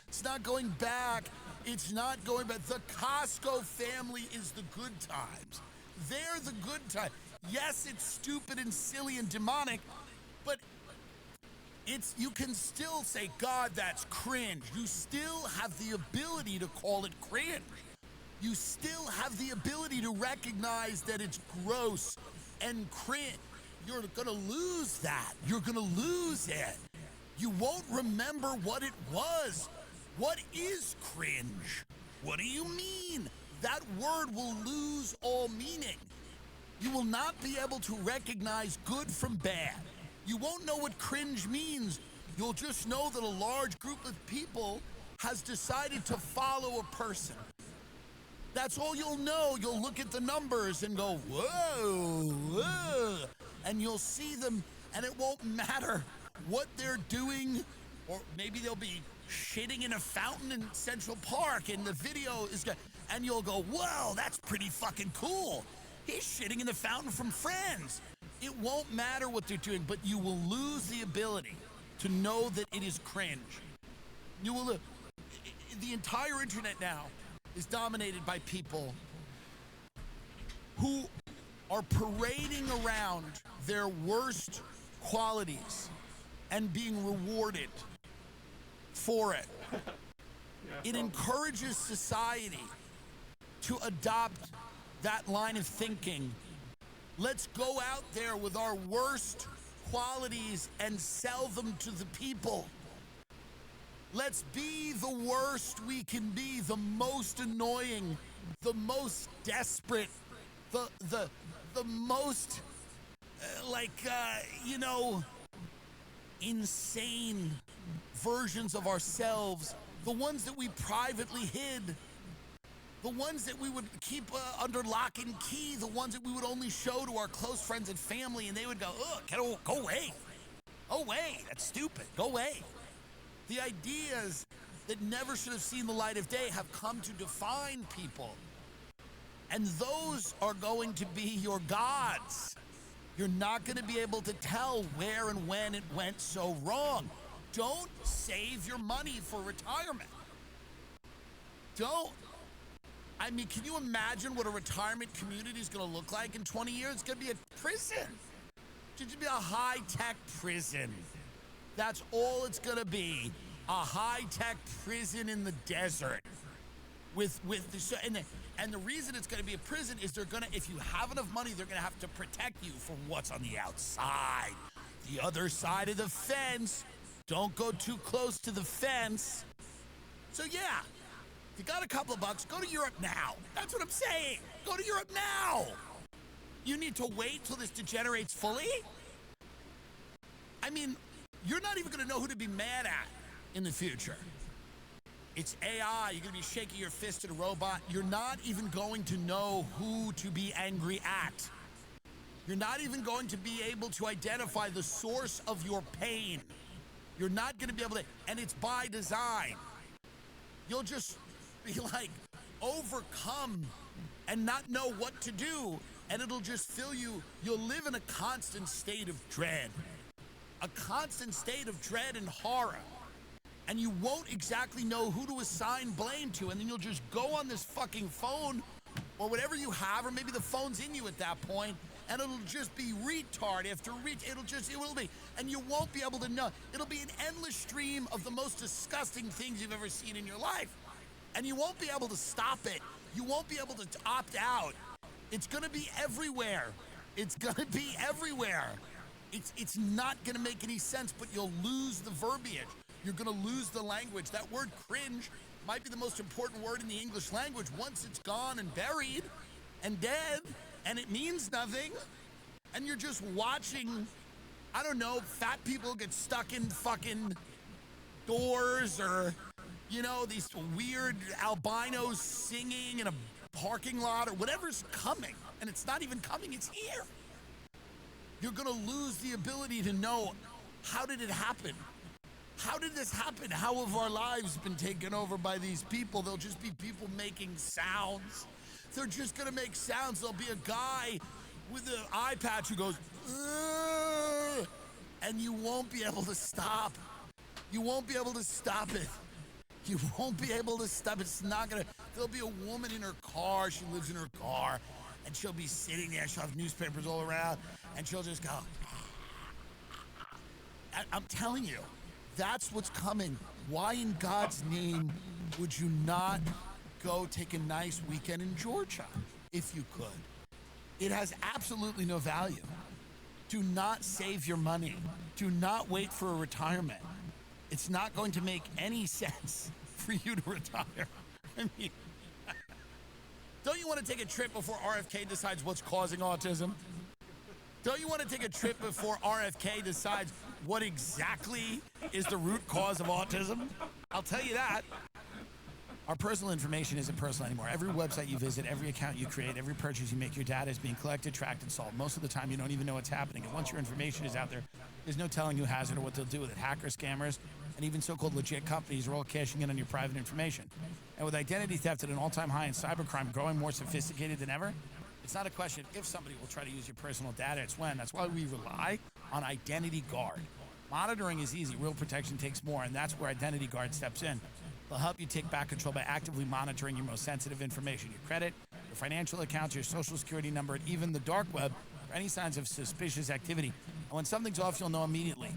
It's not going back. It's not going back. The Costco family is the good times. They're the good times. Yes, it's stupid and silly and demonic, but you can still say, God, that's cringe. You still have the ability to call it cringe. You still have the ability to recognize that it's gross and cringe. You're gonna lose that. You're gonna lose it. You won't remember what it was. What is cringe? What do you mean? That word will lose all meaning. You will not be able to recognize good from bad. You won't know what cringe means. You'll just know that a large group of people has decided to follow a person. That's all you'll know. You'll look at the numbers and go, whoa, whoa, and you'll see them, and it won't matter what they're doing, or maybe they'll be shitting in a fountain in Central Park, and the video is good, and you'll go, whoa, that's pretty fucking cool. He's shitting in the fountain from Friends. It won't matter what they're doing, but you will lose the ability to know that it is cringe. You will. The entire internet now is dominated by people who are parading around their worst qualities and being rewarded for it. It encourages society to adopt that line of thinking. Let's go out there with our worst qualities and sell them to the people. Let's be the worst we can be, the most annoying, the most desperate, the most, insane versions of ourselves, the ones that we privately hid, the ones that we would keep under lock and key, the ones that we would only show to our close friends and family, and they would go, ugh, go away. Go away. That's stupid. Go away. The ideas that never should have seen the light of day have come to define people. And those are going to be your gods. You're not going to be able to tell where and when it went so wrong. Don't save your money for retirement. Don't. I mean, can you imagine what a retirement community is going to look like in 20 years? It's going to be a prison. It's going to be a high-tech prison. That's all it's going to be. A high-tech prison in the desert. And the reason it's going to be a prison is they're going to, if you have enough money, they're going to have to protect you from what's on the outside. The other side of the fence. Don't go too close to the fence. So yeah, if you got a couple of bucks, go to Europe now. That's what I'm saying. Go to Europe now. You need to wait till this degenerates fully? I mean, you're not even going to know who to be mad at in the future. It's AI. You're going to be shaking your fist at a robot. You're not even going to know who to be angry at. You're not even going to be able to identify the source of your pain. You're not going to be able to, and it's by design. You'll just be like overcome and not know what to do, and it'll just fill you. You'll live in a constant state of dread. A constant state of dread and horror. And you won't exactly know who to assign blame to, and then you'll just go on this fucking phone or whatever you have, or maybe the phone's in you at that point, and it'll just be retard after it will be, and you won't be able to know. It'll be an endless stream of the most disgusting things you've ever seen in your life, and you won't be able to stop it. You won't be able to opt out. It's gonna be everywhere. It's gonna be everywhere. It's not gonna make any sense, but you'll lose the verbiage. You're gonna lose the language. That word cringe might be the most important word in the English language. Once it's gone and buried and dead and it means nothing, and you're just watching, I don't know, fat people get stuck in fucking doors, or, you know, these weird albinos singing in a parking lot, or whatever's coming, and it's not even coming, it's here. You're gonna lose the ability to know, how did it happen? How did this happen? How have our lives been taken over by these people? They'll just be people making sounds. They're just gonna make sounds. There'll be a guy with an eye patch who goes, "Ugh," and you won't be able to stop. You won't be able to stop it. You won't be able to stop it. It's not gonna, there'll be a woman in her car. She lives in her car, and she'll be sitting there. She'll have newspapers all around, and she'll just go, I'm telling you, that's what's coming. Why in God's name would you not go take a nice weekend in Georgia if you could? It has absolutely no value. Do not save your money. Do not wait for a retirement. It's not going to make any sense for you to retire. I mean, don't you want to take a trip before RFK decides what's causing autism? Don't you want to take a trip before RFK decides what exactly is the root cause of autism? I'll tell you that. Our personal information isn't personal anymore. Every website you visit, every account you create, every purchase you make, your data is being collected, tracked, and sold. Most of the time, you don't even know what's happening. And once your information is out there, there's no telling who has it or what they'll do with it. Hackers, scammers, and even so-called legit companies are all cashing in on your private information. And with identity theft at an all-time high and cybercrime growing more sophisticated than ever, it's not a question of if somebody will try to use your personal data, it's when. That's why we rely on Identity Guard. Monitoring is easy, real protection takes more, and that's where Identity Guard steps in. They'll help you take back control by actively monitoring your most sensitive information, your credit, your financial accounts, your social security number, and even the dark web for any signs of suspicious activity. And when something's off, you'll know immediately,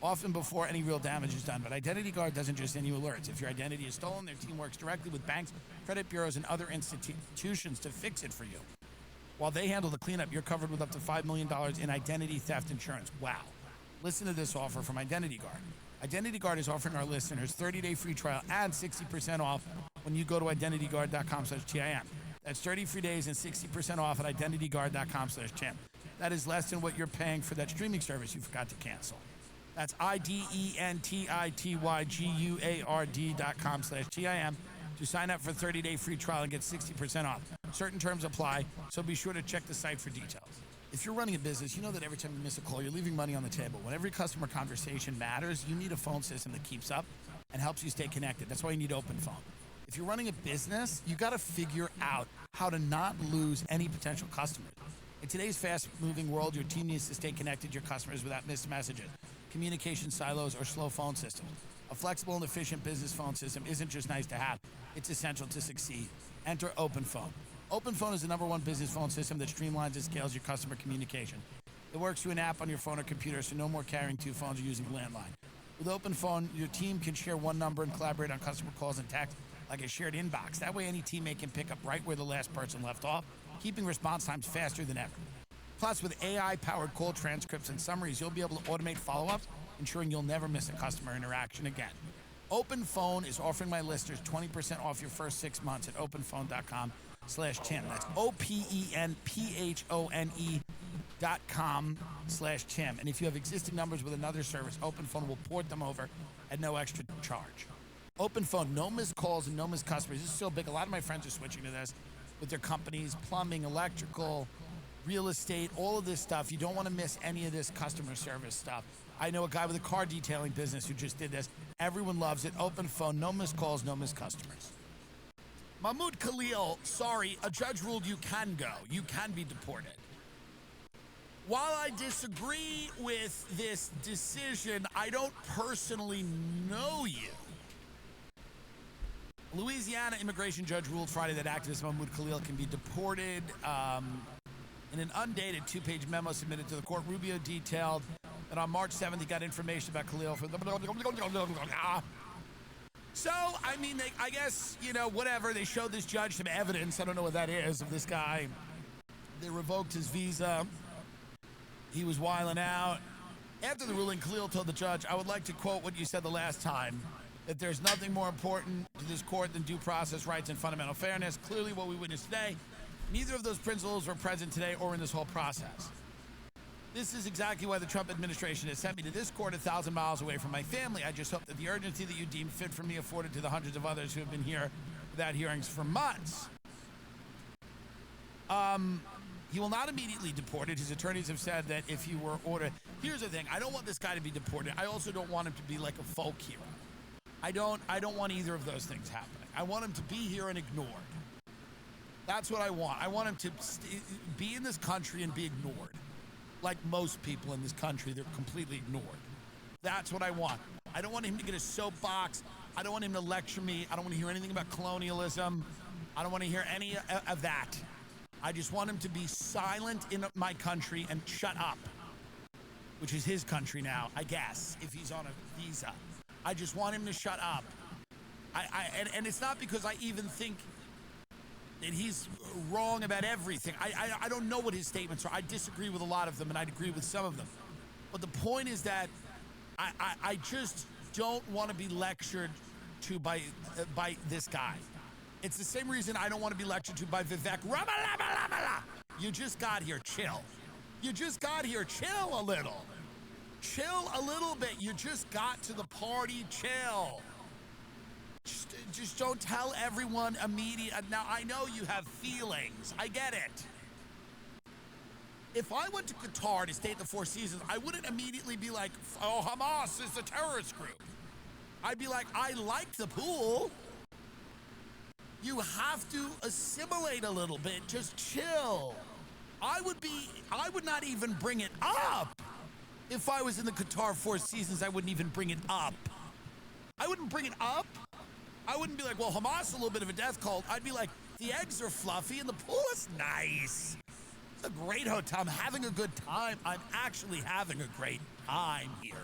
often before any real damage is done. But Identity Guard doesn't just send you alerts. If your identity is stolen, their team works directly with banks, credit bureaus, and other institutions to fix it for you. While they handle the cleanup, you're covered with up to $5 million in identity theft insurance. Wow. Listen to this offer from Identity Guard. Identity Guard is offering our listeners 30-day free trial and 60% off when you go to identityguard.com/TIM. That's 30 free days and 60% off at identityguard.com/TIM. That is less than what you're paying for that streaming service you forgot to cancel. That's IDENTITYGUARD.com/TIM to sign up for 30-day free trial and get 60% off. Certain terms apply, so be sure to check the site for details. If you're running a business, you know that every time you miss a call, you're leaving money on the table. When every customer conversation matters, you need a phone system that keeps up and helps you stay connected. That's why you need Open Phone. If you're running a business, you got to figure out how to not lose any potential customers. In today's fast-moving world, your team needs to stay connected to your customers without missed messages, communication silos, or slow phone systems. A flexible and efficient business phone system isn't just nice to have, it's essential to succeed. Enter OpenPhone. OpenPhone is the #1 business phone system that streamlines and scales your customer communication. It works through an app on your phone or computer, so no more carrying 2 phones or using a landline. With OpenPhone, your team can share one number and collaborate on customer calls and text like a shared inbox. That way, any teammate can pick up right where the last person left off, keeping response times faster than ever. Plus, with AI-powered call transcripts and summaries, you'll be able to automate follow-ups, ensuring you'll never miss a customer interaction again. OpenPhone is offering my listeners 20% off your first 6 months at openphone.com/Tim. That's OPENPHONE.com/Tim. And if you have existing numbers with another service, OpenPhone will port them over at no extra charge. OpenPhone, no missed calls and no missed customers. This is so big. A lot of my friends are switching to this with their companies, plumbing, electrical, real estate, all of this stuff. You don't want to miss any of this customer service stuff. I know a guy with a car detailing business who just did this. Everyone loves it. OpenPhone, no missed calls, no missed customers. Mahmoud Khalil, sorry, a judge ruled you can go. You can be deported. While I disagree with this decision, I don't personally know you. Louisiana immigration judge ruled Friday that activist Mahmoud Khalil can be deported. In an undated 2-page memo submitted to the court, Rubio detailed that on March 7th he got information about Khalil from So, I mean, I guess, whatever. They showed this judge some evidence. I don't know what that is of this guy. They revoked his visa. He was wilding out. After the ruling, Khalil told the judge, I would like to quote what you said the last time, that there's nothing more important to this court than due process rights and fundamental fairness. Clearly what we witnessed today, neither of those principles were present today or in this whole process. This is exactly why the Trump administration has sent me to this court 1,000 miles away from my family. I just hope that the urgency that you deem fit for me afforded to the hundreds of others who have been here without hearings for months. He will not immediately deported. His attorneys have said that if he were ordered... Here's the thing. I don't want this guy to be deported. I also don't want him to be like a folk hero. I don't want either of those things happening. I want him to be here and ignored. That's what I want. I want him to be in this country and be ignored. Like most people in this country, they're completely ignored. That's what I want. I don't want him to get a soapbox. I don't want him to lecture me. I don't want to hear anything about colonialism. I don't want to hear any of that. I just want him to be silent in my country and shut up, which is his country now, I guess, if he's on a visa. I just want him to shut up. And it's not because I even think that he's wrong about everything. I don't know what his statements are. I disagree with a lot of them, and I agree with some of them. But the point is that I just don't want to be lectured to by this guy. It's the same reason I don't want to be lectured to by Vivek Ramalama. You just got here, chill. You just got here, chill a little. Chill a little bit. You just got to the party, chill. Just don't tell everyone immediately. Now, I know you have feelings. I get it. If I went to Qatar to stay at the Four Seasons, I wouldn't immediately be like, oh, Hamas is a terrorist group. I'd be like, I like the pool. You have to assimilate a little bit. Just chill. I would not even bring it up. If I was in the Qatar Four Seasons, I wouldn't even bring it up. I wouldn't bring it up. I wouldn't be like, well, Hamas is a little bit of a death cult. I'd be like, the eggs are fluffy and the pool is nice. It's a great hotel. I'm having a good time. I'm actually having a great time here.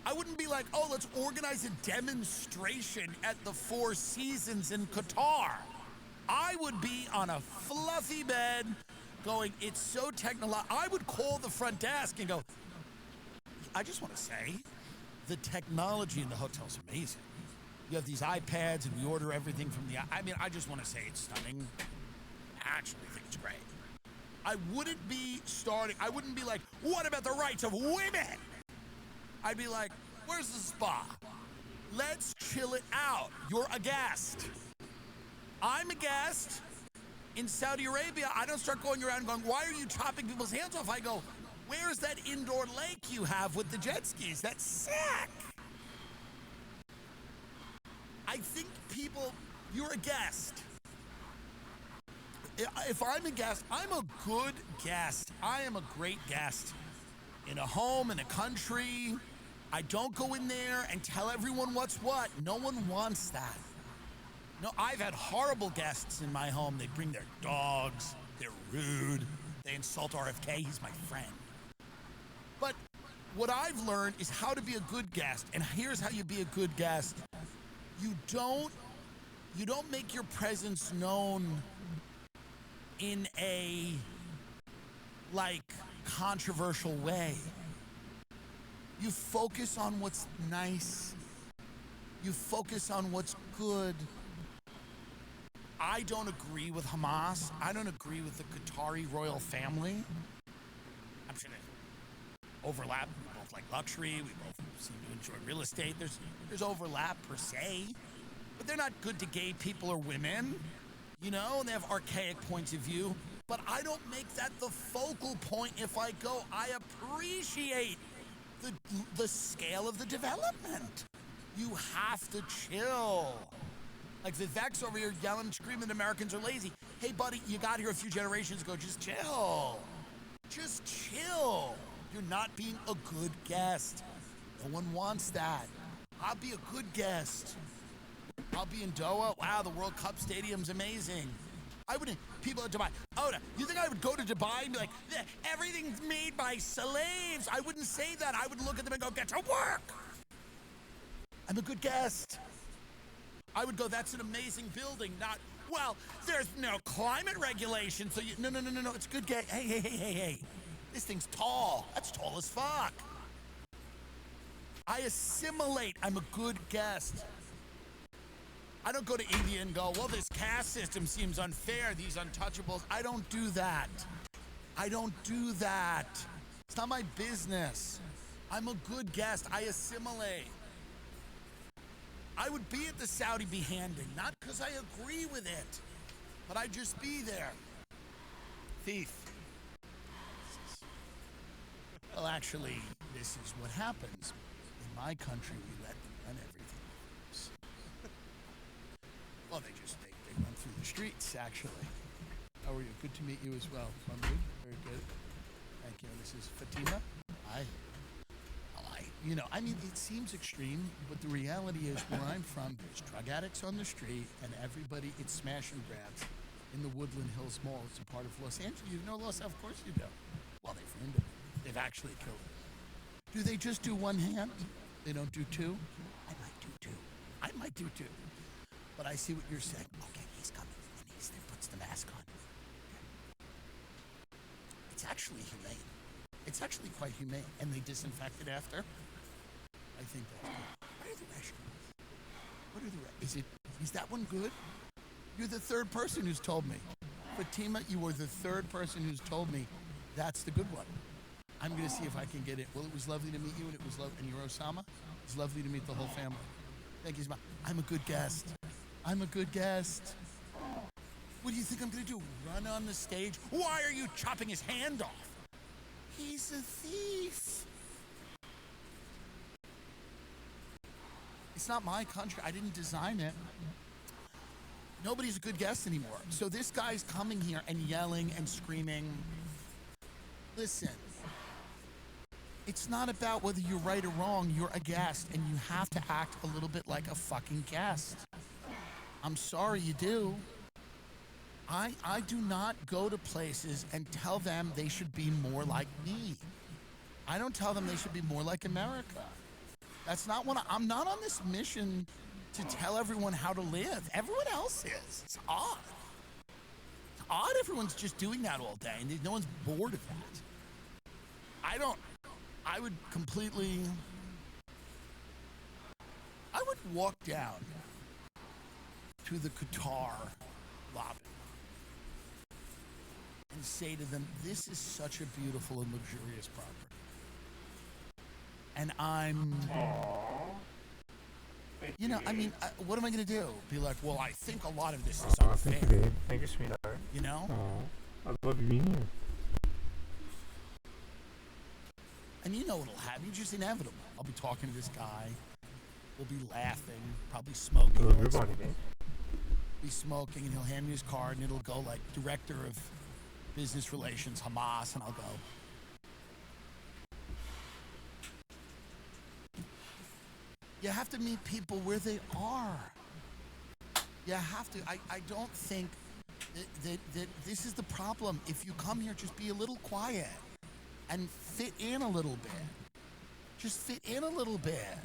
I wouldn't be like, oh, let's organize a demonstration at the Four Seasons in Qatar. I would be on a fluffy bed going, it's so technological. I would call the front desk and go, I just want to say, the technology in the hotel is amazing. You have these iPads and we order everything from the... I mean, I just want to say it's stunning. I actually think it's great. I wouldn't be like, what about the rights of women? I'd be like, where's the spa? Let's chill it out. You're a guest. I'm a guest. In Saudi Arabia, I don't start going around going, why are you chopping people's hands off? I go, where's that indoor lake you have with the jet skis? That's sick. I think you're a guest. if I'm a guest, I'm a good guest. I am a great guest. In a home, in a country, I don't go in there and tell everyone what's what. No one wants that. No, I've had horrible guests in my home. They bring their dogs. They're rude. They insult RFK. He's my friend. But what I've learned is how to be a good guest. And here's how you be a good guest. You don't make your presence known in a, like, controversial way. You focus on what's nice. You focus on what's good. I don't agree with Hamas. I don't agree with the Qatari royal family. I'm sure they overlap. We both like luxury. We both seem to enjoy real estate. There's overlap per se, but they're not good to gay people or women. You know, and they have archaic points of view. But I don't make that the focal point if I go. I appreciate the scale of the development. You have to chill. Like Vivek's over here yelling, screaming, Americans are lazy. Hey, buddy, you got here a few generations ago. Just chill. Just chill. You're not being a good guest. No one wants that. I'll be a good guest. I'll be in Doha. Wow, the World Cup Stadium's amazing. I wouldn't. People in Dubai. Oh, you think I would go to Dubai and be like, everything's made by slaves? I wouldn't say that. I would look at them and go, get to work. I'm a good guest. I would go, that's an amazing building. Not, well, there's no climate regulation, so you, no, it's a good guest. Hey. This thing's tall. That's tall as fuck. I assimilate. I'm a good guest. I don't go to India and go, well, this caste system seems unfair, these untouchables. I don't do that. It's not my business. I'm a good guest. I assimilate. I would be at the Saudi beheading, not because I agree with it, but I'd just be there. Thief. Well, actually, this is what happens. In my country, we let them run everything. Well, they run through the streets, actually. How are you? Good to meet you as well. I'm good. Very good. Thank you. This is Fatima. Hi. It seems extreme, but the reality is where I'm from, there's drug addicts on the street, and everybody, it's smash and grabs in the Woodland Hills Mall. It's a part of Los Angeles. You know Los Angeles? Of course you do. Well, they've ruined it. They've actually killed it. Do they just do one hand? They don't do two? I might do two. But I see what you're saying. Okay, he's coming, and he puts the mask on. Okay. It's actually humane. It's actually quite humane. And they disinfect it after. I think that's good. What are the restaurants? Is that one good? You're the third person who's told me. Fatima, you were the third person who's told me that's the good one. I'm going to see if I can get it. Well, it was lovely to meet you, and and you're Osama. It's lovely to meet the whole family. Thank you, Osama. I'm a good guest. What do you think I'm going to do? Run on the stage? Why are you chopping his hand off? He's a thief. It's not my country. I didn't design it. Nobody's a good guest anymore. So this guy's coming here and yelling and screaming. Listen, it's not about whether you're right or wrong. You're a guest, and you have to act a little bit like a fucking guest. I'm sorry you do. I do not go to places and tell them they should be more like me. I don't tell them they should be more like America. That's not what I'm not on this mission to tell everyone how to live. Everyone else is. It's odd. It's odd everyone's just doing that all day and no one's bored of that. I would walk down to the Qatar lobby and say to them, this is such a beautiful and luxurious property. And what am I going to do? Be like, well, I think a lot of this is unfair. Thank you, sweetheart. You know? I love you being here. And you know what'll happen. It's just inevitable. I'll be talking to this guy. We'll be laughing, probably smoking. I love your body, babe. be smoking, and he'll hand me his card, and it'll go like Director of Business Relations, Hamas, and I'll go, you have to meet people where they are. You have to. I don't think that this is the problem. If you come here, just be a little quiet and fit in a little bit. Just fit in a little bit.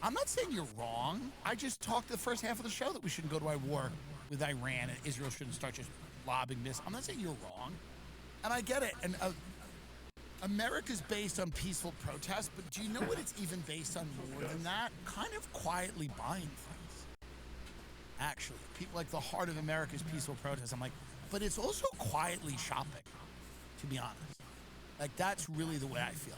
I'm not saying you're wrong. I just talked the first half of the show that we shouldn't go to a war with Iran and Israel shouldn't start just lobbing this. I'm not saying you're wrong. And I get it. And America's based on peaceful protest, but do you know what it's even based on more than that? Kind of quietly buying things. Actually, people like the heart of America's peaceful protest. I'm like, but it's also quietly shopping, to be honest. Like, that's really the way I feel.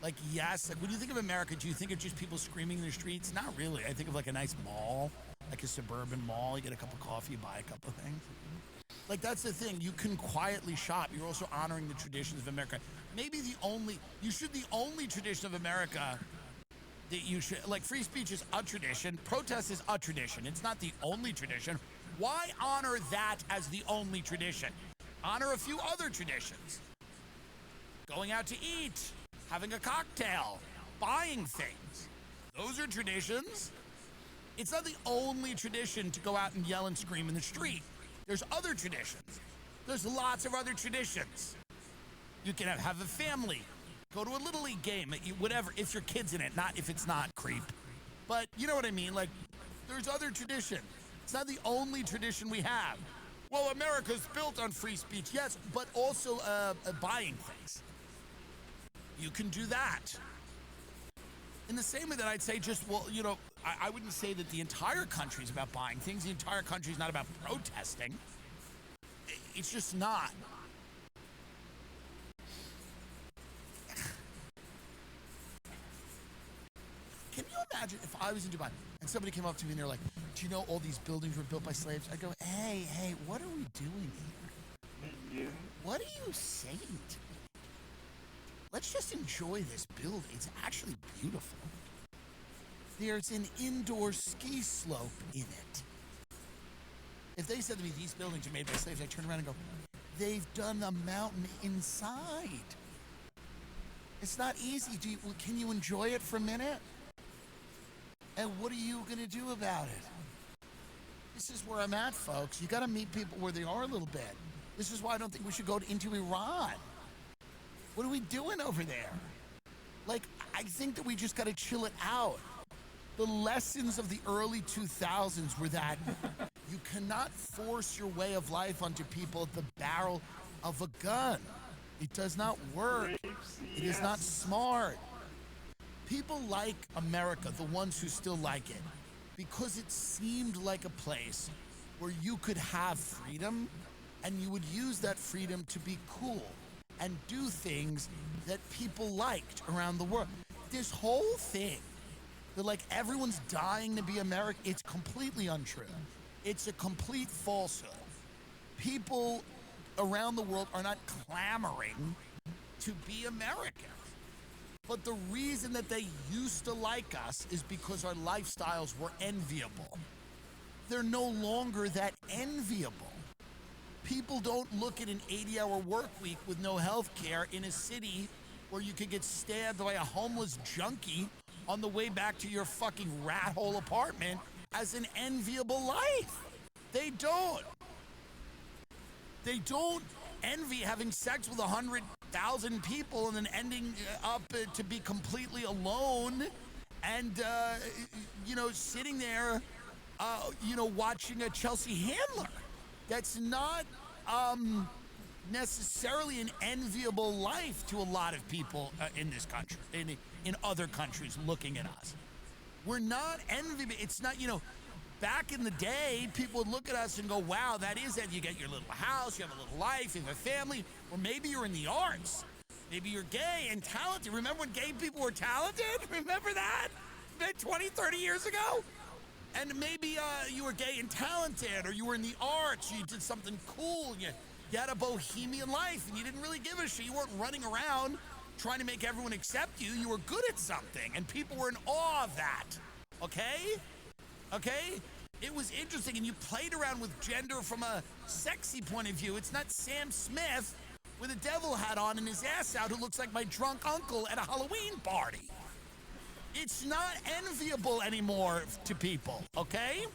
Like, yes, like when you think of America, do you think of just people screaming in the streets? Not really. I think of like a nice mall, like a suburban mall. You get a cup of coffee, you buy a couple of things. Like, that's the thing. You can quietly shop. You're also honoring the traditions of America. Maybe the only tradition of America that you should, like, free speech is a tradition. Protest is a tradition. It's not the only tradition. Why honor that as the only tradition? Honor a few other traditions. Going out to eat, having a cocktail, buying things. Those are traditions. It's not the only tradition to go out and yell and scream in the street. There's other traditions. There's lots of other traditions. You can have a family, go to a Little League game, whatever, if your kid's in it, not if it's not, creep. But you know what I mean? Like, there's other tradition. It's not the only tradition we have. Well, America's built on free speech, yes, but also buying things. You can do that. In the same way that I'd say just, well, you know, I wouldn't say that the entire country is about buying things. The entire country is not about protesting. It's just not. Can you imagine if I was in Dubai and somebody came up to me and they're like, do you know all these buildings were built by slaves? I'd go, hey, what are we doing here? Yeah. What are you saying to me? Let's just enjoy this building. It's actually beautiful. There's an indoor ski slope in it. If they said to me, these buildings are made by slaves, I'd turn around and go, they've done the mountain inside. It's not easy. Can you enjoy it for a minute? And what are you going to do about it? This is where I'm at, folks. You got to meet people where they are a little bit. This is why I don't think we should go into Iran. What are we doing over there? Like, I think that we just got to chill it out. The lessons of the early 2000s were that you cannot force your way of life onto people at the barrel of a gun. It does not work. It is not smart. People like America, the ones who still like it, because it seemed like a place where you could have freedom and you would use that freedom to be cool and do things that people liked around the world. This whole thing, that like everyone's dying to be American, it's completely untrue. It's a complete falsehood. People around the world are not clamoring to be American. But the reason that they used to like us is because our lifestyles were enviable. They're no longer that enviable. People don't look at an 80-hour work week with no health care in a city where you could get stabbed by a homeless junkie on the way back to your fucking rat hole apartment as an enviable life. They don't. They don't envy having sex with 100,000 people and then ending up to be completely alone and, sitting there, watching a Chelsea Handler. That's not necessarily an enviable life to a lot of people in this country, in other countries looking at us. We're not enviable. It's not, back in the day, people would look at us and go, wow, that is it. You get your little house, you have a little life, you have a family, or maybe you're in the arts. Maybe you're gay and talented. Remember when gay people were talented? Remember that? 20, 30 years ago? And maybe you were gay and talented, or you were in the arts, you did something cool, you had a bohemian life, and you didn't really give a shit. You weren't running around trying to make everyone accept you. You were good at something, and people were in awe of that. Okay? It was interesting, and you played around with gender from a sexy point of view. It's not Sam Smith with a devil hat on and his ass out who looks like my drunk uncle at a Halloween party. It's not enviable anymore to people, okay?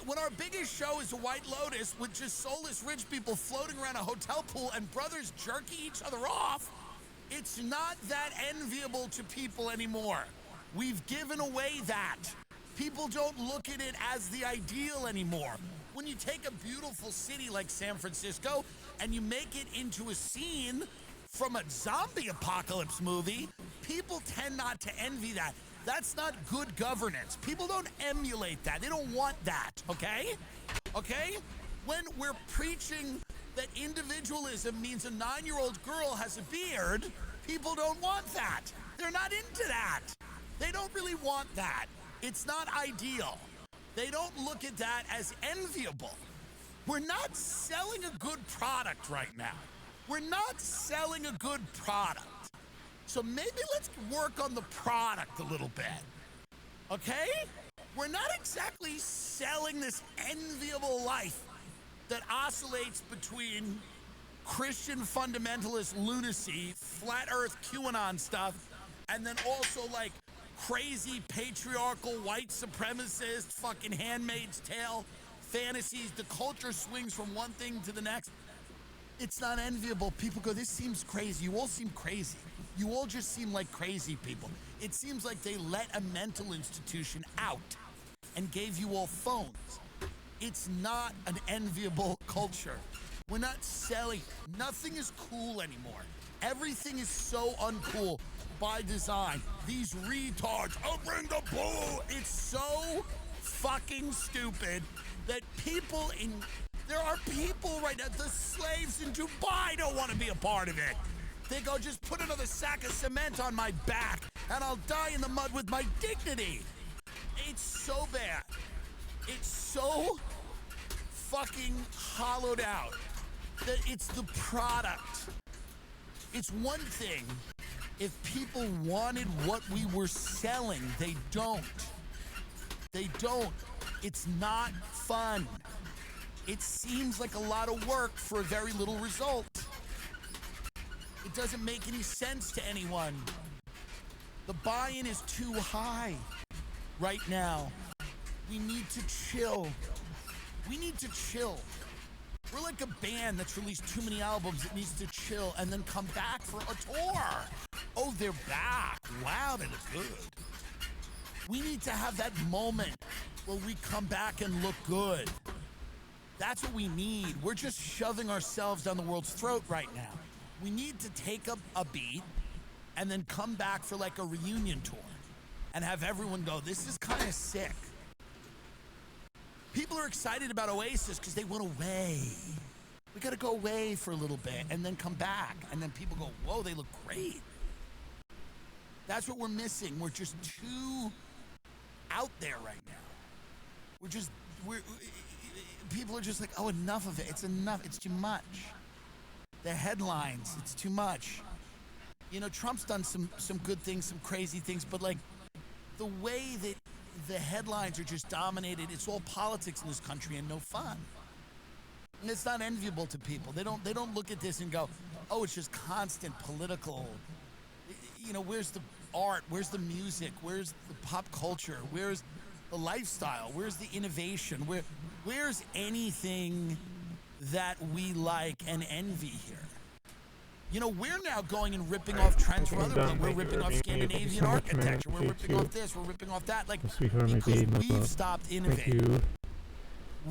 When our biggest show is a White Lotus with just soulless rich people floating around a hotel pool and brothers jerking each other off, it's not that enviable to people anymore. We've given away that. People don't look at it as the ideal anymore. When you take a beautiful city like San Francisco and you make it into a scene from a zombie apocalypse movie, people tend not to envy that. That's not good governance. People don't emulate that. They don't want that, okay? Okay? When we're preaching that individualism means a 9-year-old girl has a beard, people don't want that. They're not into that. They don't really want that. It's not ideal. They don't look at that as enviable. We're not selling a good product right now. We're not selling a good product. So maybe let's work on the product a little bit, okay? We're not exactly selling this enviable life that oscillates between Christian fundamentalist lunacy, flat earth QAnon stuff, and then also like crazy patriarchal white supremacist fucking Handmaid's Tale fantasies. The culture swings from one thing to the next. It's not enviable. People go, this seems crazy. You all seem crazy. You all just seem like crazy people. It seems like they let a mental institution out and gave you all phones. It's not an enviable culture. We're not selling. Nothing is cool anymore. Everything is so uncool by design. These retards, I'll bring the bull. It's so fucking stupid that there are people right now, the slaves in Dubai don't want to be a part of it. They go, just put another sack of cement on my back and I'll die in the mud with my dignity. It's so bad. It's so fucking hollowed out that it's the product. It's one thing if people wanted what we were selling. They don't. They don't. It's not fun. It seems like a lot of work for a very little result. It doesn't make any sense to anyone. The buy-in is too high right now. We need to chill. We need to chill. We're like a band that's released too many albums that needs to chill and then come back for a tour. Oh, they're back. Wow, they look good. We need to have that moment where we come back and look good. That's what we need. We're just shoving ourselves down the world's throat right now. We need to take a beat and then come back for like a reunion tour and have everyone go, this is kind of sick. People are excited about Oasis because they went away. We got to go away for a little bit and then come back. And then people go, whoa, they look great. That's what we're missing. We're just too out there right now. People are just like, oh, enough of it. It's enough. It's too much. The headlines, it's too much. You know, Trump's done some good things, some crazy things, but like the way that the headlines are just dominated, it's all politics in this country and no fun. And it's not enviable to people. They don't look at this and go, oh, it's just constant political. You know, where's the art? Where's the music? Where's the pop culture? Where's the lifestyle? Where's the innovation? Where's anything that we like and envy here? You know, we're now going and ripping off trends from other people. We're ripping off Scandinavian architecture. We're ripping off this. We're ripping off that. Like, because we've stopped innovating.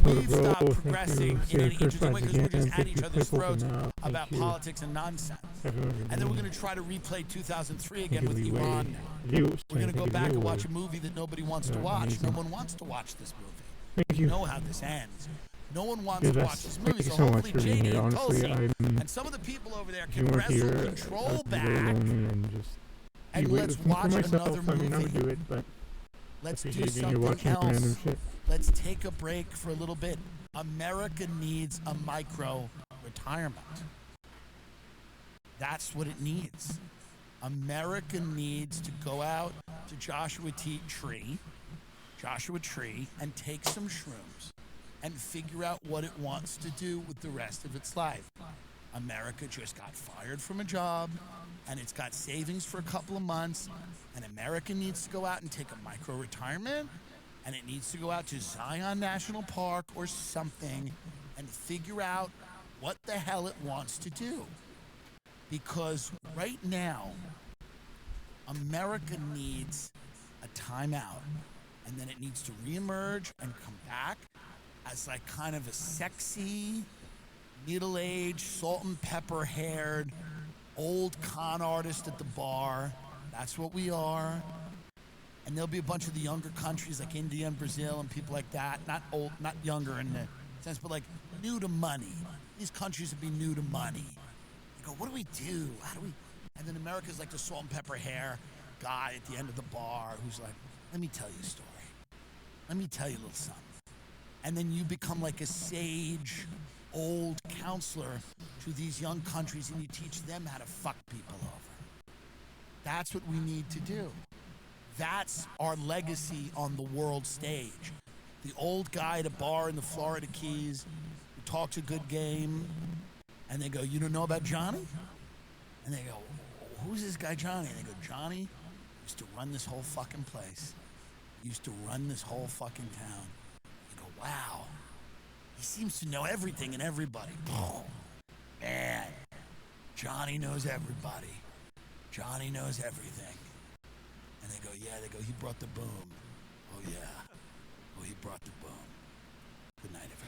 We've stopped progressing in an interesting way because we're just at each other's throats about politics and nonsense. And then we're going to try to replay 2003 again with Iran now. We're going to go back and watch a movie that nobody wants to watch. No one wants to watch this movie. You know how this ends. No one wants to watch this movie, so hopefully JD and Tulsi and some of the people over there can wrestle control back and let's watch another movie. Let's do something else. Let's take a break for a little bit. America needs a micro retirement. That's what it needs. America needs to go out to Joshua Tree, Joshua Tree and take some shrooms and figure out what it wants to do with the rest of its life. America just got fired from a job, and it's got savings for a couple of months, and America needs to go out and take a micro-retirement, and it needs to go out to Zion National Park or something and figure out what the hell it wants to do. Because right now, America needs a timeout, and then it needs to reemerge and come back as like kind of a sexy, middle-aged, salt and pepper haired, old con artist at the bar. That's what we are. And there'll be a bunch of the younger countries like India and Brazil and people like that. Not old, not younger in the sense, but like new to money. These countries would be new to money. You go, what do we do? How do we? And then America's like the salt and pepper hair guy at the end of the bar who's like, let me tell you a story. Let me tell you a little something. And then you become like a sage, old counselor to these young countries and you teach them how to fuck people over. That's what we need to do. That's our legacy on the world stage. The old guy at a bar in the Florida Keys who talks a good game, and they go, you don't know about Johnny? And they go, who's this guy Johnny? And they go, Johnny used to run this whole fucking place. He used to run this whole fucking town. You go, wow. He seems to know everything and everybody. Man, Johnny knows everybody. Johnny knows everything. And they go, yeah, he brought the boom. Oh, yeah. Oh, he brought the boom. Good night, everybody.